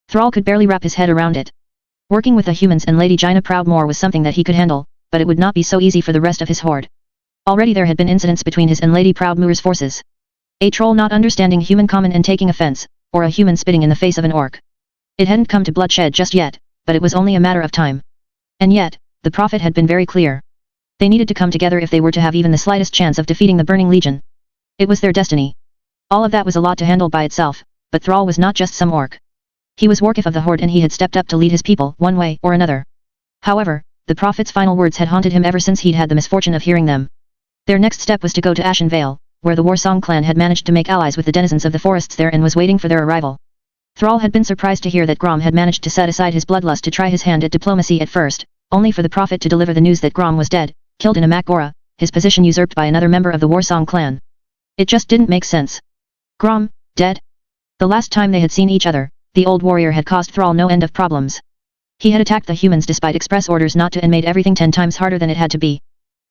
Thrall could barely wrap his head around it. Working with the humans and Lady Jaina Proudmoore was something that he could handle, but it would not be so easy for the rest of his horde. Already there had been incidents between his and Lady Proudmoore's forces. A troll not understanding human common and taking offense, or a human spitting in the face of an orc. It hadn't come to bloodshed just yet, but it was only a matter of time. And yet, the prophet had been very clear. They needed to come together if they were to have even the slightest chance of defeating the Burning Legion. It was their destiny. All of that was a lot to handle by itself, but Thrall was not just some orc. He was Warkif of the Horde and he had stepped up to lead his people one way or another. However, the prophet's final words had haunted him ever since he'd had the misfortune of hearing them. Their next step was to go to Ashen Vale, where the Warsong clan had managed to make allies with the denizens of the forests there and was waiting for their arrival. Thrall had been surprised to hear that Grom had managed to set aside his bloodlust to try his hand at diplomacy at first, only for the prophet to deliver the news that Grom was dead, killed in a Makgora, his position usurped by another member of the Warsong clan. It just didn't make sense. Grom, dead? The last time they had seen each other, the old warrior had caused Thrall no end of problems. He had attacked the humans despite express orders not to and made everything 10 times harder than it had to be.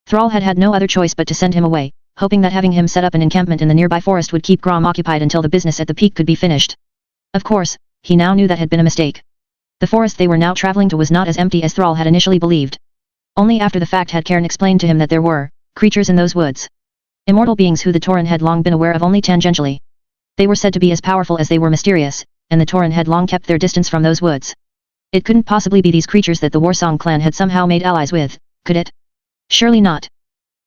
Thrall had had no other choice but to send him away, hoping that having him set up an encampment in the nearby forest would keep Grom occupied until the business at the peak could be finished. Of course, he now knew that had been a mistake. The forest they were now traveling to was not as empty as Thrall had initially believed. Only after the fact had Cairn explained to him that there were creatures in those woods. Immortal beings who the Tauren had long been aware of only tangentially. They were said to be as powerful as they were mysterious, and the Tauren had long kept their distance from those woods. It couldn't possibly be these creatures that the Warsong clan had somehow made allies with, could it? Surely not.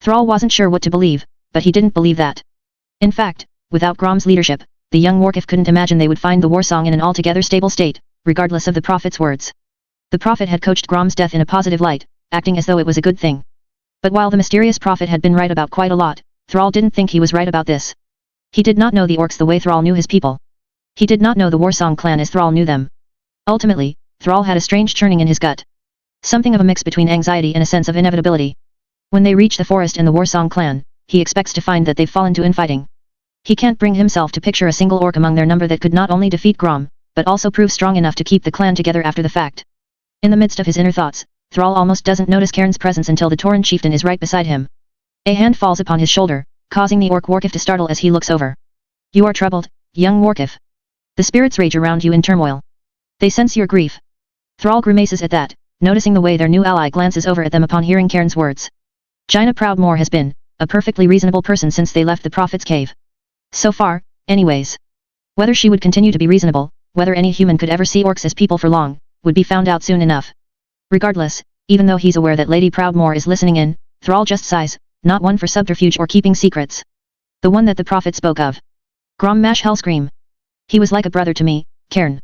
Thrall wasn't sure what to believe, but he didn't believe that. In fact, without Grom's leadership, the young Warkif couldn't imagine they would find the Warsong in an altogether stable state, regardless of the prophet's words. The prophet had coached Grom's death in a positive light, acting as though it was a good thing. But while the mysterious prophet had been right about quite a lot, Thrall didn't think he was right about this. He did not know the orcs the way Thrall knew his people. He did not know the Warsong clan as Thrall knew them. Ultimately, Thrall had a strange churning in his gut. Something of a mix between anxiety and a sense of inevitability. When they reach the forest and the Warsong clan, he expects to find that they've fallen to infighting. He can't bring himself to picture a single orc among their number that could not only defeat Grom, but also prove strong enough to keep the clan together after the fact. In the midst of his inner thoughts, Thrall almost doesn't notice Cairn's presence until the Tauren chieftain is right beside him. A hand falls upon his shoulder, causing the orc Warkif to startle as he looks over. You are troubled, young Warkif. The spirits rage around you in turmoil. They sense your grief. Thrall grimaces at that, noticing the way their new ally glances over at them upon hearing Cairn's words. Jaina Proudmoore has been a perfectly reasonable person since they left the prophet's cave. So far, anyways. Whether she would continue to be reasonable, whether any human could ever see orcs as people for long, would be found out soon enough. Regardless, even though he's aware that Lady Proudmoore is listening in, Thrall just sighs, not one for subterfuge or keeping secrets. The one that the prophet spoke of. Grom Mash Hellscream. He was like a brother to me, Cairn.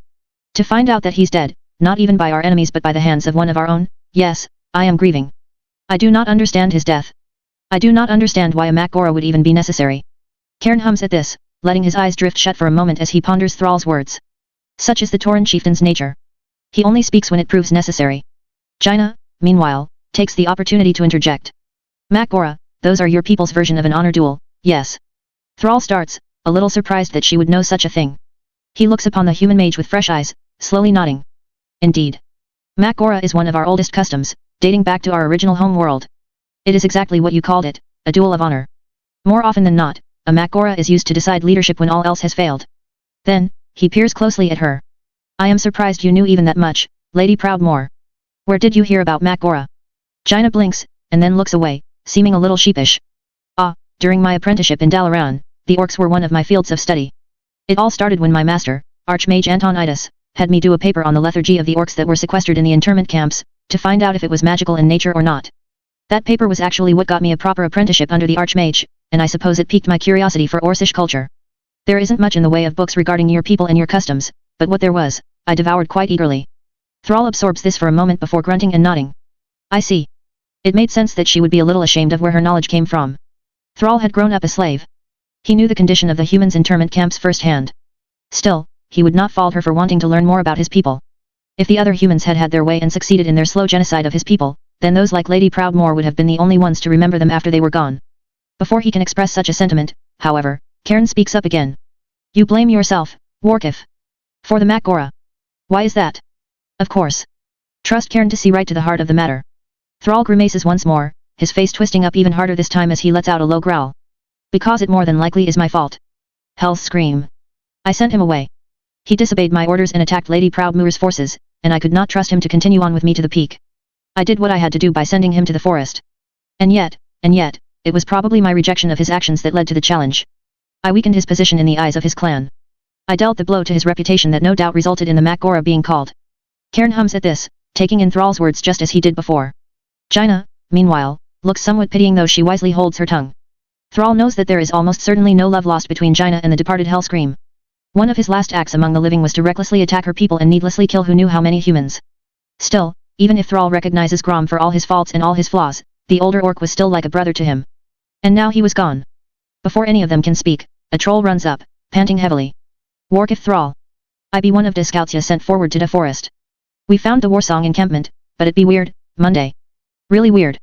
To find out that he's dead, not even by our enemies but by the hands of one of our own, yes, I am grieving. I do not understand his death. I do not understand why a Makgora would even be necessary. Cairn hums at this, letting his eyes drift shut for a moment as he ponders Thrall's words. Such is the Tauren chieftain's nature. He only speaks when it proves necessary. Jaina, meanwhile, takes the opportunity to interject. Makgora, those are your people's version of an honor duel, yes. Thrall starts, a little surprised that she would know such a thing. He looks upon the human mage with fresh eyes, slowly nodding. Indeed. Makgora is one of our oldest customs, dating back to our original home world. It is exactly what you called it, a duel of honor. More often than not, a Makgora is used to decide leadership when all else has failed. Then, he peers closely at her. I am surprised you knew even that much, Lady Proudmoore. Where did you hear about Makgora? Jaina blinks, and then looks away, seeming a little sheepish. During my apprenticeship in Dalaran, the orcs were one of my fields of study. It all started when my master, Archmage Antonidas, had me do a paper on the lethargy of the orcs that were sequestered in the internment camps, to find out if it was magical in nature or not. That paper was actually what got me a proper apprenticeship under the Archmage, and I suppose it piqued my curiosity for Orcish culture. There isn't much in the way of books regarding your people and your customs, but what there was, I devoured quite eagerly. Thrall absorbs this for a moment before grunting and nodding. I see. It made sense that she would be a little ashamed of where her knowledge came from. Thrall had grown up a slave. He knew the condition of the humans' internment camps firsthand. Still, he would not fault her for wanting to learn more about his people. If the other humans had had their way and succeeded in their slow genocide of his people, then those like Lady Proudmoore would have been the only ones to remember them after they were gone. Before he can express such a sentiment, however, Cairn speaks up again. You blame yourself, Warkif. For the Makgora. Why is that? Of course. Trust Cairn to see right to the heart of the matter. Thrall grimaces once more, his face twisting up even harder this time as he lets out a low growl. Because it more than likely is my fault. Hell's scream. I sent him away. He disobeyed my orders and attacked Lady Proudmoore's forces, and I could not trust him to continue on with me to the peak. I did what I had to do by sending him to the forest. And yet, it was probably my rejection of his actions that led to the challenge. I weakened his position in the eyes of his clan. I dealt the blow to his reputation that no doubt resulted in the Makgora being called. Cairn hums at this, taking in Thrall's words just as he did before. Jaina, meanwhile, looks somewhat pitying though she wisely holds her tongue. Thrall knows that there is almost certainly no love lost between Jaina and the departed Hellscream. One of his last acts among the living was to recklessly attack her people and needlessly kill who knew how many humans. Still, even if Thrall recognizes Grom for all his faults and all his flaws, the older orc was still like a brother to him. And now he was gone. Before any of them can speak, a troll runs up, panting heavily. Warkif Thrall. I be one of the scouts ya sent forward to the forest. We found the Warsong encampment, but it be weird, Monday. Really weird.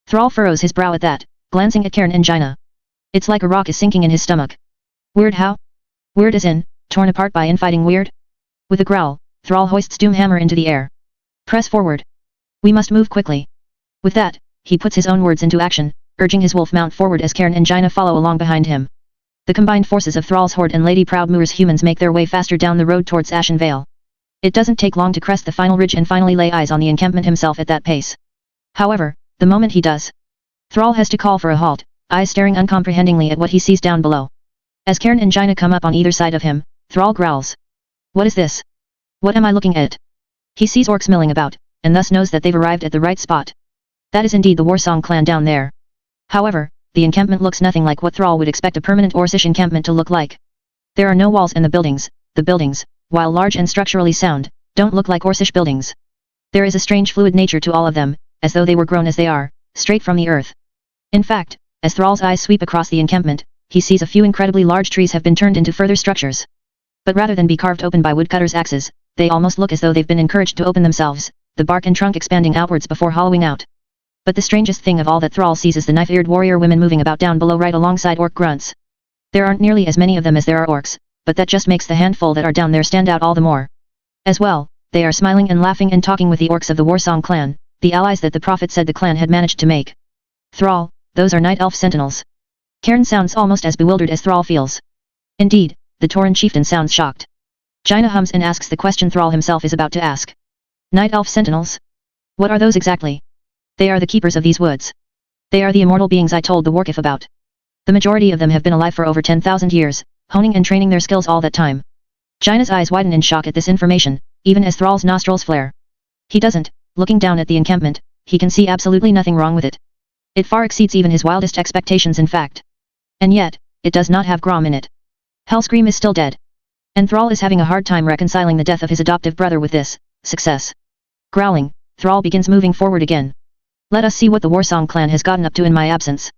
Thrall furrows his brow at that, glancing at Cairn and Jaina. It's like a rock is sinking in his stomach. Weird how? Weird as in, torn apart by infighting weird? With a growl, Thrall hoists Doomhammer into the air. Press forward. We must move quickly. With that, he puts his own words into action, urging his wolf mount forward as Cairn and Jaina follow along behind him. The combined forces of Thrall's horde and Lady Proudmoore's humans make their way faster down the road towards Ashen Vale. It doesn't take long to crest the final ridge and finally lay eyes on the encampment himself at that pace. However, the moment he does, Thrall has to call for a halt, eyes staring uncomprehendingly at what he sees down below. As Cairn and Jaina come up on either side of him, Thrall growls. What is this? What am I looking at? He sees orcs milling about, and thus knows that they've arrived at the right spot. That is indeed the Warsong clan down there. However, the encampment looks nothing like what Thrall would expect a permanent Orcish encampment to look like. There are no walls and the buildings, while large and structurally sound, don't look like Orcish buildings. There is a strange fluid nature to all of them, as though they were grown as they are, straight from the earth. In fact, as Thrall's eyes sweep across the encampment, he sees a few incredibly large trees have been turned into further structures. But rather than be carved open by woodcutters' axes, they almost look as though they've been encouraged to open themselves, the bark and trunk expanding outwards before hollowing out. But the strangest thing of all that Thrall sees is the knife-eared warrior women moving about down below right alongside orc grunts. There aren't nearly as many of them as there are orcs, but that just makes the handful that are down there stand out all the more. As well, they are smiling and laughing and talking with the orcs of the Warsong clan, the allies that the prophet said the clan had managed to make. Thrall, those are night elf sentinels. Cairn sounds almost as bewildered as Thrall feels. Indeed, the Tauren chieftain sounds shocked. Jaina hums and asks the question Thrall himself is about to ask. Night elf sentinels? What are those exactly? They are the keepers of these woods. They are the immortal beings I told the Warkif about. The majority of them have been alive for over 10,000 years, honing and training their skills all that time. Jaina's eyes widen in shock at this information, even as Thrall's nostrils flare. He doesn't, looking down at the encampment, he can see absolutely nothing wrong with it. It far exceeds even his wildest expectations in fact. And yet, it does not have Grom in it. Hellscream is still dead. And Thrall is having a hard time reconciling the death of his adoptive brother with this success. Growling, Thrall begins moving forward again. Let us see what the Warsong clan has gotten up to in my absence.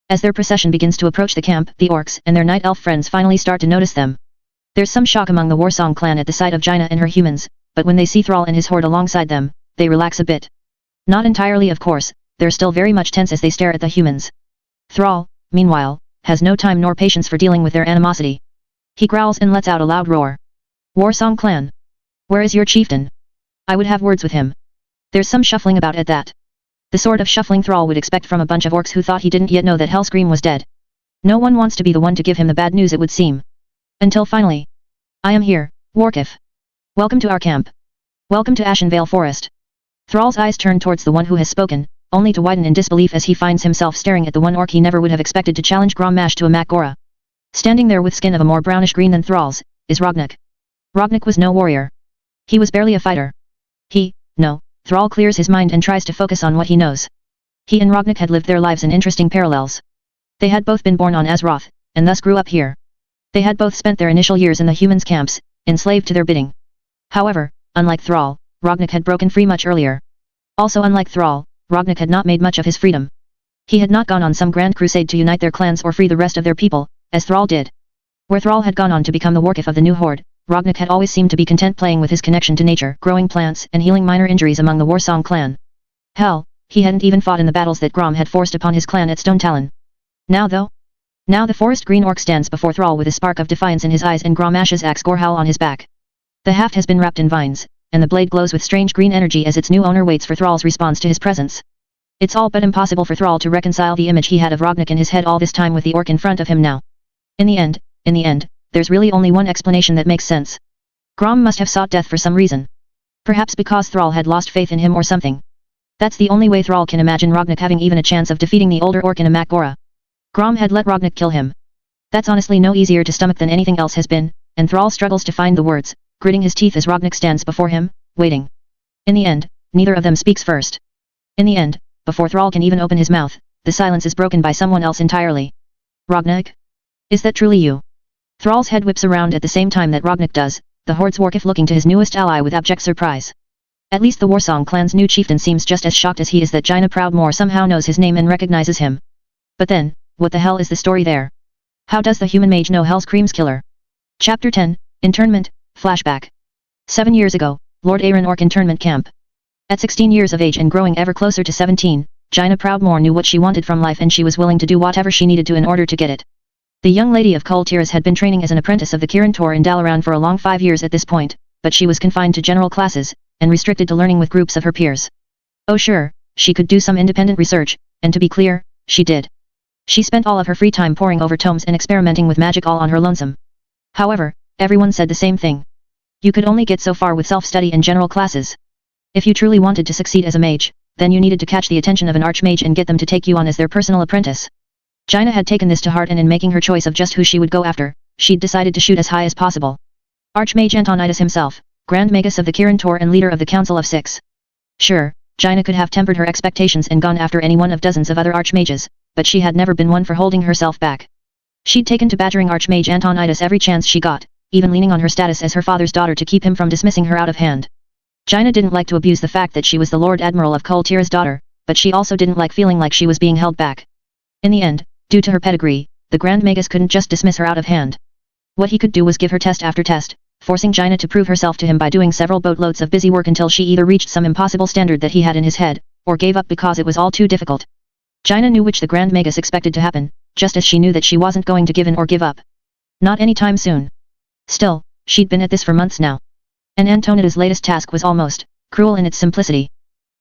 As their procession begins to approach the camp, the orcs and their night elf friends finally start to notice them. There's some shock among the Warsong clan at the sight of Jaina and her humans, but when they see Thrall and his horde alongside them, they relax a bit. Not entirely of course, they're still very much tense as they stare at the humans. Thrall, meanwhile, has no time nor patience for dealing with their animosity. He growls and lets out a loud roar. Warsong clan! Where is your chieftain? I would have words with him. There's some shuffling about at that. The sort of shuffling Thrall would expect from a bunch of orcs who thought he didn't yet know that Hellscream was dead. No one wants to be the one to give him the bad news it would seem. Until finally. I am here, Warkif. Welcome to our camp. Welcome to Ashen Vale Forest. Thrall's eyes turn towards the one who has spoken, only to widen in disbelief as he finds himself staring at the one orc he never would have expected to challenge Grommash to a Makgora. Standing there with skin of a more brownish green than Thrall's, is Rognak. Rognak was no warrior. He was barely a fighter. Thrall clears his mind and tries to focus on what he knows. He and Rognak had lived their lives in interesting parallels. They had both been born on Azeroth, and thus grew up here. They had both spent their initial years in the humans' camps, enslaved to their bidding. However, unlike Thrall, Rognak had broken free much earlier. Also unlike Thrall, Rognak had not made much of his freedom. He had not gone on some grand crusade to unite their clans or free the rest of their people, as Thrall did. Where Thrall had gone on to become the Warkif of the new horde, Rognak had always seemed to be content playing with his connection to nature, growing plants and healing minor injuries among the Warsong clan. Hell, he hadn't even fought in the battles that Grom had forced upon his clan at Stone Talon. Now though? Now the forest green orc stands before Thrall with a spark of defiance in his eyes and Grommash's axe Gorehowl on his back. The haft has been wrapped in vines, and the blade glows with strange green energy as its new owner waits for Thrall's response to his presence. It's all but impossible for Thrall to reconcile the image he had of Rognak in his head all this time with the orc in front of him now. In the end, there's really only one explanation that makes sense. Grom must have sought death for some reason. Perhaps because Thrall had lost faith in him or something. That's the only way Thrall can imagine Rognak having even a chance of defeating the older orc in a Makgora. Grom had let Rognak kill him. That's honestly no easier to stomach than anything else has been, and Thrall struggles to find the words, gritting his teeth as Rognak stands before him, waiting. In the end, neither of them speaks first. In the end, before Thrall can even open his mouth, the silence is broken by someone else entirely. Rognak? Is that truly you? Thrall's head whips around at the same time that Rognak does, the Horde's Warkif looking to his newest ally with abject surprise. At least the Warsong clan's new chieftain seems just as shocked as he is that Jaina Proudmoore somehow knows his name and recognizes him. But then, what the hell is the story there? How does the human mage know Hell's Cream's killer? Chapter 10, Internment, Flashback. 7 years ago, Lord Aaron Orc internment camp. At 16 years of age and growing ever closer to 17, Jaina Proudmoore knew what she wanted from life and she was willing to do whatever she needed to in order to get it. The young lady of Kul Tiras had been training as an apprentice of the Kirin Tor in Dalaran for a long 5 years at this point, but she was confined to general classes, and restricted to learning with groups of her peers. Oh sure, she could do some independent research, and to be clear, she did. She spent all of her free time poring over tomes and experimenting with magic all on her lonesome. However, everyone said the same thing. You could only get so far with self-study and general classes. If you truly wanted to succeed as a mage, then you needed to catch the attention of an archmage and get them to take you on as their personal apprentice. Jaina had taken this to heart and in making her choice of just who she would go after, she'd decided to shoot as high as possible. Archmage Antonidas himself, Grand Magus of the Kirin Tor and leader of the Council of Six. Sure, Jaina could have tempered her expectations and gone after any one of dozens of other archmages, but she had never been one for holding herself back. She'd taken to badgering Archmage Antonidas every chance she got, even leaning on her status as her father's daughter to keep him from dismissing her out of hand. Jaina didn't like to abuse the fact that she was the Lord Admiral of Kul Tira's daughter, but she also didn't like feeling like she was being held back. In the end, due to her pedigree, the Grand Magus couldn't just dismiss her out of hand. What he could do was give her test after test, forcing Jaina to prove herself to him by doing several boatloads of busy work until she either reached some impossible standard that he had in his head, or gave up because it was all too difficult. Jaina knew which the Grand Magus expected to happen, just as she knew that she wasn't going to give in or give up. Not anytime soon. Still, she'd been at this for months now. And Antonida's latest task was almost cruel in its simplicity.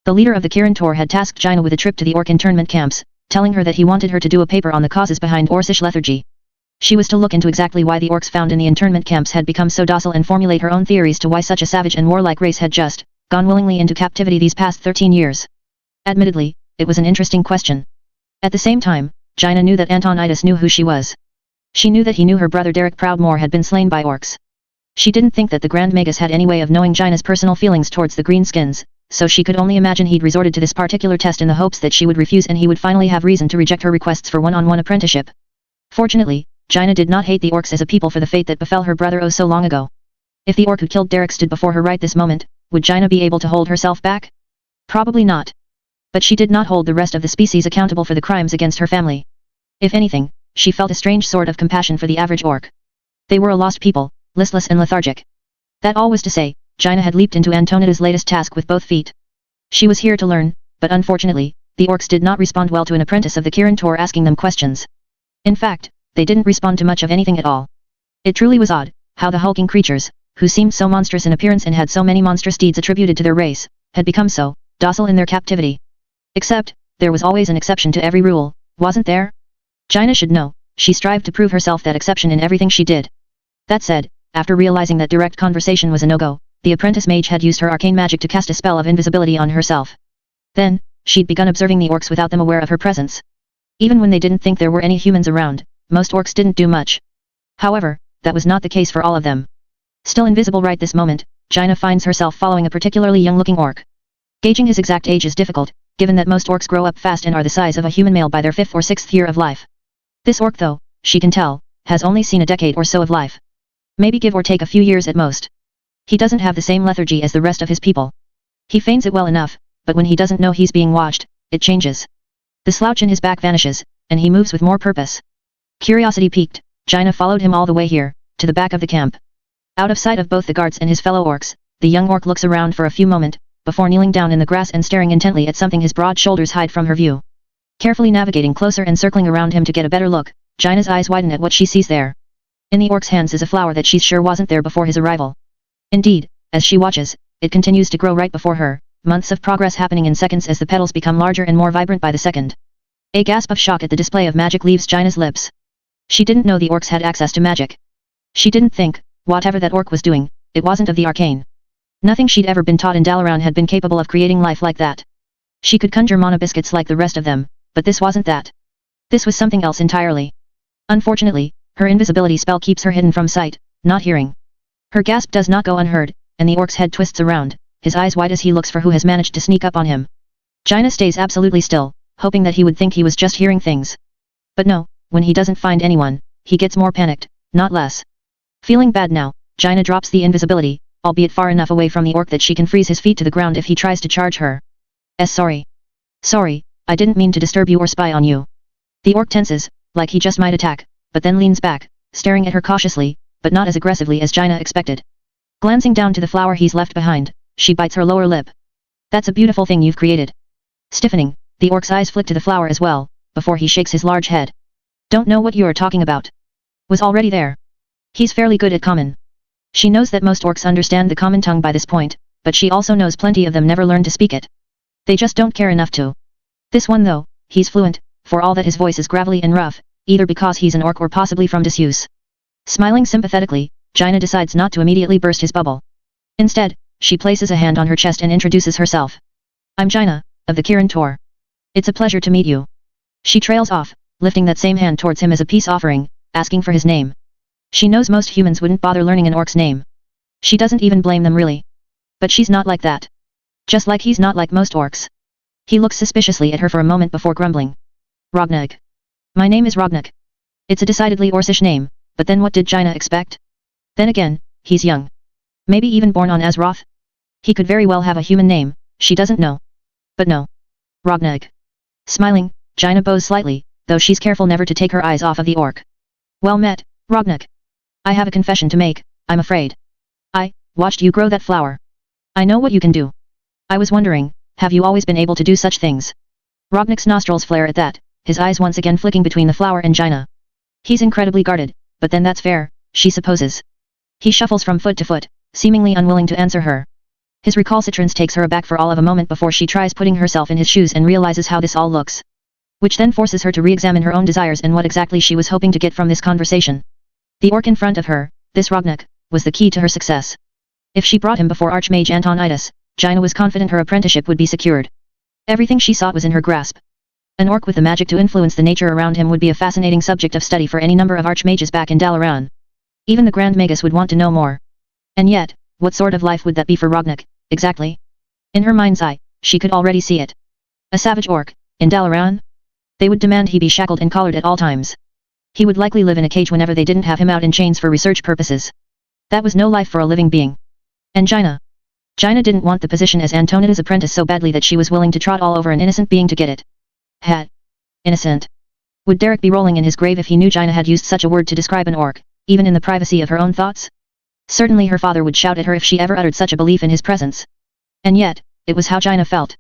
The leader of the Kirin Tor had tasked Jaina with a trip to the Orc internment camps, telling her that he wanted her to do a paper on the causes behind Orcish lethargy. She was to look into exactly why the orcs found in the internment camps had become so docile and formulate her own theories to why such a savage and warlike race had just gone willingly into captivity these past 13 years. Admittedly, it was an interesting question. At the same time, Jaina knew that Antonidas knew who she was. She knew that he knew her brother Derek Proudmoore had been slain by orcs. She didn't think that the Grand Magus had any way of knowing Jaina's personal feelings towards the Greenskins, so she could only imagine he'd resorted to this particular test in the hopes that she would refuse and he would finally have reason to reject her requests for one-on-one apprenticeship. Fortunately, Jaina did not hate the orcs as a people for the fate that befell her brother oh so long ago. If the orc who killed Derek stood before her right this moment, would Jaina be able to hold herself back? Probably not. But she did not hold the rest of the species accountable for the crimes against her family. If anything, she felt a strange sort of compassion for the average orc. They were a lost people, listless and lethargic. That all was to say, Jaina had leaped into Antonida's latest task with both feet. She was here to learn, but unfortunately, the orcs did not respond well to an apprentice of the Kirin Tor asking them questions. In fact, they didn't respond to much of anything at all. It truly was odd, how the hulking creatures, who seemed so monstrous in appearance and had so many monstrous deeds attributed to their race, had become so docile in their captivity. Except, there was always an exception to every rule, wasn't there? Jaina should know, she strived to prove herself that exception in everything she did. That said, after realizing that direct conversation was a no-go, the apprentice mage had used her arcane magic to cast a spell of invisibility on herself. Then, she'd begun observing the orcs without them aware of her presence. Even when they didn't think there were any humans around, most orcs didn't do much. However, that was not the case for all of them. Still invisible right this moment, Jaina finds herself following a particularly young-looking orc. Gauging his exact age is difficult, given that most orcs grow up fast and are the size of a human male by their 5th or 6th year of life. This orc though, she can tell, has only seen a decade or so of life. Maybe give or take a few years at most. He doesn't have the same lethargy as the rest of his people. He feigns it well enough, but when he doesn't know he's being watched, it changes. The slouch in his back vanishes, and he moves with more purpose. Curiosity piqued, Jaina followed him all the way here, to the back of the camp. Out of sight of both the guards and his fellow orcs, the young orc looks around for a few moments, before kneeling down in the grass and staring intently at something his broad shoulders hide from her view. Carefully navigating closer and circling around him to get a better look, Jaina's eyes widen at what she sees there. In the orc's hands is a flower that she's sure wasn't there before his arrival. Indeed, as she watches, it continues to grow right before her, months of progress happening in seconds as the petals become larger and more vibrant by the second. A gasp of shock at the display of magic leaves Jaina's lips. She didn't know the orcs had access to magic. She didn't think, whatever that orc was doing, it wasn't of the arcane. Nothing she'd ever been taught in Dalaran had been capable of creating life like that. She could conjure mana biscuits like the rest of them, but this wasn't that. This was something else entirely. Unfortunately, her invisibility spell keeps her hidden from sight, not hearing. Her gasp does not go unheard, and the orc's head twists around, his eyes wide as he looks for who has managed to sneak up on him. Jaina stays absolutely still, hoping that he would think he was just hearing things. But no, when he doesn't find anyone, he gets more panicked, not less. Feeling bad now, Jaina drops the invisibility, albeit far enough away from the orc that she can freeze his feet to the ground if he tries to charge her. Sorry. Sorry, I didn't mean to disturb you or spy on you. The orc tenses, like he just might attack, but then leans back, staring at her cautiously, but not as aggressively as Jaina expected. Glancing down to the flower he's left behind, she bites her lower lip. That's a beautiful thing you've created. Stiffening, the orc's eyes flick to the flower as well, before he shakes his large head. Don't know what you are talking about. Was already there. He's fairly good at common. She knows that most orcs understand the common tongue by this point, but she also knows plenty of them never learn to speak it. They just don't care enough to. This one though, he's fluent, for all that his voice is gravelly and rough, either because he's an orc or possibly from disuse. Smiling sympathetically, Jaina decides not to immediately burst his bubble. Instead, she places a hand on her chest and introduces herself. I'm Jaina, of the Kirin Tor. It's a pleasure to meet you. She trails off, lifting that same hand towards him as a peace offering, asking for his name. She knows most humans wouldn't bother learning an orc's name. She doesn't even blame them really. But she's not like that. Just like he's not like most orcs. He looks suspiciously at her for a moment before grumbling. Rognag. My name is Rognag. It's a decidedly Orcish name, but then what did Jaina expect? Then again, he's young. Maybe even born on Azeroth? He could very well have a human name, she doesn't know. But no. Rognag. Smiling, Jaina bows slightly, though she's careful never to take her eyes off of the orc. Well met, Rognag. I have a confession to make, I'm afraid. I watched you grow that flower. I know what you can do. I was wondering, have you always been able to do such things? Rognag's nostrils flare at that, his eyes once again flicking between the flower and Jaina. He's incredibly guarded, but then that's fair, she supposes. He shuffles from foot to foot, seemingly unwilling to answer her. His recalcitrance takes her aback for all of a moment before she tries putting herself in his shoes and realizes how this all looks. Which then forces her to re-examine her own desires and what exactly she was hoping to get from this conversation. The orc in front of her, this Rognag, was the key to her success. If she brought him before Archmage Antonidas, Jaina was confident her apprenticeship would be secured. Everything she sought was in her grasp. An orc with the magic to influence the nature around him would be a fascinating subject of study for any number of archmages back in Dalaran. Even the Grand Magus would want to know more. And yet, what sort of life would that be for Rognag, exactly? In her mind's eye, she could already see it. A savage orc, in Dalaran? They would demand he be shackled and collared at all times. He would likely live in a cage whenever they didn't have him out in chains for research purposes. That was no life for a living being. And Jaina didn't want the position as Antonida's apprentice so badly that she was willing to trot all over an innocent being to get it. Innocent. Would Derek be rolling in his grave if he knew Jaina had used such a word to describe an orc, even in the privacy of her own thoughts? Certainly her father would shout at her if she ever uttered such a belief in his presence. And yet, it was how Jaina felt.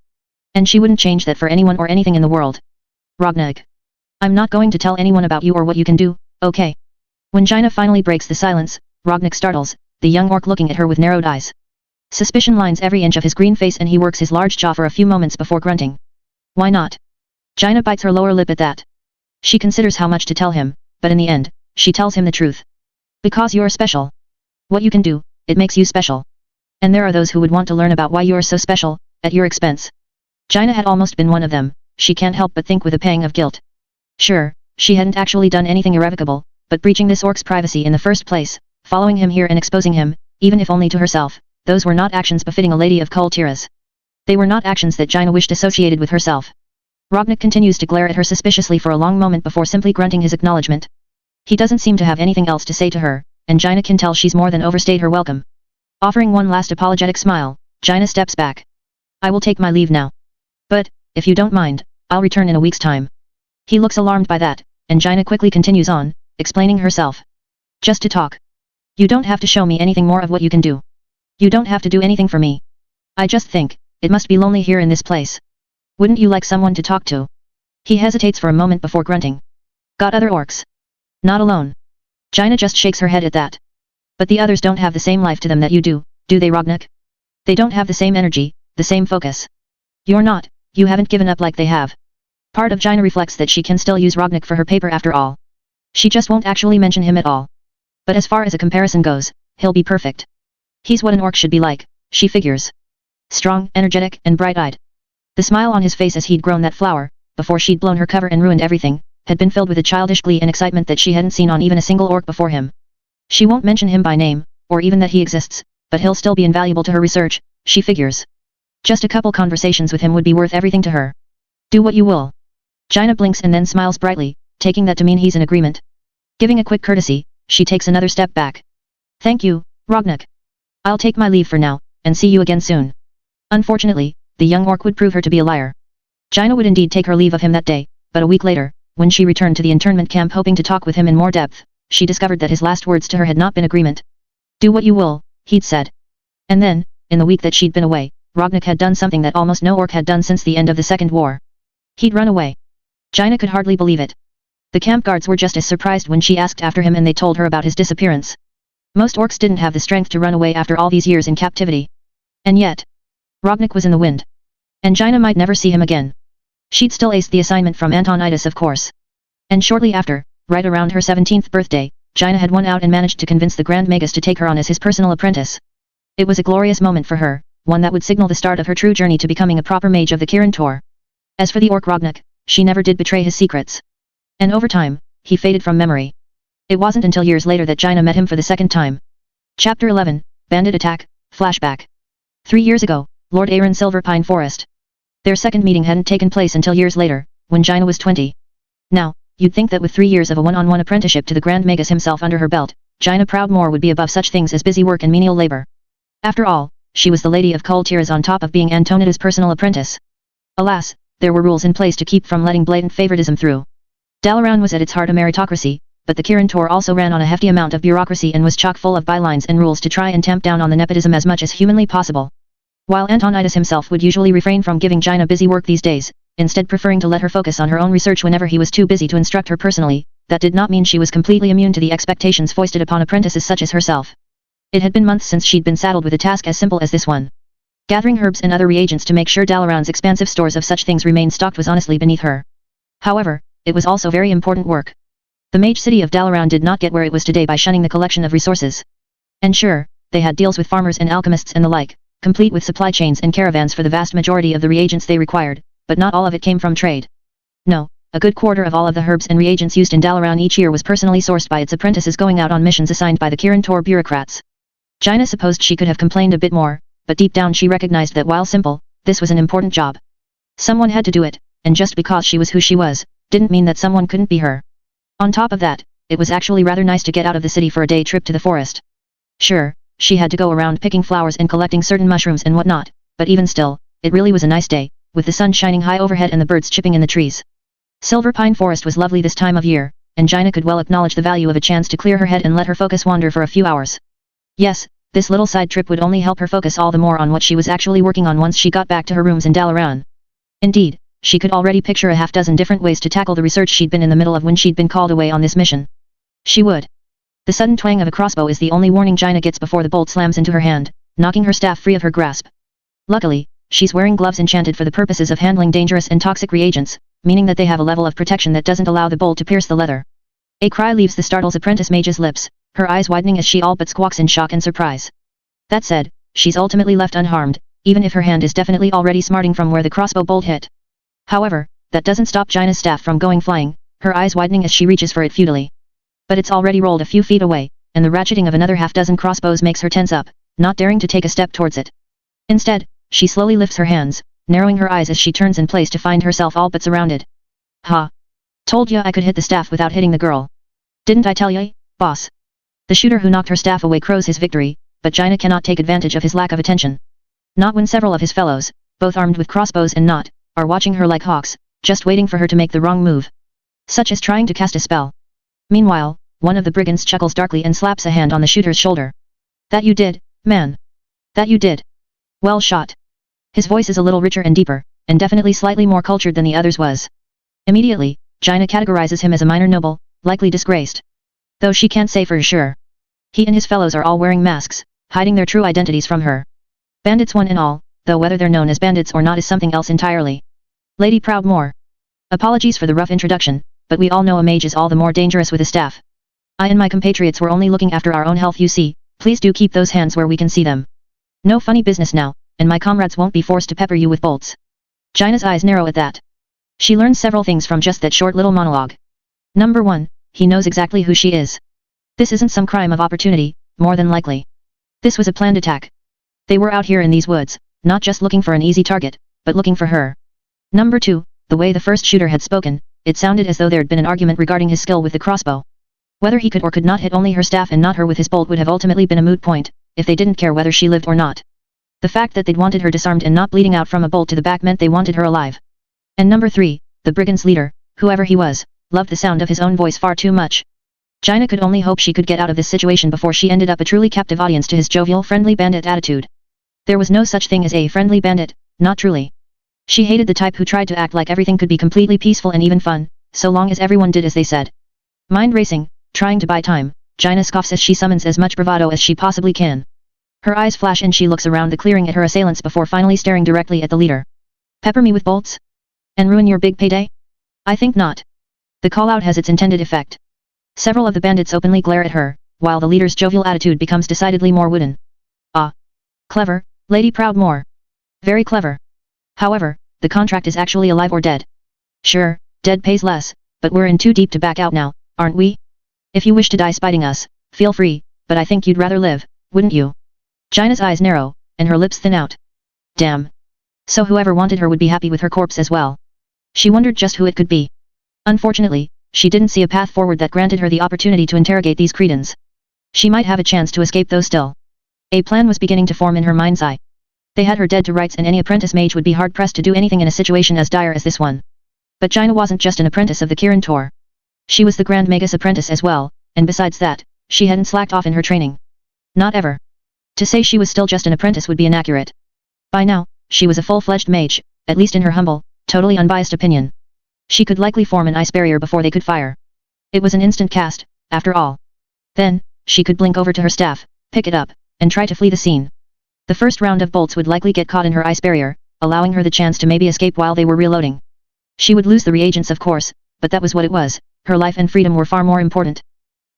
And she wouldn't change that for anyone or anything in the world. Rognag. I'm not going to tell anyone about you or what you can do, okay? When Jaina finally breaks the silence, Rognag startles, the young orc looking at her with narrowed eyes. Suspicion lines every inch of his green face and he works his large jaw for a few moments before grunting. Why not? Jaina bites her lower lip at that. She considers how much to tell him, but in the end, she tells him the truth. Because you're special. What you can do, it makes you special. And there are those who would want to learn about why you're so special, at your expense. Jaina had almost been one of them, she can't help but think with a pang of guilt. Sure, she hadn't actually done anything irrevocable, but breaching this orc's privacy in the first place, following him here and exposing him, even if only to herself, those were not actions befitting a lady of Kul Tiras. They were not actions that Jaina wished associated with herself. Rognag continues to glare at her suspiciously for a long moment before simply grunting his acknowledgement. He doesn't seem to have anything else to say to her, and Jaina can tell she's more than overstayed her welcome. Offering one last apologetic smile, Jaina steps back. I will take my leave now. But, if you don't mind, I'll return in a week's time. He looks alarmed by that, and Jaina quickly continues on, explaining herself. Just to talk. You don't have to show me anything more of what you can do. You don't have to do anything for me. I just think, it must be lonely here in this place. Wouldn't you like someone to talk to? He hesitates for a moment before grunting. Got other orcs? Not alone. Jaina just shakes her head at that. But the others don't have the same life to them that you do they Rognag? They don't have the same energy, the same focus. You're not, you haven't given up like they have. Part of Jaina reflects that she can still use Rognag for her paper after all. She just won't actually mention him at all. But as far as a comparison goes, he'll be perfect. He's what an orc should be like, she figures. Strong, energetic, and bright-eyed. The smile on his face as he'd grown that flower, before she'd blown her cover and ruined everything, had been filled with a childish glee and excitement that she hadn't seen on even a single orc before him. She won't mention him by name, or even that he exists, but he'll still be invaluable to her research, she figures. Just a couple conversations with him would be worth everything to her. Do what you will. Jaina blinks and then smiles brightly, taking that to mean he's in agreement. Giving a quick courtesy, she takes another step back. Thank you, Rognak. I'll take my leave for now, and see you again soon. Unfortunately, the young orc would prove her to be a liar. Jaina would indeed take her leave of him that day, but a week later, when she returned to the internment camp hoping to talk with him in more depth, she discovered that his last words to her had not been agreement. Do what you will, he'd said. And then, in the week that she'd been away, Rognak had done something that almost no orc had done since the end of the Second War. He'd run away. Jaina could hardly believe it. The camp guards were just as surprised when she asked after him and they told her about his disappearance. Most orcs didn't have the strength to run away after all these years in captivity. And yet, Rognak was in the wind. And Jaina might never see him again. She'd still aced the assignment from Antonidas, of course. And shortly after, right around her 17th birthday, Jaina had won out and managed to convince the Grand Magus to take her on as his personal apprentice. It was a glorious moment for her, one that would signal the start of her true journey to becoming a proper mage of the Kirin Tor. As for the orc Rognak, she never did betray his secrets. And over time, he faded from memory. It wasn't until years later that Jaina met him for the second time. Chapter 11, Bandit Attack, Flashback. 3 years ago, Lord Aaron Silverpine Forest. Their second meeting hadn't taken place until years later, when Jaina was 20. Now, you'd think that with 3 years of a one-on-one apprenticeship to the Grand Magus himself under her belt, Jaina Proudmoore would be above such things as busy work and menial labor. After all, she was the Lady of Kul Tiras on top of being Antonida's personal apprentice. Alas, there were rules in place to keep from letting blatant favoritism through. Dalaran was at its heart a meritocracy, but the Kirin Tor also ran on a hefty amount of bureaucracy and was chock full of bylines and rules to try and tamp down on the nepotism as much as humanly possible. While Antonidas himself would usually refrain from giving Jaina busy work these days, instead preferring to let her focus on her own research whenever he was too busy to instruct her personally, that did not mean she was completely immune to the expectations foisted upon apprentices such as herself. It had been months since she'd been saddled with a task as simple as this one. Gathering herbs and other reagents to make sure Dalaran's expansive stores of such things remained stocked was honestly beneath her. However, it was also very important work. The mage city of Dalaran did not get where it was today by shunning the collection of resources. And sure, they had deals with farmers and alchemists and the like, complete with supply chains and caravans for the vast majority of the reagents they required, but not all of it came from trade. No, a good quarter of all of the herbs and reagents used in Dalaran each year was personally sourced by its apprentices going out on missions assigned by the Kirin Tor bureaucrats. Jaina supposed she could have complained a bit more, but deep down she recognized that while simple, this was an important job. Someone had to do it, and just because she was who she was, didn't mean that someone couldn't be her. On top of that, it was actually rather nice to get out of the city for a day trip to the forest. Sure, she had to go around picking flowers and collecting certain mushrooms and whatnot, but even still, it really was a nice day, with the sun shining high overhead and the birds chirping in the trees. Silverpine Forest was lovely this time of year, and Jaina could well acknowledge the value of a chance to clear her head and let her focus wander for a few hours. Yes, this little side trip would only help her focus all the more on what she was actually working on once she got back to her rooms in Dalaran. Indeed, she could already picture a half-dozen different ways to tackle the research she'd been in the middle of when she'd been called away on this mission. She would. The sudden twang of a crossbow is the only warning Jaina gets before the bolt slams into her hand, knocking her staff free of her grasp. Luckily, she's wearing gloves enchanted for the purposes of handling dangerous and toxic reagents, meaning that they have a level of protection that doesn't allow the bolt to pierce the leather. A cry leaves the startled apprentice mage's lips, her eyes widening as she all but squawks in shock and surprise. That said, she's ultimately left unharmed, even if her hand is definitely already smarting from where the crossbow bolt hit. However, that doesn't stop Jaina's staff from going flying, her eyes widening as she reaches for it futilely. But it's already rolled a few feet away, and the ratcheting of another half-dozen crossbows makes her tense up, not daring to take a step towards it. Instead, she slowly lifts her hands, narrowing her eyes as she turns in place to find herself all but surrounded. Ha! Told ya I could hit the staff without hitting the girl. Didn't I tell ya, boss? The shooter who knocked her staff away crows his victory, but Jaina cannot take advantage of his lack of attention. Not when several of his fellows, both armed with crossbows and not, are watching her like hawks, just waiting for her to make the wrong move. Such as trying to cast a spell. Meanwhile, one of the brigands chuckles darkly and slaps a hand on the shooter's shoulder. That you did, man. That you did. Well shot. His voice is a little richer and deeper, and definitely slightly more cultured than the others was. Immediately, Jaina categorizes him as a minor noble, likely disgraced. Though she can't say for sure. He and his fellows are all wearing masks, hiding their true identities from her. Bandits one and all, though whether they're known as bandits or not is something else entirely. Lady Proudmoore. Apologies for the rough introduction, but we all know a mage is all the more dangerous with a staff. I and my compatriots were only looking after our own health, you see. Please do keep those hands where we can see them. No funny business now, and my comrades won't be forced to pepper you with bolts. Jaina's eyes narrow at that. She learned several things from just that short little monologue. Number 1, he knows exactly who she is. This isn't some crime of opportunity, more than likely. This was a planned attack. They were out here in these woods, not just looking for an easy target, but looking for her. Number 2, the way the first shooter had spoken, it sounded as though there'd been an argument regarding his skill with the crossbow. Whether he could or could not hit only her staff and not her with his bolt would have ultimately been a moot point, if they didn't care whether she lived or not. The fact that they'd wanted her disarmed and not bleeding out from a bolt to the back meant they wanted her alive. And number 3, the brigand's leader, whoever he was, loved the sound of his own voice far too much. Jaina could only hope she could get out of this situation before she ended up a truly captive audience to his jovial friendly bandit attitude. There was no such thing as a friendly bandit, not truly. She hated the type who tried to act like everything could be completely peaceful and even fun, so long as everyone did as they said. Mind racing, trying to buy time, Jaina scoffs as she summons as much bravado as she possibly can. Her eyes flash and she looks around the clearing at her assailants before finally staring directly at the leader. Pepper me with bolts? And ruin your big payday? I think not. The call-out has its intended effect. Several of the bandits openly glare at her, while the leader's jovial attitude becomes decidedly more wooden. Ah. Clever, Lady Proudmoore. Very clever. However, the contract is actually alive or dead. Sure, dead pays less, but we're in too deep to back out now, aren't we? If you wish to die spiting us, feel free, but I think you'd rather live, wouldn't you? Jaina's eyes narrow, and her lips thin out. Damn. So whoever wanted her would be happy with her corpse as well. She wondered just who it could be. Unfortunately, she didn't see a path forward that granted her the opportunity to interrogate these cretins. She might have a chance to escape though still. A plan was beginning to form in her mind's eye. They had her dead to rights and any apprentice mage would be hard-pressed to do anything in a situation as dire as this one. But Jaina wasn't just an apprentice of the Kirin Tor. She was the Grand Magus apprentice as well, and besides that, she hadn't slacked off in her training. Not ever. To say she was still just an apprentice would be inaccurate. By now, she was a full-fledged mage, at least in her humble, totally unbiased opinion. She could likely form an ice barrier before they could fire. It was an instant cast, after all. Then, she could blink over to her staff, pick it up, and try to flee the scene. The first round of bolts would likely get caught in her ice barrier, allowing her the chance to maybe escape while they were reloading. She would lose the reagents of course, but that was what it was, her life and freedom were far more important.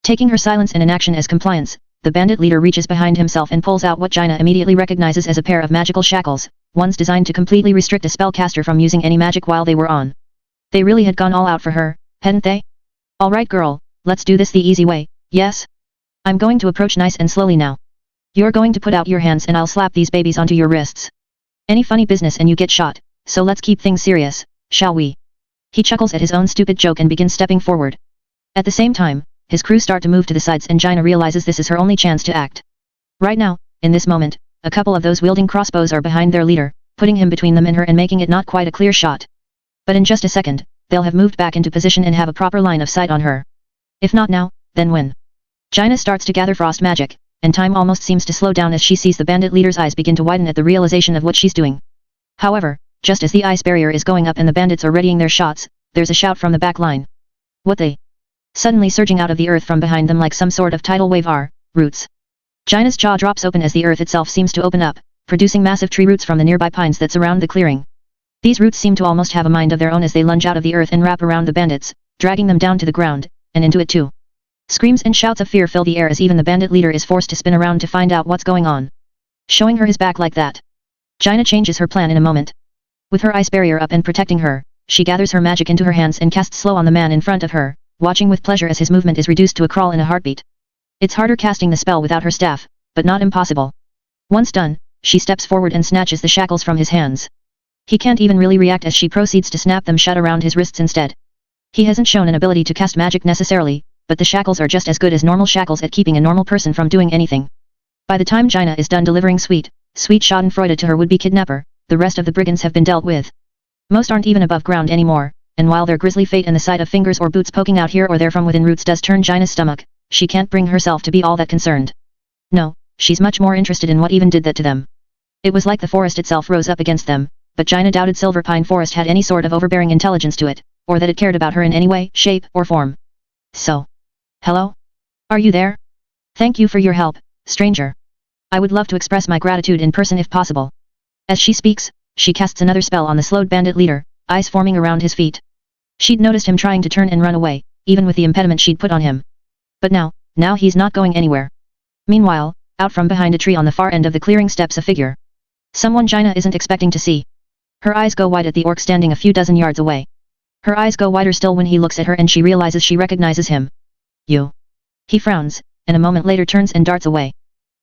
Taking her silence and inaction as compliance, the bandit leader reaches behind himself and pulls out what Jaina immediately recognizes as a pair of magical shackles, ones designed to completely restrict a spellcaster from using any magic while they were on. They really had gone all out for her, hadn't they? Alright girl, let's do this the easy way, yes? I'm going to approach nice and slowly now. You're going to put out your hands and I'll slap these babies onto your wrists. Any funny business and you get shot, so let's keep things serious, shall we? He chuckles at his own stupid joke and begins stepping forward. At the same time, his crew start to move to the sides and Jaina realizes this is her only chance to act. Right now, in this moment, a couple of those wielding crossbows are behind their leader, putting him between them and her and making it not quite a clear shot. But in just a second, they'll have moved back into position and have a proper line of sight on her. If not now, then when? Jaina starts to gather frost magic, and time almost seems to slow down as she sees the bandit leader's eyes begin to widen at the realization of what she's doing. However, just as the ice barrier is going up and the bandits are readying their shots, there's a shout from the back line. What they? Suddenly surging out of the earth from behind them like some sort of tidal wave are, roots. Jaina's jaw drops open as the earth itself seems to open up, producing massive tree roots from the nearby pines that surround the clearing. These roots seem to almost have a mind of their own as they lunge out of the earth and wrap around the bandits, dragging them down to the ground, and into it too. Screams and shouts of fear fill the air as even the bandit leader is forced to spin around to find out what's going on. Showing her his back like that. Jaina changes her plan in a moment. With her ice barrier up and protecting her, she gathers her magic into her hands and casts slow on the man in front of her, watching with pleasure as his movement is reduced to a crawl in a heartbeat. It's harder casting the spell without her staff, but not impossible. Once done, she steps forward and snatches the shackles from his hands. He can't even really react as she proceeds to snap them shut around his wrists instead. He hasn't shown an ability to cast magic necessarily, but the shackles are just as good as normal shackles at keeping a normal person from doing anything. By the time Jaina is done delivering sweet schadenfreude to her would-be kidnapper, the rest of the brigands have been dealt with. Most aren't even above ground anymore, and while their grisly fate and the sight of fingers or boots poking out here or there from within roots does turn Jaina's stomach, she can't bring herself to be all that concerned. No, she's much more interested in what even did that to them. It was like the forest itself rose up against them, but Jaina doubted Silver Pine Forest had any sort of overbearing intelligence to it, or that it cared about her in any way, shape, or form. So. Hello? Are you there? Thank you for your help, stranger. I would love to express my gratitude in person if possible. As she speaks, she casts another spell on the slowed bandit leader, eyes forming around his feet. She'd noticed him trying to turn and run away, even with the impediment she'd put on him. But now he's not going anywhere. Meanwhile, out from behind a tree on the far end of the clearing steps a figure. Someone Jaina isn't expecting to see. Her eyes go wide at the orc standing a few dozen yards away. Her eyes go wider still when he looks at her and she realizes she recognizes him. You. He frowns, and a moment later turns and darts away.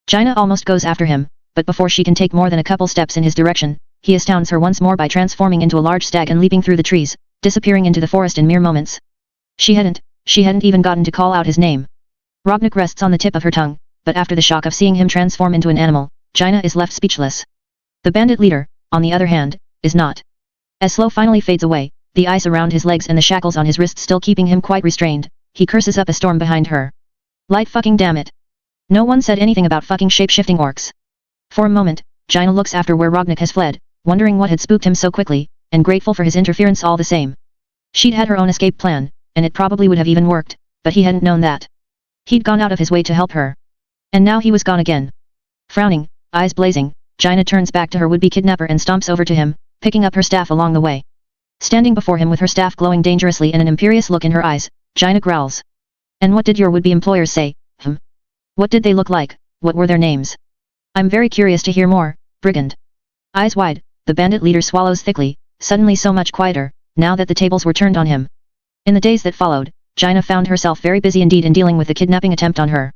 Jaina almost goes after him, but before she can take more than a couple steps in his direction, he astounds her once more by transforming into a large stag and leaping through the trees, disappearing into the forest in mere moments. She hadn't even gotten to call out his name. Rognak rests on the tip of her tongue, but after the shock of seeing him transform into an animal, Jaina is left speechless. The bandit leader, on the other hand, is not. As Slow finally fades away, the ice around his legs and the shackles on his wrists still keeping him quite restrained, he curses up a storm behind her. Light fucking damn it. No one said anything about fucking shape-shifting orcs. For a moment, Jaina looks after where Rognak has fled, wondering what had spooked him so quickly, and grateful for his interference all the same. She'd had her own escape plan, and it probably would have even worked, but he hadn't known that. He'd gone out of his way to help her. And now he was gone again. Frowning, eyes blazing, Jaina turns back to her would-be kidnapper and stomps over to him, picking up her staff along the way. Standing before him with her staff glowing dangerously and an imperious look in her eyes, Jaina growls. And what did your would-be employers say? What did they look like? What were their names? I'm very curious to hear more, brigand. Eyes wide, the bandit leader swallows thickly, suddenly so much quieter, now that the tables were turned on him. In the days that followed, Jaina found herself very busy indeed in dealing with the kidnapping attempt on her.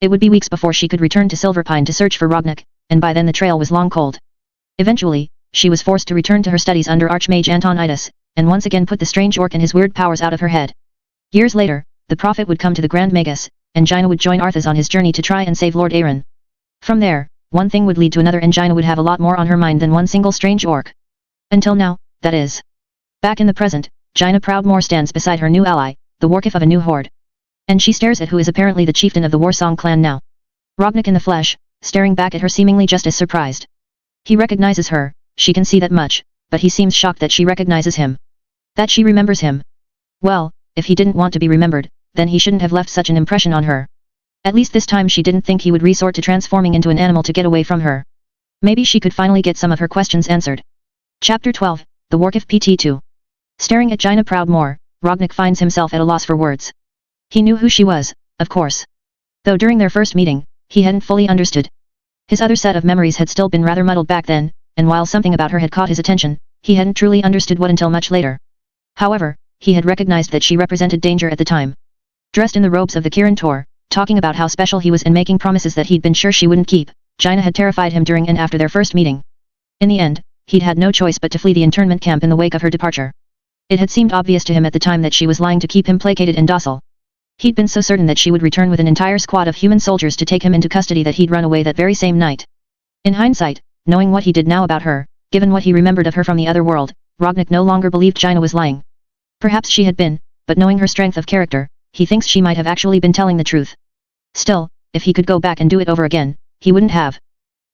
It would be weeks before she could return to Silverpine to search for Rognak, and by then the trail was long cold. Eventually, she was forced to return to her studies under Archmage Antonidas, and once again put the strange orc and his weird powers out of her head. Years later, the prophet would come to the Grand Magus, and Jaina would join Arthas on his journey to try and save Lord Aaron. From there, one thing would lead to another and Jaina would have a lot more on her mind than one single strange orc. Until now, that is. Back in the present, Jaina Proudmoore stands beside her new ally, the Warkif of a new horde. And she stares at who is apparently the chieftain of the Warsong clan now. Rognak in the flesh, staring back at her seemingly just as surprised. He recognizes her, she can see that much, but he seems shocked that she recognizes him. That she remembers him. Well, if he didn't want to be remembered, then he shouldn't have left such an impression on her. At least this time she didn't think he would resort to transforming into an animal to get away from her. Maybe she could finally get some of her questions answered. Chapter 12, The Warkif PT2. Staring at Jaina Proudmoore, Rognak finds himself at a loss for words. He knew who she was, of course. Though during their first meeting, he hadn't fully understood. His other set of memories had still been rather muddled back then, and while something about her had caught his attention, he hadn't truly understood what until much later. However, he had recognized that she represented danger at the time. Dressed in the robes of the Kirin Tor, talking about how special he was and making promises that he'd been sure she wouldn't keep, Jaina had terrified him during and after their first meeting. In the end, he'd had no choice but to flee the internment camp in the wake of her departure. It had seemed obvious to him at the time that she was lying to keep him placated and docile. He'd been so certain that she would return with an entire squad of human soldiers to take him into custody that he'd run away that very same night. In hindsight, knowing what he did now about her, given what he remembered of her from the other world, Rognak no longer believed Jaina was lying. Perhaps she had been, but knowing her strength of character, he thinks she might have actually been telling the truth. Still, if he could go back and do it over again, he wouldn't have.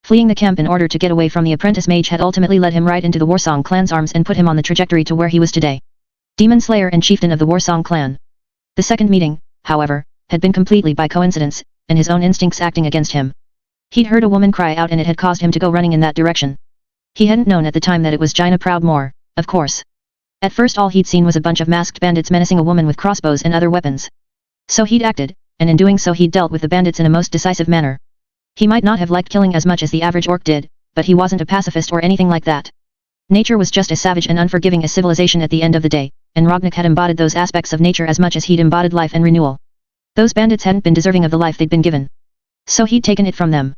Fleeing the camp in order to get away from the apprentice mage had ultimately led him right into the Warsong clan's arms and put him on the trajectory to where he was today. Demon Slayer and chieftain of the Warsong clan. The second meeting, however, had been completely by coincidence, and his own instincts acting against him. He'd heard a woman cry out and it had caused him to go running in that direction. He hadn't known at the time that it was Jaina Proudmoore, of course. At first all he'd seen was a bunch of masked bandits menacing a woman with crossbows and other weapons. So he'd acted, and in doing so he'd dealt with the bandits in a most decisive manner. He might not have liked killing as much as the average orc did, but he wasn't a pacifist or anything like that. Nature was just as savage and unforgiving as civilization at the end of the day, and Rognak had embodied those aspects of nature as much as he'd embodied life and renewal. Those bandits hadn't been deserving of the life they'd been given. So he'd taken it from them.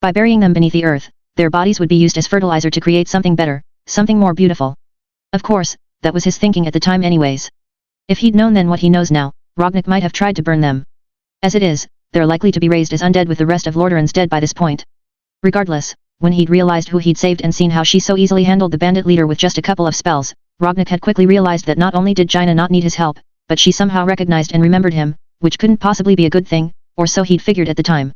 By burying them beneath the earth, their bodies would be used as fertilizer to create something better, something more beautiful. Of course, that was his thinking at the time anyways. If he'd known then what he knows now, Rognak might have tried to burn them. As it is, they're likely to be raised as undead with the rest of Lordran's dead by this point. Regardless, when he'd realized who he'd saved and seen how she so easily handled the bandit leader with just a couple of spells, Rognak had quickly realized that not only did Jaina not need his help, but she somehow recognized and remembered him, which couldn't possibly be a good thing, or so he'd figured at the time.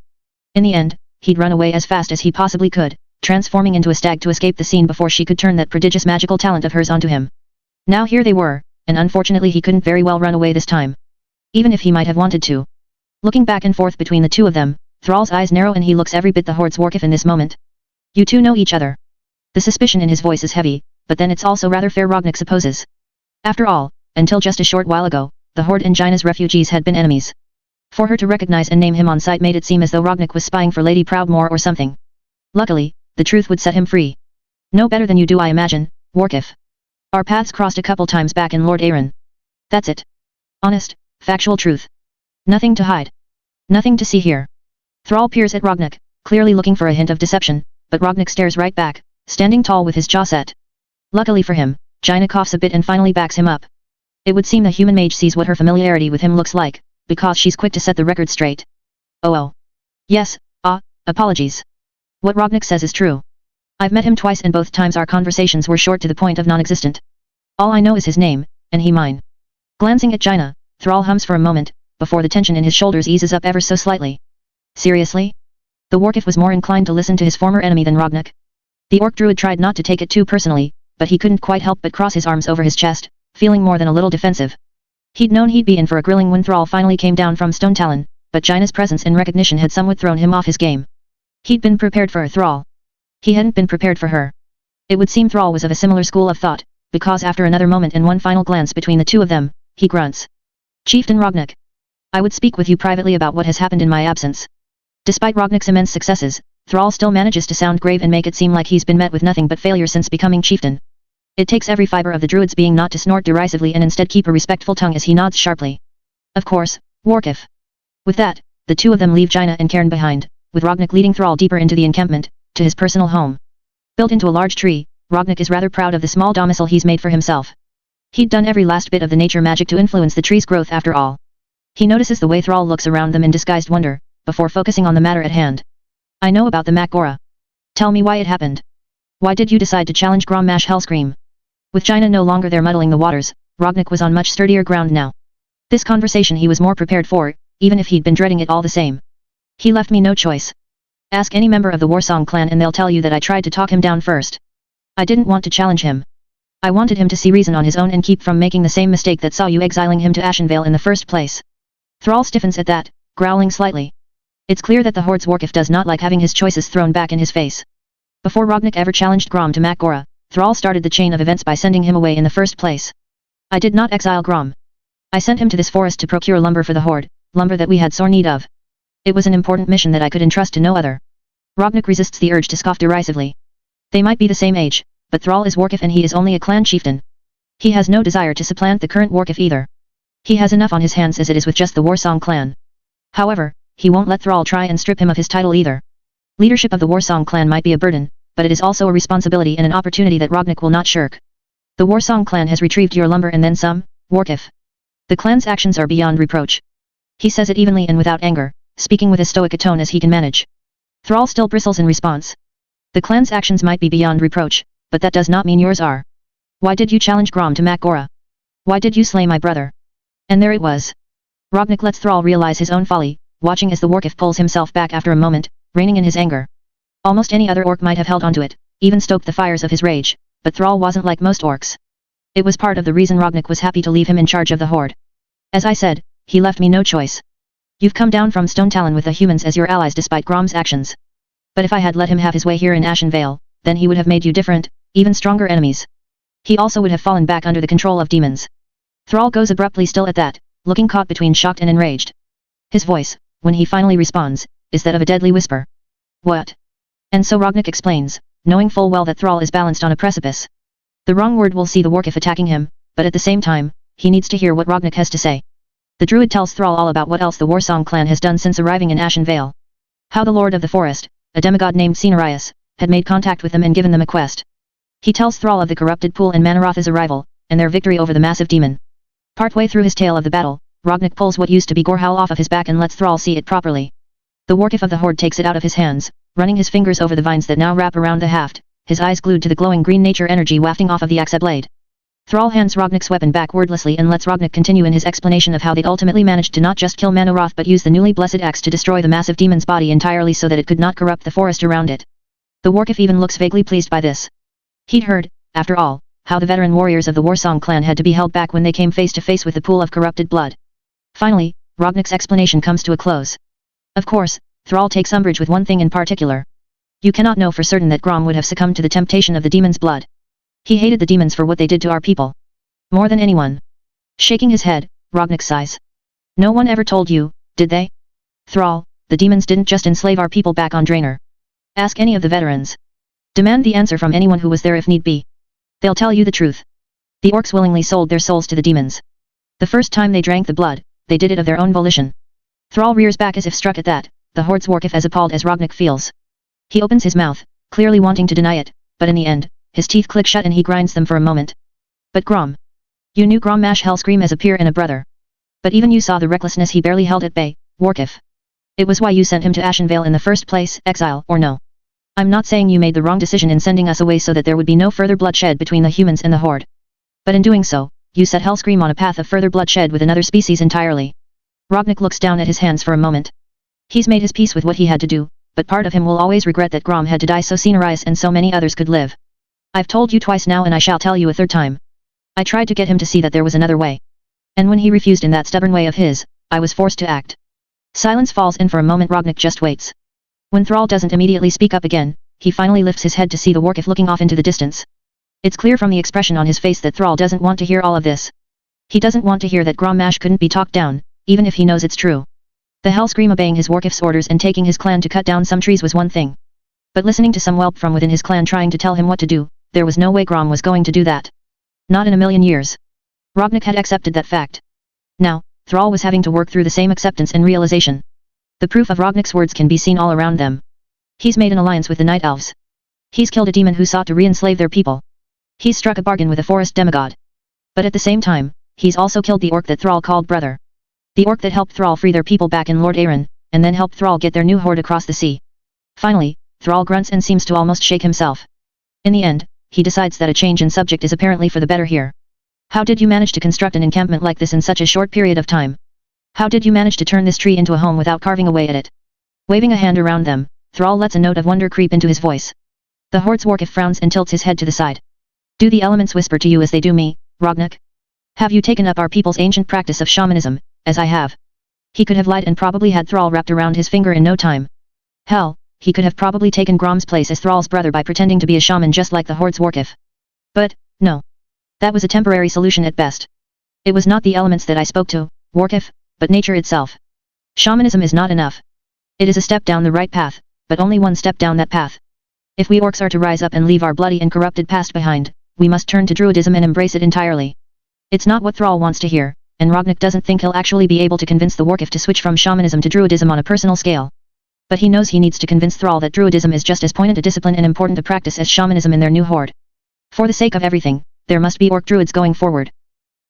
In the end, he'd run away as fast as he possibly could, transforming into a stag to escape the scene before she could turn that prodigious magical talent of hers onto him. Now here they were, and unfortunately he couldn't very well run away this time. Even if he might have wanted to. Looking back and forth between the two of them, Thrall's eyes narrow and he looks every bit the Horde's Warkif in this moment. You two know each other. The suspicion in his voice is heavy, but then it's also rather fair, Rognak supposes. After all, until just a short while ago, the Horde and Jaina's refugees had been enemies. For her to recognize and name him on sight made it seem as though Rognak was spying for Lady Proudmoore or something. Luckily, the truth would set him free. No better than you do, I imagine, Warkif. Our paths crossed a couple times back in Lord Aaron. That's it. Honest, factual truth. Nothing to hide. Nothing to see here. Thrall peers at Rognak, clearly looking for a hint of deception, but Rognak stares right back, standing tall with his jaw set. Luckily for him, Jaina coughs a bit and finally backs him up. It would seem the human mage sees what her familiarity with him looks like, because she's quick to set the record straight. Oh. Yes, apologies. What Rognak says is true. I've met him twice and both times our conversations were short to the point of non-existent. All I know is his name, and he mine. Glancing at Jaina, Thrall hums for a moment, before the tension in his shoulders eases up ever so slightly. Seriously? The Warkif was more inclined to listen to his former enemy than Rognak. The Orc Druid tried not to take it too personally, but he couldn't quite help but cross his arms over his chest, feeling more than a little defensive. He'd known he'd be in for a grilling when Thrall finally came down from Stone Talon, but Jaina's presence and recognition had somewhat thrown him off his game. He'd been prepared for Thrall. He hadn't been prepared for her. It would seem Thrall was of a similar school of thought, because after another moment and one final glance between the two of them, he grunts. Chieftain Rognak. I would speak with you privately about what has happened in my absence. Despite Rognak's immense successes, Thrall still manages to sound grave and make it seem like he's been met with nothing but failure since becoming chieftain. It takes every fiber of the druid's being not to snort derisively and instead keep a respectful tongue as he nods sharply. Of course, Warkif. With that, the two of them leave Jaina and Cairn behind, with Rognak leading Thrall deeper into the encampment, to his personal home. Built into a large tree, Rognak is rather proud of the small domicile he's made for himself. He'd done every last bit of the nature magic to influence the tree's growth after all. He notices the way Thrall looks around them in disguised wonder, before focusing on the matter at hand. I know about the Makgora. Tell me why it happened. Why did you decide to challenge Grommash Hellscream? With Jaina no longer there muddling the waters, Rognak was on much sturdier ground now. This conversation he was more prepared for, even if he'd been dreading it all the same. He left me no choice. Ask any member of the Warsong clan and they'll tell you that I tried to talk him down first. I didn't want to challenge him. I wanted him to see reason on his own and keep from making the same mistake that saw you exiling him to Ashenvale in the first place. Thrall stiffens at that, growling slightly. It's clear that the Horde's Warkif does not like having his choices thrown back in his face. Before Rognak ever challenged Grom to Makgora, Thrall started the chain of events by sending him away in the first place. I did not exile Grom. I sent him to this forest to procure lumber for the Horde, lumber that we had sore need of. It was an important mission that I could entrust to no other. Rognak resists the urge to scoff derisively. They might be the same age, but Thrall is Warkif and he is only a clan chieftain. He has no desire to supplant the current Warkif either. He has enough on his hands as it is with just the Warsong clan. However, he won't let Thrall try and strip him of his title either. Leadership of the Warsong clan might be a burden, but it is also a responsibility and an opportunity that Rognak will not shirk. The Warsong clan has retrieved your lumber and then some, Warkif. The clan's actions are beyond reproach. He says it evenly and without anger, speaking with as stoic a tone as he can manage. Thrall still bristles in response. The clan's actions might be beyond reproach, but that does not mean yours are. Why did you challenge Grom to Makgora? Why did you slay my brother? And there it was. Rognak lets Thrall realize his own folly, watching as the Warkif pulls himself back after a moment, reining in his anger. Almost any other orc might have held onto it, even stoked the fires of his rage, but Thrall wasn't like most orcs. It was part of the reason Rognak was happy to leave him in charge of the Horde. As I said, he left me no choice. You've come down from Stone Talon with the humans as your allies despite Grom's actions. But if I had let him have his way here in Ashenvale, then he would have made you different, even stronger enemies. He also would have fallen back under the control of demons. Thrall goes abruptly still at that, looking caught between shocked and enraged. His voice, when he finally responds, is that of a deadly whisper. What? And so Rognak explains, knowing full well that Thrall is balanced on a precipice. The wrong word will see the Warkif attacking him, but at the same time, he needs to hear what Rognak has to say. The Druid tells Thrall all about what else the Warsong clan has done since arriving in Ashenvale. How the Lord of the Forest, a demigod named Cenarius, had made contact with them and given them a quest. He tells Thrall of the corrupted pool and Manarotha's arrival, and their victory over the massive demon. Partway through his tale of the battle, Rognak pulls what used to be Gorehowl off of his back and lets Thrall see it properly. The Warkif of the Horde takes it out of his hands, running his fingers over the vines that now wrap around the haft, his eyes glued to the glowing green nature energy wafting off of the axe blade. Thrall hands Rognak's weapon back wordlessly and lets Rognak continue in his explanation of how they'd ultimately managed to not just kill Manoroth but use the newly blessed axe to destroy the massive demon's body entirely so that it could not corrupt the forest around it. The Warkif even looks vaguely pleased by this. He'd heard, after all, how the veteran warriors of the Warsong clan had to be held back when they came face to face with the pool of corrupted blood. Finally, Rognak's explanation comes to a close. Of course, Thrall takes umbrage with one thing in particular. You cannot know for certain that Grom would have succumbed to the temptation of the demon's blood. He hated the demons for what they did to our people. More than anyone. Shaking his head, Rognak sighs. No one ever told you, did they? Thrall, the demons didn't just enslave our people back on Draenor. Ask any of the veterans. Demand the answer from anyone who was there if need be. They'll tell you the truth. The orcs willingly sold their souls to the demons. The first time they drank the blood, they did it of their own volition. Thrall rears back as if struck at that, the horde's Warkif as appalled as Rognik feels. He opens his mouth, clearly wanting to deny it, but in the end, his teeth click shut and he grinds them for a moment. But Grom. You knew Grom mash hell scream as a peer and a brother. But even you saw the recklessness he barely held at bay, Warkif. It was why you sent him to Ashenvale in the first place, exile or no. I'm not saying you made the wrong decision in sending us away so that there would be no further bloodshed between the humans and the horde. But in doing so, you set Hellscream on a path of further bloodshed with another species entirely. Rognik looks down at his hands for a moment. He's made his peace with what he had to do, but part of him will always regret that Grom had to die so Cenarius and so many others could live. I've told you twice now and I shall tell you a third time. I tried to get him to see that there was another way. And when he refused in that stubborn way of his, I was forced to act. Silence falls and for a moment Rognik just waits. When Thrall doesn't immediately speak up again, he finally lifts his head to see the Warkif looking off into the distance. It's clear from the expression on his face that Thrall doesn't want to hear all of this. He doesn't want to hear that Grommash couldn't be talked down, even if he knows it's true. The Hellscream obeying his Warkif's orders and taking his clan to cut down some trees was one thing. But listening to some whelp from within his clan trying to tell him what to do, there was no way Grom was going to do that. Not in a million years. Rognik had accepted that fact. Now, Thrall was having to work through the same acceptance and realization. The proof of Rognik's words can be seen all around them. He's made an alliance with the Night Elves. He's killed a demon who sought to re-enslave their people. He's struck a bargain with a forest demigod. But at the same time, he's also killed the orc that Thrall called brother. The orc that helped Thrall free their people back in Lord Aaron, and then helped Thrall get their new horde across the sea. Finally, Thrall grunts and seems to almost shake himself. In the end, he decides that a change in subject is apparently for the better here. How did you manage to construct an encampment like this in such a short period of time? How did you manage to turn this tree into a home without carving away at it? Waving a hand around them, Thrall lets a note of wonder creep into his voice. The horde's Warkif frowns and tilts his head to the side. Do the elements whisper to you as they do me, Rognik? Have you taken up our people's ancient practice of shamanism, as I have? He could have lied and probably had Thrall wrapped around his finger in no time. Hell, he could have probably taken Grom's place as Thrall's brother by pretending to be a shaman just like the horde's Warkif. But, no. That was a temporary solution at best. It was not the elements that I spoke to, Warkif, but nature itself. Shamanism is not enough. It is a step down the right path, but only one step down that path. If we orcs are to rise up and leave our bloody and corrupted past behind, we must turn to Druidism and embrace it entirely. It's not what Thrall wants to hear, and Rognik doesn't think he'll actually be able to convince the Warkif to switch from shamanism to Druidism on a personal scale. But he knows he needs to convince Thrall that Druidism is just as poignant a discipline and important a practice as shamanism in their new horde. For the sake of everything, there must be Orc Druids going forward.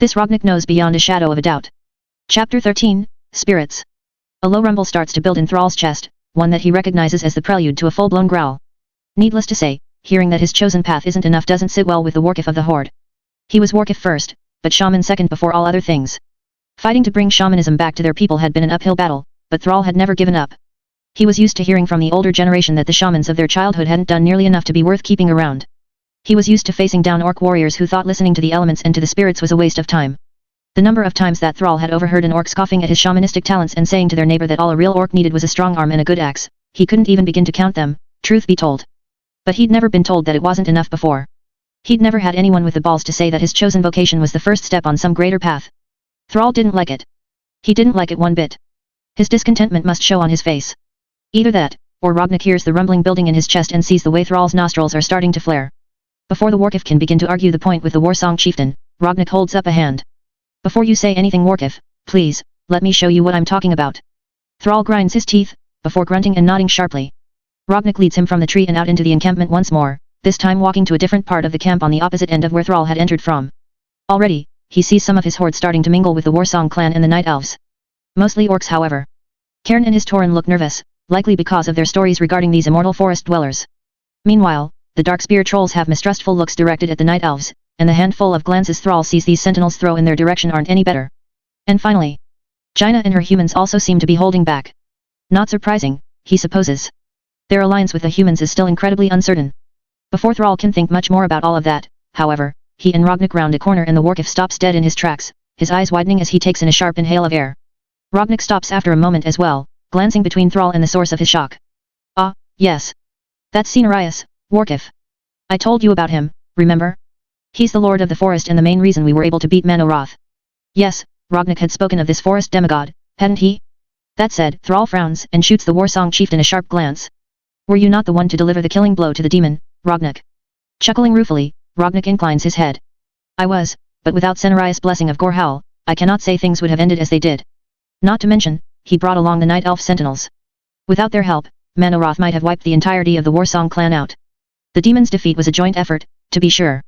This Rognik knows beyond a shadow of a doubt. Chapter 13, Spirits. A low rumble starts to build in Thrall's chest, one that he recognizes as the prelude to a full-blown growl. Needless to say, hearing that his chosen path isn't enough doesn't sit well with the Warkif of the horde. He was Warkif first, but shaman second before all other things. Fighting to bring shamanism back to their people had been an uphill battle, but Thrall had never given up. He was used to hearing from the older generation that the shamans of their childhood hadn't done nearly enough to be worth keeping around. He was used to facing down orc warriors who thought listening to the elements and to the spirits was a waste of time. The number of times that Thrall had overheard an orc scoffing at his shamanistic talents and saying to their neighbor that all a real orc needed was a strong arm and a good axe, he couldn't even begin to count them, truth be told. But he'd never been told that it wasn't enough before. He'd never had anyone with the balls to say that his chosen vocation was the first step on some greater path. Thrall didn't like it. He didn't like it one bit. His discontentment must show on his face. Either that, or Rognik hears the rumbling building in his chest and sees the way Thrall's nostrils are starting to flare. Before the Warkif can begin to argue the point with the Warsong chieftain, Rognik holds up a hand. Before you say anything Warkif, please, let me show you what I'm talking about. Thrall grinds his teeth, before grunting and nodding sharply. Rognik leads him from the tree and out into the encampment once more, this time walking to a different part of the camp on the opposite end of where Thrall had entered from. Already, he sees some of his horde starting to mingle with the Warsong clan and the Night Elves. Mostly orcs however. Cairn and his Tauren look nervous, likely because of their stories regarding these immortal forest dwellers. Meanwhile, the Darkspear trolls have mistrustful looks directed at the Night Elves, and the handful of glances Thrall sees these sentinels throw in their direction aren't any better. And finally, Jaina and her humans also seem to be holding back. Not surprising, he supposes. Their alliance with the humans is still incredibly uncertain. Before Thrall can think much more about all of that, however, he and Rognik round a corner and the Warkif stops dead in his tracks, his eyes widening as he takes in a sharp inhale of air. Rognik stops after a moment as well, glancing between Thrall and the source of his shock. Ah, yes. That's Cenarius, Warkif. I told you about him, remember? He's the lord of the forest and the main reason we were able to beat Manoroth. Yes, Rognik had spoken of this forest demigod, hadn't he? That said, Thrall frowns and shoots the Warsong chieftain a sharp glance. Were you not the one to deliver the killing blow to the demon, Rognik? Chuckling ruefully, Rognik inclines his head. I was, but without Senarius' blessing of Gorhowl, I cannot say things would have ended as they did. Not to mention, he brought along the Night Elf Sentinels. Without their help, Manoroth might have wiped the entirety of the Warsong clan out. The demon's defeat was a joint effort, to be sure.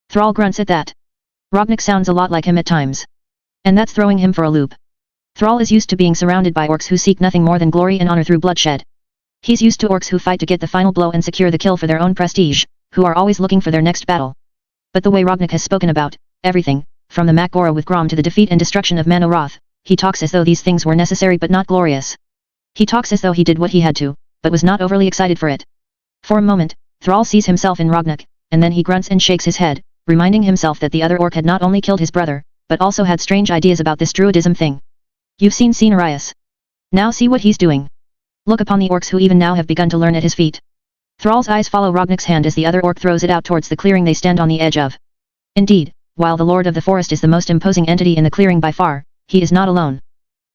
Thrall grunts at that. Rognik sounds a lot like him at times. And that's throwing him for a loop. Thrall is used to being surrounded by orcs who seek nothing more than glory and honor through bloodshed. He's used to orcs who fight to get the final blow and secure the kill for their own prestige, who are always looking for their next battle. But the way Rognik has spoken about everything, from the Makgora with Grom to the defeat and destruction of Manoroth, he talks as though these things were necessary but not glorious. He talks as though he did what he had to, but was not overly excited for it. For a moment, Thrall sees himself in Rognik, and then he grunts and shakes his head, reminding himself that the other orc had not only killed his brother, but also had strange ideas about this druidism thing. You've seen Senarius. Now see what he's doing. Look upon the orcs who even now have begun to learn at his feet. Thrall's eyes follow Rognik's hand as the other orc throws it out towards the clearing they stand on the edge of. Indeed, while the Lord of the Forest is the most imposing entity in the clearing by far, he is not alone.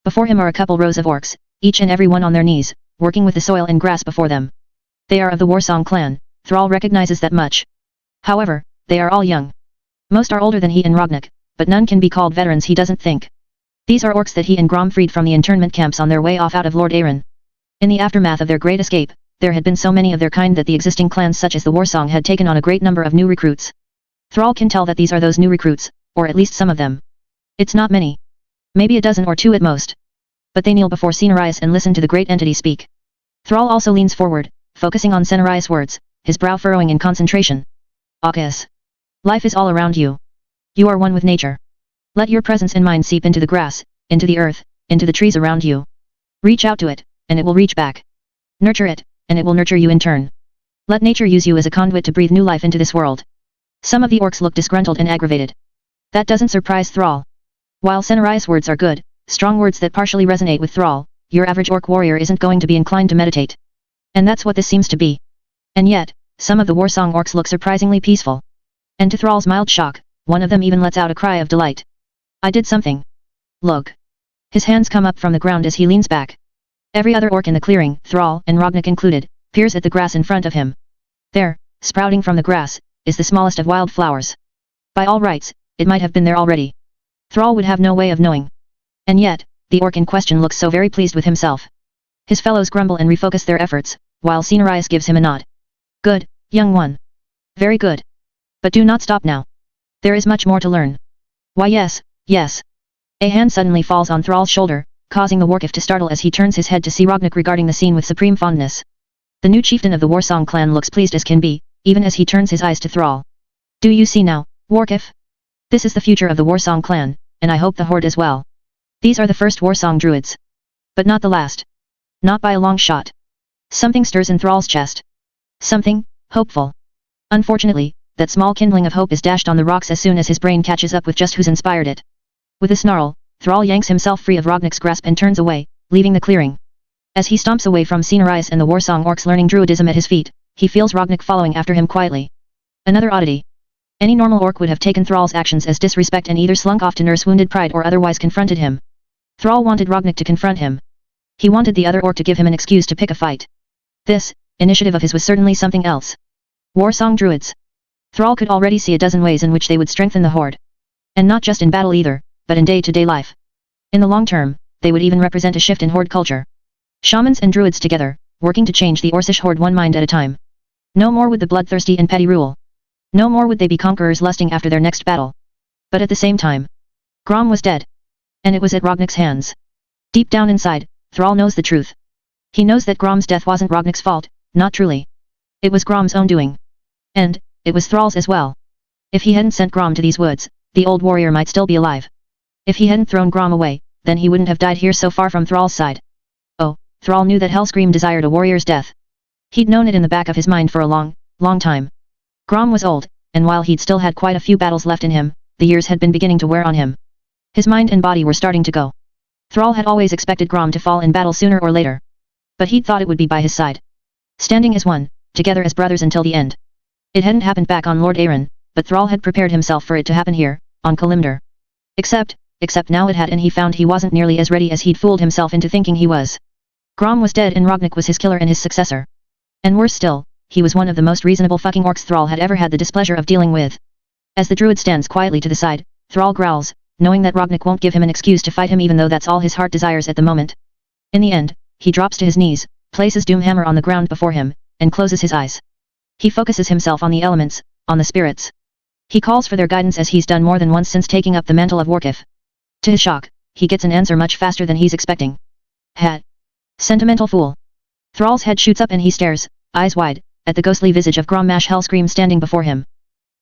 Before him are a couple rows of orcs, each and every one on their knees, working with the soil and grass before them. They are of the Warsong clan, Thrall recognizes that much. However, they are all young. Most are older than he and Rognik, but none can be called veterans he doesn't think. These are orcs that he and Grom freed from the internment camps on their way off out of Lord Aaron. In the aftermath of their great escape, there had been so many of their kind that the existing clans such as the Warsong had taken on a great number of new recruits. Thrall can tell that these are those new recruits, or at least some of them. It's not many. Maybe a dozen or two at most. But they kneel before Senarius and listen to the great entity speak. Thrall also leans forward, focusing on Senarius' words, his brow furrowing in concentration. Arceus. Life is all around you. You are one with nature. Let your presence and mind seep into the grass, into the earth, into the trees around you. Reach out to it, and it will reach back. Nurture it, and it will nurture you in turn. Let nature use you as a conduit to breathe new life into this world. Some of the orcs look disgruntled and aggravated. That doesn't surprise Thrall. While Senarius' words are good, strong words that partially resonate with Thrall, your average orc warrior isn't going to be inclined to meditate. And that's what this seems to be. And yet, some of the Warsong orcs look surprisingly peaceful. And to Thrall's mild shock, one of them even lets out a cry of delight. I did something. Look. His hands come up from the ground as he leans back. Every other orc in the clearing, Thrall and Rognik included, peers at the grass in front of him. There, sprouting from the grass, is the smallest of wild flowers. By all rights, it might have been there already. Thrall would have no way of knowing. And yet, the orc in question looks so very pleased with himself. His fellows grumble and refocus their efforts, while Senarius gives him a nod. Good, young one. Very good. But do not stop now. There is much more to learn. Why yes, yes. A hand suddenly falls on Thrall's shoulder, causing the Warkiff to startle as he turns his head to see Rognik regarding the scene with supreme fondness. The new chieftain of the Warsong clan looks pleased as can be, even as he turns his eyes to Thrall. Do you see now, Warkiff? This is the future of the Warsong clan, and I hope the Horde as well. These are the first Warsong druids. But not the last. Not by a long shot. Something stirs in Thrall's chest. Something, hopeful. Unfortunately, that small kindling of hope is dashed on the rocks as soon as his brain catches up with just who's inspired it. With a snarl, Thrall yanks himself free of Rognik's grasp and turns away, leaving the clearing. As he stomps away from Senarius and the Warsong orcs learning druidism at his feet, he feels Rognik following after him quietly. Another oddity. Any normal orc would have taken Thrall's actions as disrespect and either slunk off to nurse wounded pride or otherwise confronted him. Thrall wanted Rognik to confront him. He wanted the other orc to give him an excuse to pick a fight. This initiative of his was certainly something else. Warsong druids. Thrall could already see a dozen ways in which they would strengthen the Horde. And not just in battle either, but in day-to-day life. In the long term, they would even represent a shift in Horde culture. Shamans and druids together, working to change the Orcish Horde one mind at a time. No more would the bloodthirsty and petty rule. No more would they be conquerors lusting after their next battle. But at the same time, Grom was dead. And it was at Rognik's hands. Deep down inside, Thrall knows the truth. He knows that Grom's death wasn't Rognik's fault, not truly. It was Grom's own doing. And it was Thrall's as well. If he hadn't sent Grom to these woods, the old warrior might still be alive. If he hadn't thrown Grom away, then he wouldn't have died here so far from Thrall's side. Oh, Thrall knew that Hellscream desired a warrior's death. He'd known it in the back of his mind for a long, long time. Grom was old, and while he'd still had quite a few battles left in him, the years had been beginning to wear on him. His mind and body were starting to go. Thrall had always expected Grom to fall in battle sooner or later. But he'd thought it would be by his side. Standing as one, together as brothers until the end. It hadn't happened back on Lord Aaron, but Thrall had prepared himself for it to happen here, on Kalimdor. Except now it had, and he found he wasn't nearly as ready as he'd fooled himself into thinking he was. Grom was dead and Rognik was his killer and his successor. And worse still, he was one of the most reasonable fucking orcs Thrall had ever had the displeasure of dealing with. As the druid stands quietly to the side, Thrall growls, knowing that Rognik won't give him an excuse to fight him even though that's all his heart desires at the moment. In the end, he drops to his knees, places Doomhammer on the ground before him, and closes his eyes. He focuses himself on the elements, on the spirits. He calls for their guidance as he's done more than once since taking up the mantle of Warkif. To his shock, he gets an answer much faster than he's expecting. Hat. Sentimental fool. Thrall's head shoots up and he stares, eyes wide, at the ghostly visage of Grommash Hellscream standing before him.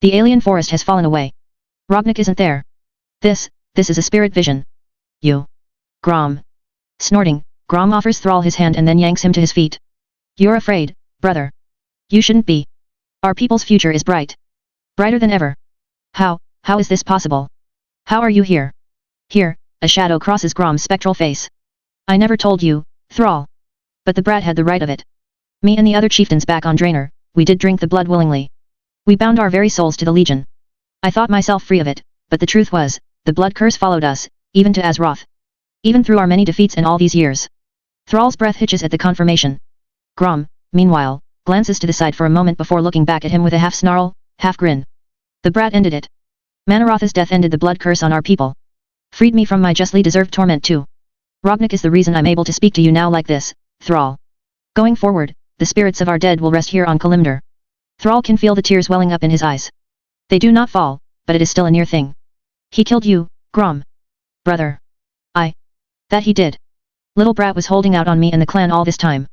The alien forest has fallen away. Rognik isn't there. This is a spirit vision. You. Grom. Snorting, Grom offers Thrall his hand and then yanks him to his feet. You're afraid, brother. You shouldn't be. Our people's future is bright. Brighter than ever. How is this possible? How are you here? Here, a shadow crosses Grom's spectral face. I never told you, Thrall. But the brat had the right of it. Me and the other chieftains back on Draenor, we did drink the blood willingly. We bound our very souls to the Legion. I thought myself free of it, but the truth was, the blood curse followed us, even to Azeroth. Even through our many defeats in all these years. Thrall's breath hitches at the confirmation. Grom, meanwhile, glances to the side for a moment before looking back at him with a half snarl, half grin. The brat ended it. Manarotha's death ended the blood curse on our people. Freed me from my justly deserved torment too. Rognik is the reason I'm able to speak to you now like this, Thrall. Going forward, the spirits of our dead will rest here on Kalimdor. Thrall can feel the tears welling up in his eyes. They do not fall, but it is still a near thing. He killed you, Grom. Brother. That he did. Little brat was holding out on me and the clan all this time.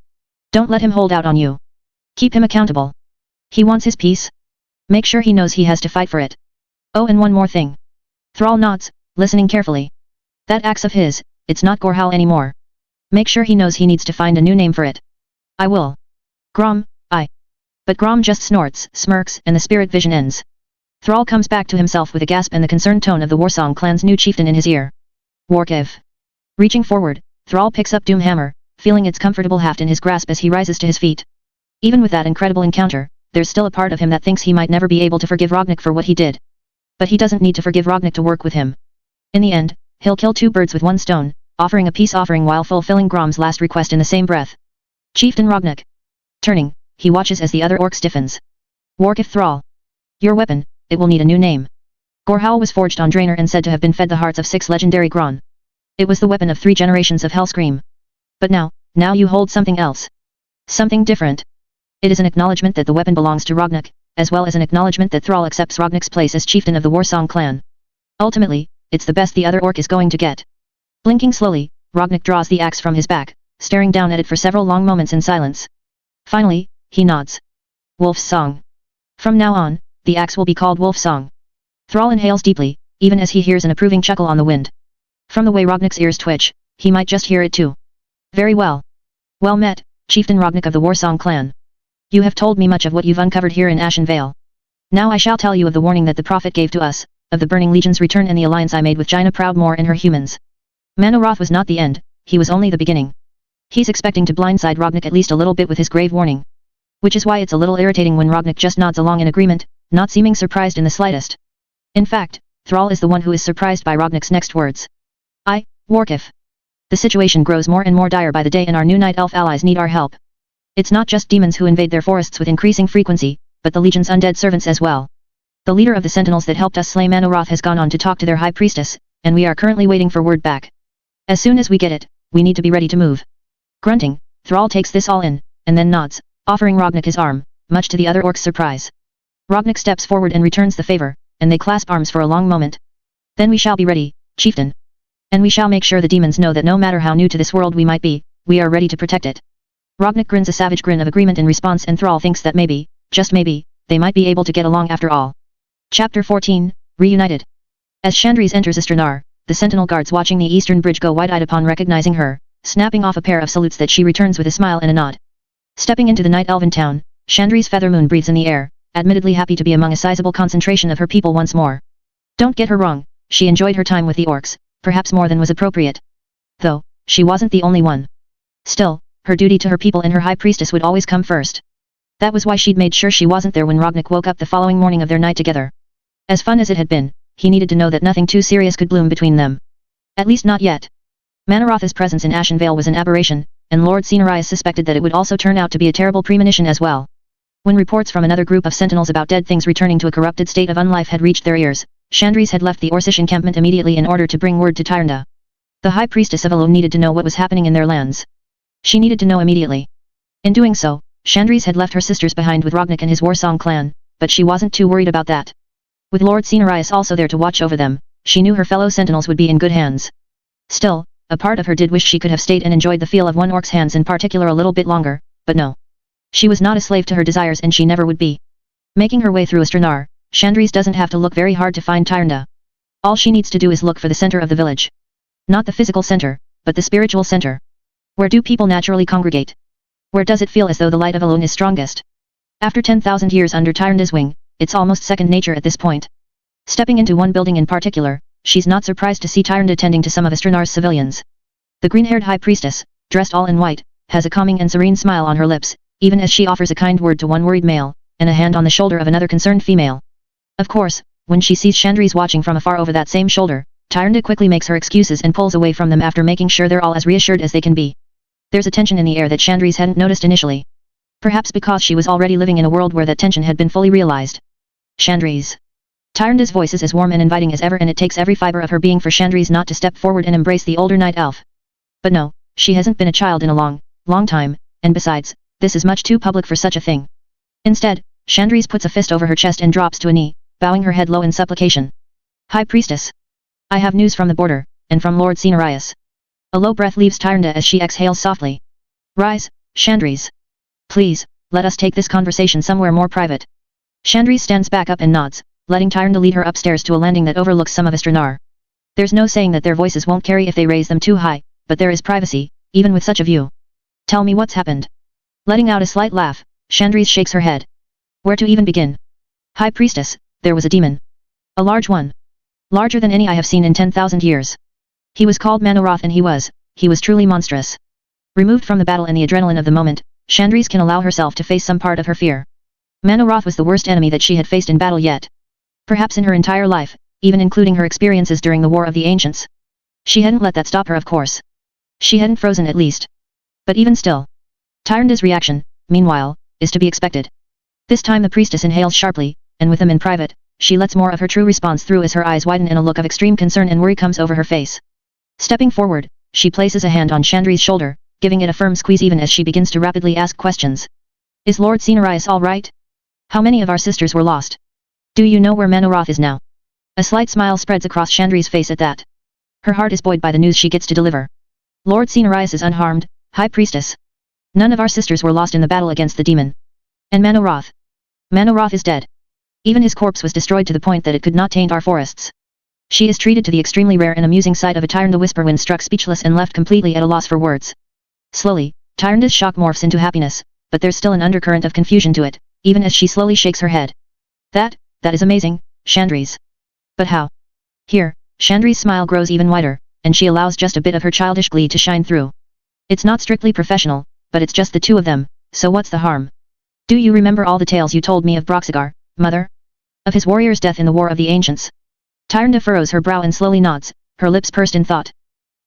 Don't let him hold out on you. Keep him accountable. He wants his peace. Make sure he knows he has to fight for it. Oh, and one more thing. Thrall nods, listening carefully. That axe of his, it's not Gorhal anymore. Make sure he knows he needs to find a new name for it. I will. Grom, But Grom just snorts, smirks, and the spirit vision ends. Thrall comes back to himself with a gasp and the concerned tone of the Warsong clan's new chieftain in his ear. Warkiv. Reaching forward, Thrall picks up Doomhammer, feeling its comfortable haft in his grasp as he rises to his feet. Even with that incredible encounter, there's still a part of him that thinks he might never be able to forgive Rognik for what he did. But he doesn't need to forgive Rognik to work with him. In the end, he'll kill two birds with one stone, offering a peace offering while fulfilling Grom's last request in the same breath. Chieftain Rognik. Turning, he watches as the other orc stiffens. Warkiv Thrall. Your weapon, it will need a new name. Gorhal was forged on Draenor and said to have been fed the hearts of 6 legendary Gron. It was the weapon of 3 generations of Hellscream. But now you hold something else. Something different. It is an acknowledgement that the weapon belongs to Rognik, as well as an acknowledgement that Thrall accepts Rognik's place as chieftain of the Warsong clan. Ultimately, it's the best the other orc is going to get. Blinking slowly, Rognik draws the axe from his back, staring down at it for several long moments in silence. Finally, he nods. Wolf's Song. From now on, the axe will be called Wolf Song. Thrall inhales deeply, even as he hears an approving chuckle on the wind. From the way Rognik's ears twitch, he might just hear it too. Very well. Well met, Chieftain Rognik of the Warsong clan. You have told me much of what you've uncovered here in Ashen Vale. Now I shall tell you of the warning that the Prophet gave to us, of the Burning Legion's return and the alliance I made with Jaina Proudmoore and her humans. Manoroth was not the end, he was only the beginning. He's expecting to blindside Rognik at least a little bit with his grave warning. Which is why it's a little irritating when Rognik just nods along in agreement, not seeming surprised in the slightest. In fact, Thrall is the one who is surprised by Rognik's next words. Warkif. The situation grows more and more dire by the day and our new Night Elf allies need our help. It's not just demons who invade their forests with increasing frequency, but the Legion's undead servants as well. The leader of the Sentinels that helped us slay Manoroth has gone on to talk to their High Priestess, and we are currently waiting for word back. As soon as we get it, we need to be ready to move. Grunting, Thrall takes this all in, and then nods, offering Rognik his arm, much to the other orc's surprise. Rognik steps forward and returns the favor, and they clasp arms for a long moment. Then we shall be ready, Chieftain. And we shall make sure the demons know that no matter how new to this world we might be, we are ready to protect it. Rognik grins a savage grin of agreement in response and Thrall thinks that maybe, just maybe, they might be able to get along after all. Chapter 14, Reunited. As Chandrese enters Istranar, the sentinel guards watching the eastern bridge go wide-eyed upon recognizing her, snapping off a pair of salutes that she returns with a smile and a nod. Stepping into the Night Elven town, Chandrese Feathermoon breathes in the air, admittedly happy to be among a sizable concentration of her people once more. Don't get her wrong, she enjoyed her time with the orcs, perhaps more than was appropriate. Though, she wasn't the only one. Still, her duty to her people and her High Priestess would always come first. That was why she'd made sure she wasn't there when Rognik woke up the following morning of their night together. As fun as it had been, he needed to know that nothing too serious could bloom between them. At least not yet. Manoroth's presence in Ashen Vale was an aberration, and Lord Cenarius suspected that it would also turn out to be a terrible premonition as well. When reports from another group of sentinels about dead things returning to a corrupted state of unlife had reached their ears, Chandris had left the Orcish encampment immediately in order to bring word to Tyrande. The High Priestess of Elo needed to know what was happening in their lands. She needed to know immediately. In doing so, Chandris had left her sisters behind with Rognik and his Warsong clan, but she wasn't too worried about that. With Lord Cenarius also there to watch over them, she knew her fellow sentinels would be in good hands. Still, a part of her did wish she could have stayed and enjoyed the feel of one orc's hands in particular a little bit longer, but no. She was not a slave to her desires and she never would be. Making her way through Astranar, Chandris doesn't have to look very hard to find Tyrande. All she needs to do is look for the center of the village. Not the physical center, but the spiritual center. Where do people naturally congregate? Where does it feel as though the light of Elune is strongest? After 10,000 years under Tyrande's wing, it's almost second nature at this point. Stepping into one building in particular, she's not surprised to see Tyrande tending to some of Astranar's civilians. The green-haired high priestess, dressed all in white, has a calming and serene smile on her lips, even as she offers a kind word to one worried male, and a hand on the shoulder of another concerned female. Of course, when she sees Chandris watching from afar over that same shoulder, Tyrande quickly makes her excuses and pulls away from them after making sure they're all as reassured as they can be. There's a tension in the air that Chandris hadn't noticed initially. Perhaps because she was already living in a world where that tension had been fully realized. Chandris. Tyrande's voice is as warm and inviting as ever and it takes every fiber of her being for Chandris not to step forward and embrace the older night elf. But no, she hasn't been a child in a long time, and besides, this is much too public for such a thing. Instead, Chandris puts a fist over her chest and drops to a knee, bowing her head low in supplication. High Priestess. I have news from the border, and from Lord Cenarius. A low breath leaves Tyrande as she exhales softly. Rise, Chandris. Please, let us take this conversation somewhere more private. Chandris stands back up and nods, letting Tyrande lead her upstairs to a landing that overlooks some of Astranar. There's no saying that their voices won't carry if they raise them too high, but there is privacy, even with such a view. Tell me what's happened. Letting out a slight laugh, Chandris shakes her head. Where to even begin? High Priestess, there was a demon. A large one. Larger than any I have seen in 10,000 years. He was called Manoroth and he was truly monstrous. Removed from the battle and the adrenaline of the moment, Chandris can allow herself to face some part of her fear. Manoroth was the worst enemy that she had faced in battle yet. Perhaps in her entire life, even including her experiences during the War of the Ancients. She hadn't let that stop her of course. She hadn't frozen at least. But even still. Tyrande's reaction, meanwhile, is to be expected. This time the priestess inhales sharply, and with them in private, she lets more of her true response through as her eyes widen and a look of extreme concern and worry comes over her face. Stepping forward, she places a hand on Chandri's shoulder, giving it a firm squeeze even as she begins to rapidly ask questions. Is Lord Cenarius all right? How many of our sisters were lost? Do you know where Manoroth is now? A slight smile spreads across Chandri's face at that. Her heart is buoyed by the news she gets to deliver. Lord Cenarius is unharmed, High Priestess. None of our sisters were lost in the battle against the demon. And Manoroth. Manoroth is dead. Even his corpse was destroyed to the point that it could not taint our forests. She is treated to the extremely rare and amusing sight of a Tyrande whisper when struck speechless and left completely at a loss for words. Slowly, Tyrande's shock morphs into happiness, but there's still an undercurrent of confusion to it, even as she slowly shakes her head. That is amazing, Chandris. But how? Here, Chandri's smile grows even wider, and she allows just a bit of her childish glee to shine through. It's not strictly professional, but it's just the two of them, so what's the harm? Do you remember all the tales you told me of Broxigar, mother? Of his warrior's death in the War of the Ancients? Tyrande furrows her brow and slowly nods, her lips pursed in thought.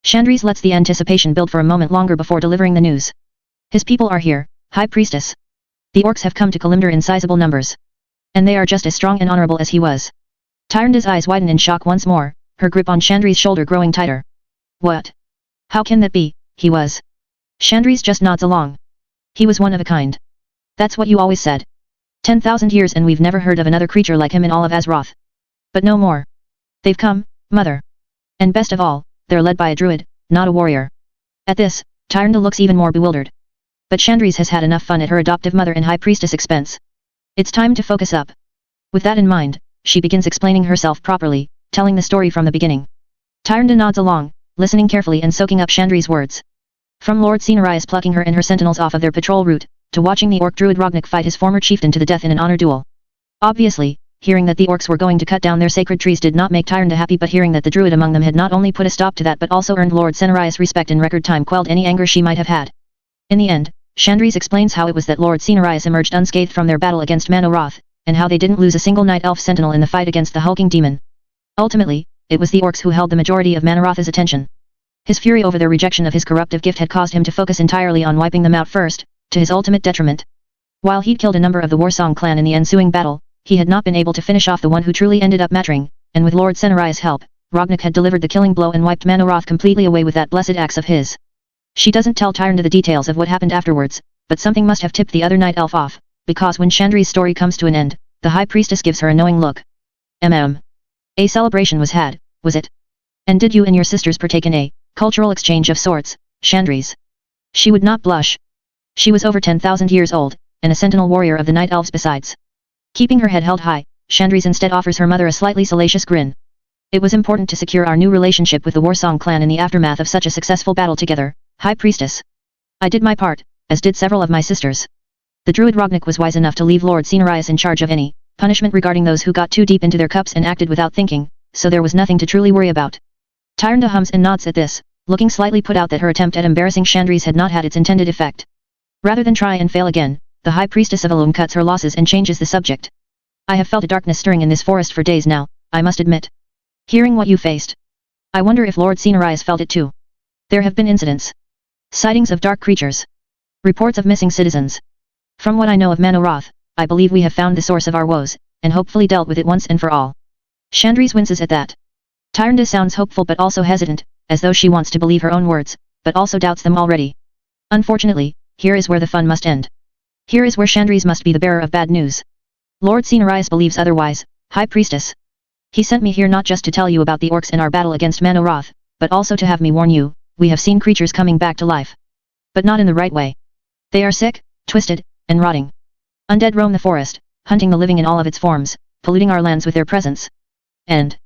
Chandris lets the anticipation build for a moment longer before delivering the news. His people are here, High Priestess. The orcs have come to Kalimdor in sizable numbers. And they are just as strong and honorable as he was. Tyrande's eyes widen in shock once more, her grip on Chandri's shoulder growing tighter. What? How can that be? He was. Chandris just nods along. He was one of a kind. That's what you always said. 10,000 years and we've never heard of another creature like him in all of Azeroth. But no more. They've come, mother. And best of all, they're led by a druid, not a warrior. At this, Tyrande looks even more bewildered. But Chandris has had enough fun at her adoptive mother and high priestess expense. It's time to focus up. With that in mind, she begins explaining herself properly, telling the story from the beginning. Tyrande nods along, listening carefully and soaking up Chandri's words. From Lord Cenarius plucking her and her sentinels off of their patrol route, to watching the Orc Druid Rognik fight his former chieftain to the death in an honor duel. Obviously, hearing that the orcs were going to cut down their sacred trees did not make Tyrande happy, but hearing that the druid among them had not only put a stop to that but also earned Lord Cenarius' respect in record time quelled any anger she might have had. In the end, Chandris explains how it was that Lord Cenarius emerged unscathed from their battle against Manoroth, and how they didn't lose a single night elf sentinel in the fight against the hulking demon. Ultimately, it was the orcs who held the majority of Manoroth's attention. His fury over their rejection of his corruptive gift had caused him to focus entirely on wiping them out first, to his ultimate detriment. While he'd killed a number of the Warsong clan in the ensuing battle, he had not been able to finish off the one who truly ended up mattering, and with Lord Senarai's help, Ragnak had delivered the killing blow and wiped Manoroth completely away with that blessed axe of his. She doesn't tell Tyrande the details of what happened afterwards, but something must have tipped the other night elf off, because when Chandri's story comes to an end, the High Priestess gives her a knowing look. A celebration was had, was it? And did you and your sisters partake in a cultural exchange of sorts, Chandris? She would not blush. She was over 10,000 years old, and a sentinel warrior of the night elves besides. Keeping her head held high, Chandris instead offers her mother a slightly salacious grin. It was important to secure our new relationship with the Warsong clan in the aftermath of such a successful battle together, High Priestess. I did my part, as did several of my sisters. The Druid Ragnak was wise enough to leave Lord Senarius in charge of any punishment regarding those who got too deep into their cups and acted without thinking, so there was nothing to truly worry about. Tyrande hums and nods at this, looking slightly put out that her attempt at embarrassing Chandris had not had its intended effect. Rather than try and fail again, the High Priestess of Elum cuts her losses and changes the subject. I have felt a darkness stirring in this forest for days now, I must admit. Hearing what you faced. I wonder if Lord Senarius felt it too. There have been incidents. Sightings of dark creatures. Reports of missing citizens. From what I know of Manoroth, I believe we have found the source of our woes, and hopefully dealt with it once and for all. Chandris winces at that. Tyrande sounds hopeful but also hesitant, as though she wants to believe her own words, but also doubts them already. Unfortunately, here is where the fun must end. Here is where Chandris must be the bearer of bad news. Lord Senarius believes otherwise, High Priestess. He sent me here not just to tell you about the orcs and our battle against Manoroth, but also to have me warn you, we have seen creatures coming back to life. But not in the right way. They are sick, twisted, and rotting. Undead roam the forest, hunting the living in all of its forms, polluting our lands with their presence. And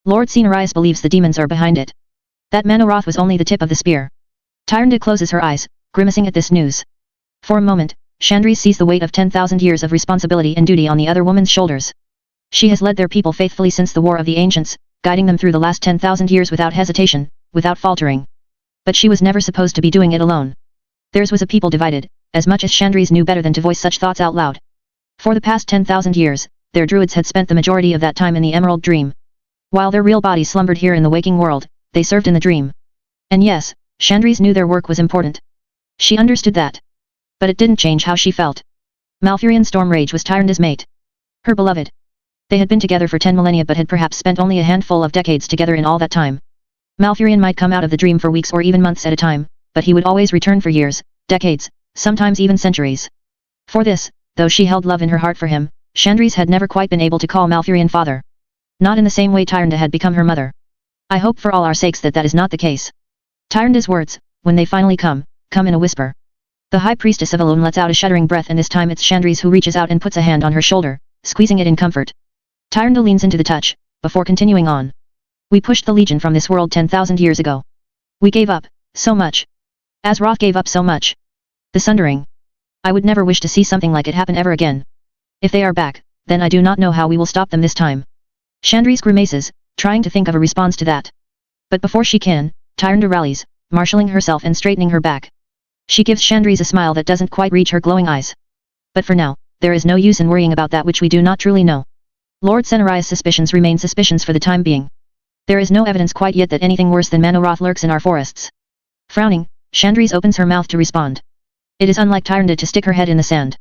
Lord Senarius believes the demons are behind it. That Manoroth was only the tip of the spear. Tyrande closes her eyes, grimacing at this news. For a moment, Chandris sees the weight of 10,000 years of responsibility and duty on the other woman's shoulders. She has led their people faithfully since the War of the Ancients, guiding them through the last 10,000 years without hesitation, without faltering. But she was never supposed to be doing it alone. Theirs was a people divided, as much as Chandris knew better than to voice such thoughts out loud. For the past 10,000 years, their druids had spent the majority of that time in the Emerald Dream. While their real bodies slumbered here in the waking world, they served in the dream. And yes, Chandris knew their work was important. She understood that. But it didn't change how she felt. Malfurion Stormrage was Tyrande's mate. Her beloved. They had been together for 10 millennia but had perhaps spent only a handful of decades together in all that time. Malfurion might come out of the dream for weeks or even months at a time, but he would always return for years, decades, sometimes even centuries. For this, though she held love in her heart for him, Chandris had never quite been able to call Malfurion father. Not in the same way Tyrande had become her mother. I hope for all our sakes that that is not the case. Tyrande's words, when they finally come in a whisper. The High Priestess of Elun lets out a shuddering breath and this time it's Chandris who reaches out and puts a hand on her shoulder, squeezing it in comfort. Tyrande leans into the touch, before continuing on. We pushed the Legion from this world 10,000 years ago. We gave up, so much. Azeroth gave up so much. The Sundering. I would never wish to see something like it happen ever again. If they are back, then I do not know how we will stop them this time. Chandris grimaces, trying to think of a response to that. But before she can, Tyrande rallies, marshalling herself and straightening her back. She gives Chandris a smile that doesn't quite reach her glowing eyes. But for now, there is no use in worrying about that which we do not truly know. Lord Senarai's suspicions remain suspicions for the time being. There is no evidence quite yet that anything worse than Manoroth lurks in our forests. Frowning, Chandris opens her mouth to respond. It is unlike Tyrande to stick her head in the sand.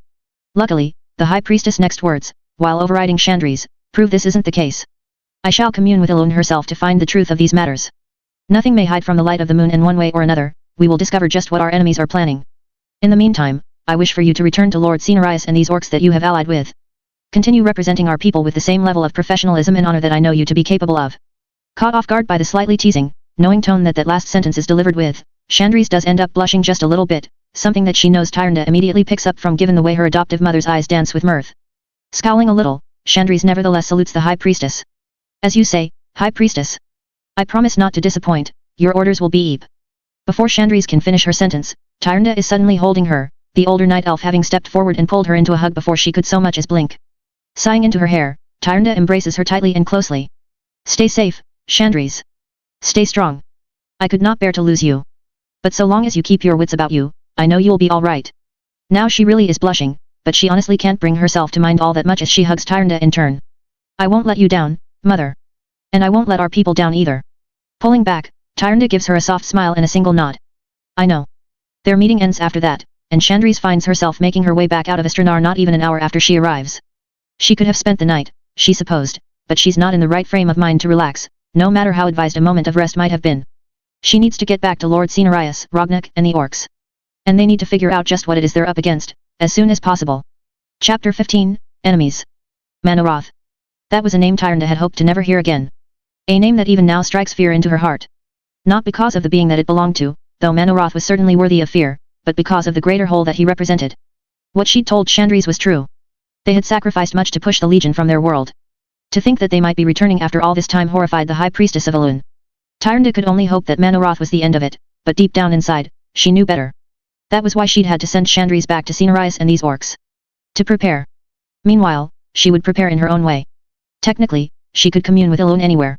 Luckily, the High Priestess' next words, while overriding Chandris, prove this isn't the case. I shall commune with Elun herself to find the truth of these matters. Nothing may hide from the light of the moon and one way or another, we will discover just what our enemies are planning. In the meantime, I wish for you to return to Lord Senarius and these orcs that you have allied with. Continue representing our people with the same level of professionalism and honor that I know you to be capable of. Caught off guard by the slightly teasing, knowing tone that last sentence is delivered with, Chandris does end up blushing just a little bit, something that she knows Tyrande immediately picks up from given the way her adoptive mother's eyes dance with mirth. Scowling a little, Chandris nevertheless salutes the High Priestess. As you say, High Priestess. I promise not to disappoint, your orders will be. Before Chandris can finish her sentence, Tyrande is suddenly holding her, the older night elf having stepped forward and pulled her into a hug before she could so much as blink. Sighing into her hair, Tyrande embraces her tightly and closely. Stay safe, Chandris. Stay strong. I could not bear to lose you. But so long as you keep your wits about you, I know you'll be all right. Now she really is blushing, but she honestly can't bring herself to mind all that much as she hugs Tyrande in turn. I won't let you down, mother. And I won't let our people down either. Pulling back, Tyrande gives her a soft smile and a single nod. I know. Their meeting ends after that, and Chandris finds herself making her way back out of Astranar not even an hour after she arrives. She could have spent the night, she supposed, but she's not in the right frame of mind to relax, no matter how advised a moment of rest might have been. She needs to get back to Lord Cenarius, Rognak, and the orcs. And they need to figure out just what it is they're up against, as soon as possible. Chapter 15, Enemies. Manoroth. That was a name Tyrande had hoped to never hear again. A name that even now strikes fear into her heart. Not because of the being that it belonged to, though Manoroth was certainly worthy of fear, but because of the greater whole that he represented. What she'd told Chandris was true. They had sacrificed much to push the Legion from their world. To think that they might be returning after all this time horrified the High Priestess of Elune. Tyrande could only hope that Manoroth was the end of it, but deep down inside, she knew better. That was why she'd had to send Chandris back to Cenarius and these orcs. To prepare. Meanwhile, she would prepare in her own way. Technically, she could commune with Elune anywhere.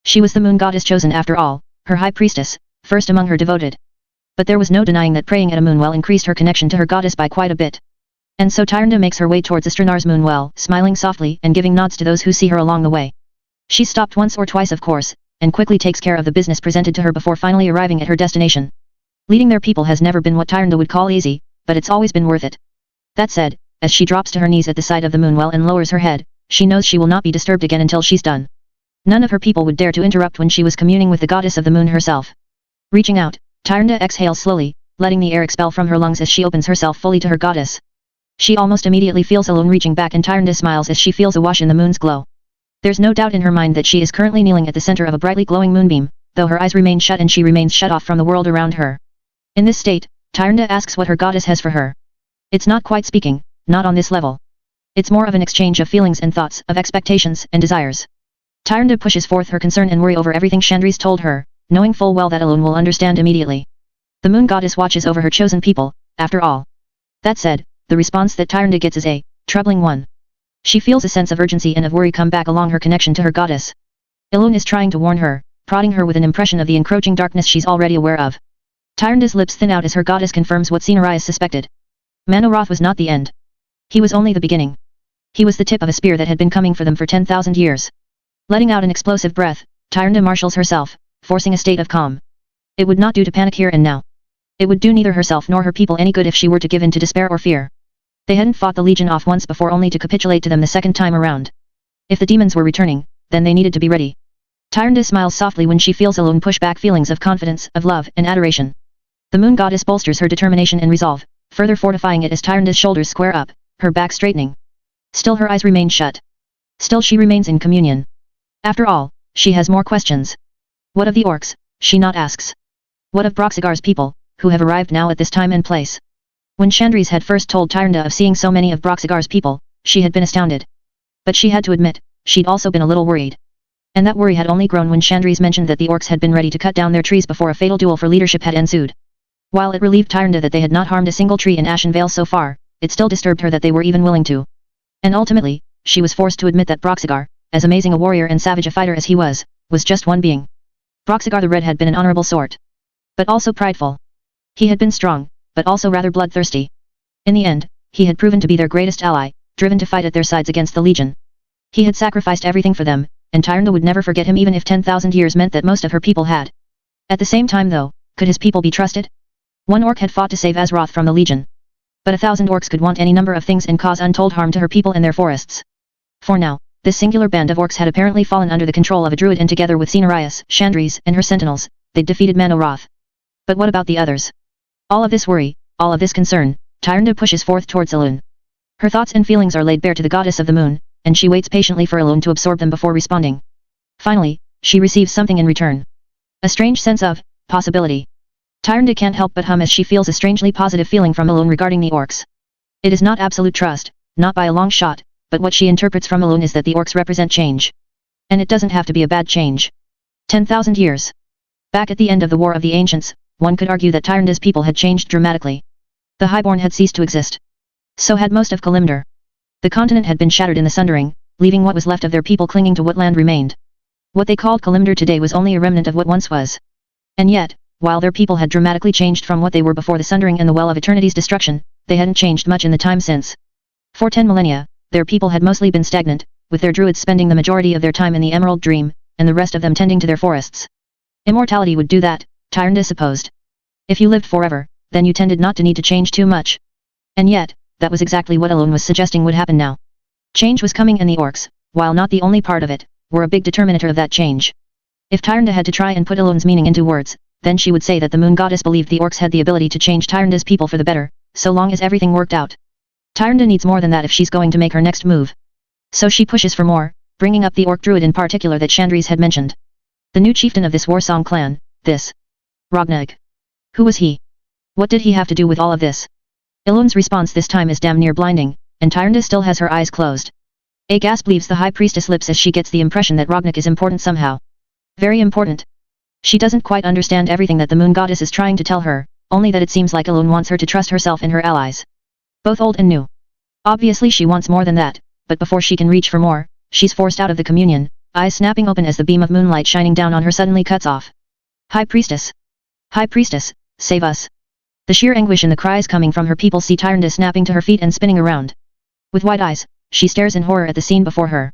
She was the moon goddess chosen after all, her high priestess, first among her devoted. But there was no denying that praying at a moonwell increased her connection to her goddess by quite a bit. And so Tyrande makes her way towards Astranar's moonwell, smiling softly and giving nods to those who see her along the way. She stopped once or twice of course, and quickly takes care of the business presented to her before finally arriving at her destination. Leading their people has never been what Tyrande would call easy, but it's always been worth it. That said, as she drops to her knees at the side of the moonwell and lowers her head, she knows she will not be disturbed again until she's done. None of her people would dare to interrupt when she was communing with the goddess of the moon herself. Reaching out, Tyrande exhales slowly, letting the air expel from her lungs as she opens herself fully to her goddess. She almost immediately feels Elune reaching back and Tyrande smiles as she feels awash in the moon's glow. There's no doubt in her mind that she is currently kneeling at the center of a brightly glowing moonbeam, though her eyes remain shut and she remains shut off from the world around her. In this state, Tyrande asks what her goddess has for her. It's not quite speaking, not on this level. It's more of an exchange of feelings and thoughts, of expectations and desires. Tyrande pushes forth her concern and worry over everything Chandris told her, knowing full well that Elune will understand immediately. The moon goddess watches over her chosen people, after all. That said, the response that Tyrande gets is a troubling one. She feels a sense of urgency and of worry come back along her connection to her goddess. Elune is trying to warn her, prodding her with an impression of the encroaching darkness she's already aware of. Tyrande's lips thin out as her goddess confirms what Cenarius suspected. Manoroth was not the end. He was only the beginning. He was the tip of a spear that had been coming for them for 10,000 years. Letting out an explosive breath, Tyrande marshals herself, forcing a state of calm. It would not do to panic here and now. It would do neither herself nor her people any good if she were to give in to despair or fear. They hadn't fought the Legion off once before only to capitulate to them the second time around. If the demons were returning, then they needed to be ready. Tyrande smiles softly when she feels Elune push back feelings of confidence, of love, and adoration. The moon goddess bolsters her determination and resolve, further fortifying it as Tyrande's shoulders square up, her back straightening. Still her eyes remain shut. Still she remains in communion. After all, she has more questions. What of the orcs, she not asks. What of Broxigar's people, who have arrived now at this time and place? When Chandris had first told Tyrande of seeing so many of Broxigar's people, she had been astounded. But she had to admit, she'd also been a little worried. And that worry had only grown when Chandris mentioned that the orcs had been ready to cut down their trees before a fatal duel for leadership had ensued. While it relieved Tyrande that they had not harmed a single tree in Ashen Vale so far, it still disturbed her that they were even willing to. And ultimately, she was forced to admit that Broxigar, as amazing a warrior and savage a fighter as he was just one being. Broxigar the Red had been an honorable sort. But also prideful. He had been strong, but also rather bloodthirsty. In the end, he had proven to be their greatest ally, driven to fight at their sides against the Legion. He had sacrificed everything for them, and Tyrande would never forget him even if 10,000 years meant that most of her people had. At the same time though, could his people be trusted? One orc had fought to save Azeroth from the Legion. But 1,000 orcs could want any number of things and cause untold harm to her people and their forests. For now, this singular band of orcs had apparently fallen under the control of a druid and together with Cenarius, Chandris, and her sentinels, they'd defeated Manoroth. But what about the others? All of this worry, all of this concern, Tyrande pushes forth towards Elune. Her thoughts and feelings are laid bare to the goddess of the moon, and she waits patiently for Elune to absorb them before responding. Finally, she receives something in return. A strange sense of possibility. Tyrande can't help but hum as she feels a strangely positive feeling from Elune regarding the orcs. It is not absolute trust, not by a long shot, but what she interprets from Elune is that the orcs represent change. And it doesn't have to be a bad change. 10,000 years. Back at the end of the War of the Ancients, one could argue that Tyrande's people had changed dramatically. The Highborn had ceased to exist. So had most of Kalimdor. The continent had been shattered in the sundering, leaving what was left of their people clinging to what land remained. What they called Kalimdor today was only a remnant of what once was. And yet, while their people had dramatically changed from what they were before the sundering and the Well of Eternity's destruction, they hadn't changed much in the time since. For 10 millennia, their people had mostly been stagnant, with their druids spending the majority of their time in the Emerald Dream, and the rest of them tending to their forests. Immortality would do that, Tyrande supposed. If you lived forever, then you tended not to need to change too much. And yet, that was exactly what Elune was suggesting would happen now. Change was coming and the orcs, while not the only part of it, were a big determinator of that change. If Tyrande had to try and put Elune's meaning into words, then she would say that the moon goddess believed the orcs had the ability to change Tyrande's people for the better, so long as everything worked out. Tyrande needs more than that if she's going to make her next move. So she pushes for more, bringing up the Orc Druid in particular that Chandris had mentioned. The new chieftain of this Warsong clan, this Rognag. Who was he? What did he have to do with all of this? Elune's response this time is damn near blinding, and Tyrande still has her eyes closed. A gasp leaves the High Priestess lips as she gets the impression that Rognag is important somehow. Very important. She doesn't quite understand everything that the Moon Goddess is trying to tell her, only that it seems like Elune wants her to trust herself and her allies. Both old and new. Obviously she wants more than that, but before she can reach for more, she's forced out of the communion, eyes snapping open as the beam of moonlight shining down on her suddenly cuts off. High Priestess! High Priestess, save us! The sheer anguish in the cries coming from her people see Tyrande snapping to her feet and spinning around. With wide eyes, she stares in horror at the scene before her.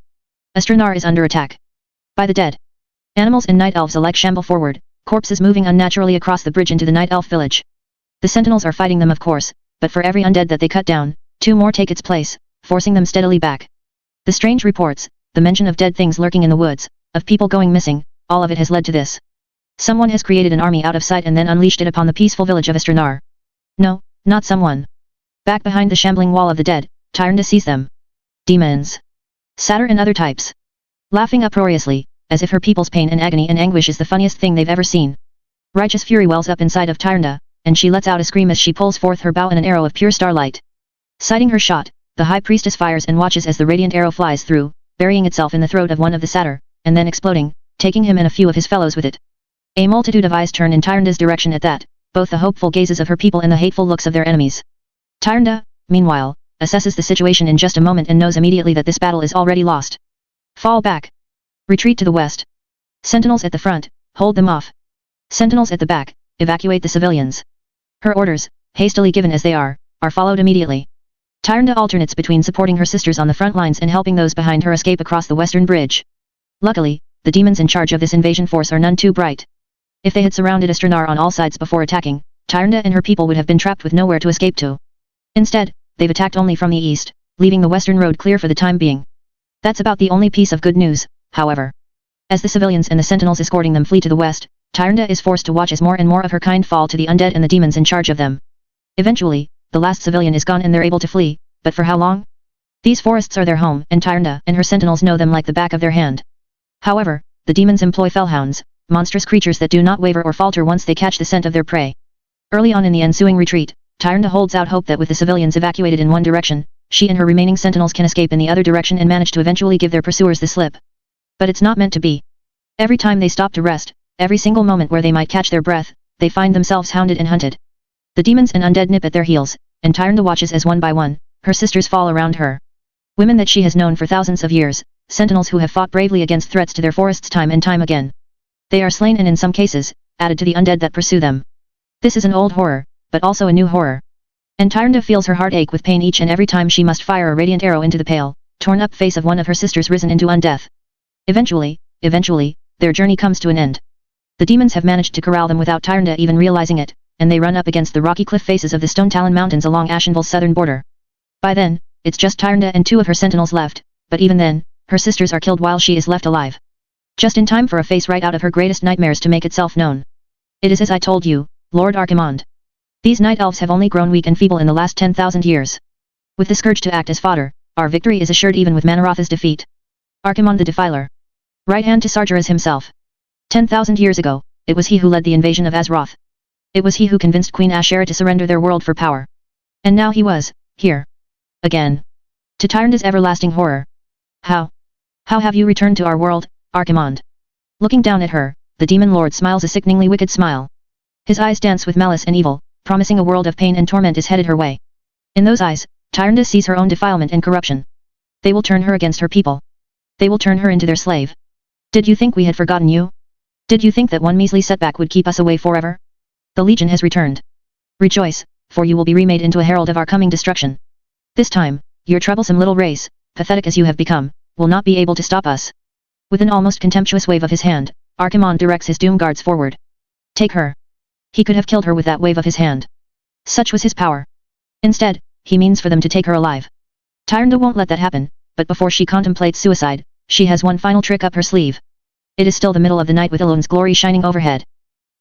Astranar is under attack. By the dead. Animals and night elves alike shamble forward, corpses moving unnaturally across the bridge into the night elf village. The sentinels are fighting them of course, but for every undead that they cut down, 2 more take its place, forcing them steadily back. The strange reports, the mention of dead things lurking in the woods, of people going missing, all of it has led to this. Someone has created an army out of sight and then unleashed it upon the peaceful village of Astranar. No, not someone. Back behind the shambling wall of the dead, Tyrande sees them. Demons. Satyr and other types. Laughing uproariously, as if her people's pain and agony and anguish is the funniest thing they've ever seen. Righteous fury wells up inside of Tyrande, and she lets out a scream as she pulls forth her bow and an arrow of pure starlight. Sighting her shot, the High Priestess fires and watches as the radiant arrow flies through, burying itself in the throat of one of the satyr, and then exploding, taking him and a few of his fellows with it. A multitude of eyes turn in Tyrande's direction at that, both the hopeful gazes of her people and the hateful looks of their enemies. Tyrande, meanwhile, assesses the situation in just a moment and knows immediately that this battle is already lost. Fall back. Retreat to the west. Sentinels at the front, hold them off. Sentinels at the back, evacuate the civilians. Her orders, hastily given as they are followed immediately. Tyrande alternates between supporting her sisters on the front lines and helping those behind her escape across the western bridge. Luckily, the demons in charge of this invasion force are none too bright. If they had surrounded Astranar on all sides before attacking, Tyrande and her people would have been trapped with nowhere to escape to. Instead, they've attacked only from the east, leaving the western road clear for the time being. That's about the only piece of good news, however. As the civilians and the sentinels escorting them flee to the west, Tyrande is forced to watch as more and more of her kind fall to the undead and the demons in charge of them. Eventually, the last civilian is gone and they're able to flee, but for how long? These forests are their home, and Tyrande and her sentinels know them like the back of their hand. However, the demons employ fellhounds, monstrous creatures that do not waver or falter once they catch the scent of their prey. Early on in the ensuing retreat, Tyrande holds out hope that with the civilians evacuated in one direction, she and her remaining sentinels can escape in the other direction and manage to eventually give their pursuers the slip. But it's not meant to be. Every time they stop to rest, every single moment where they might catch their breath, they find themselves hounded and hunted. The demons and undead nip at their heels, and Tyrande watches as one by one, her sisters fall around her. Women that she has known for thousands of years, sentinels who have fought bravely against threats to their forests time and time again. They are slain and in some cases, added to the undead that pursue them. This is an old horror, but also a new horror. And Tyrande feels her heart ache with pain each and every time she must fire a radiant arrow into the pale, torn up face of one of her sisters risen into undeath. Eventually, their journey comes to an end. The demons have managed to corral them without Tyrande even realizing it, and they run up against the rocky cliff faces of the Stone Talon Mountains along Ashenville's southern border. By then, it's just Tyrande and 2 of her sentinels left, but even then, her sisters are killed while she is left alive. Just in time for a face right out of her greatest nightmares to make itself known. It is as I told you, Lord Archimonde. These night elves have only grown weak and feeble in the last 10,000 years. With the scourge to act as fodder, our victory is assured even with Manarotha's defeat. Archimonde the Defiler. Right hand to Sargeras himself. 10,000 years ago, it was he who led the invasion of Azeroth. It was he who convinced Queen Ashera to surrender their world for power. And now he was, here. Again. To Tyrande's everlasting horror. How have you returned to our world, Archimonde? Looking down at her, the demon lord smiles a sickeningly wicked smile. His eyes dance with malice and evil, promising a world of pain and torment is headed her way. In those eyes, Tyrande sees her own defilement and corruption. They will turn her against her people. They will turn her into their slave. Did you think we had forgotten you? Did you think that one measly setback would keep us away forever? The Legion has returned. Rejoice, for you will be remade into a herald of our coming destruction. This time, your troublesome little race, pathetic as you have become, will not be able to stop us. With an almost contemptuous wave of his hand, Archimonde directs his doom guards forward. Take her. He could have killed her with that wave of his hand. Such was his power. Instead, he means for them to take her alive. Tyrande won't let that happen, but before she contemplates suicide, she has one final trick up her sleeve. It is still the middle of the night with Elun's glory shining overhead.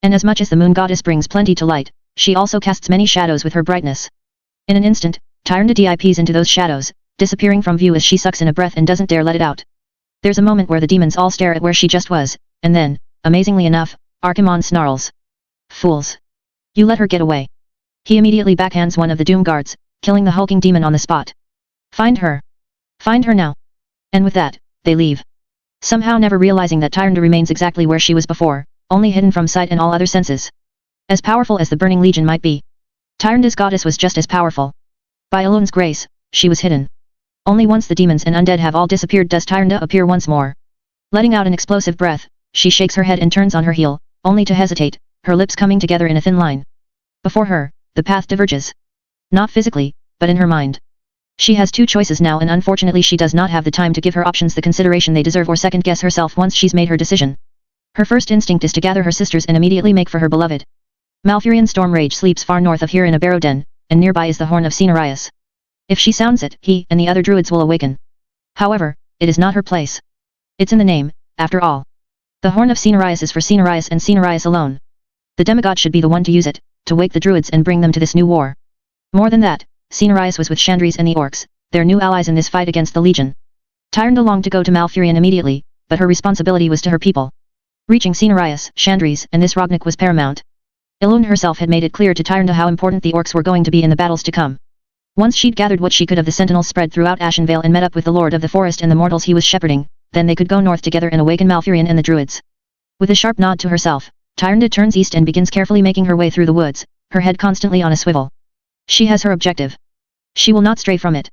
And as much as the moon goddess brings plenty to light, she also casts many shadows with her brightness. In an instant, Tyrande dips into those shadows, disappearing from view as she sucks in a breath and doesn't dare let it out. There's a moment where the demons all stare at where she just was, and then, amazingly enough, Archimonde snarls. Fools! You let her get away. He immediately backhands one of the Doom Guards, killing the hulking demon on the spot. Find her! Find her now! And with that, they leave. Somehow never realizing that Tyrande remains exactly where she was before, only hidden from sight and all other senses. As powerful as the Burning Legion might be, Tyrande's goddess was just as powerful. By Elun's grace, she was hidden. Only once the demons and undead have all disappeared does Tyrande appear once more. Letting out an explosive breath, she shakes her head and turns on her heel, only to hesitate, her lips coming together in a thin line. Before her, the path diverges. Not physically, but in her mind. She has two choices now, and unfortunately she does not have the time to give her options the consideration they deserve or second guess herself once she's made her decision. Her first instinct is to gather her sisters and immediately make for her beloved. Malfurion Stormrage sleeps far north of here in a barrow den, and nearby is the Horn of Cenarius. If she sounds it, he and the other druids will awaken. However, it is not her place. It's in the name, after all. The Horn of Cenarius is for Cenarius and Cenarius alone. The demigod should be the one to use it, to wake the druids and bring them to this new war. More than that, Cenarius was with Chandris and the orcs, their new allies in this fight against the Legion. Tyrande longed to go to Malfurion immediately, but her responsibility was to her people. Reaching Cenarius, Chandris, and this Rognik was paramount. Elune herself had made it clear to Tyrande how important the orcs were going to be in the battles to come. Once she'd gathered what she could of the sentinels spread throughout Ashenvale and met up with the Lord of the Forest and the mortals he was shepherding, then they could go north together and awaken Malfurion and the druids. With a sharp nod to herself, Tyrande turns east and begins carefully making her way through the woods, her head constantly on a swivel. She has her objective. She will not stray from it.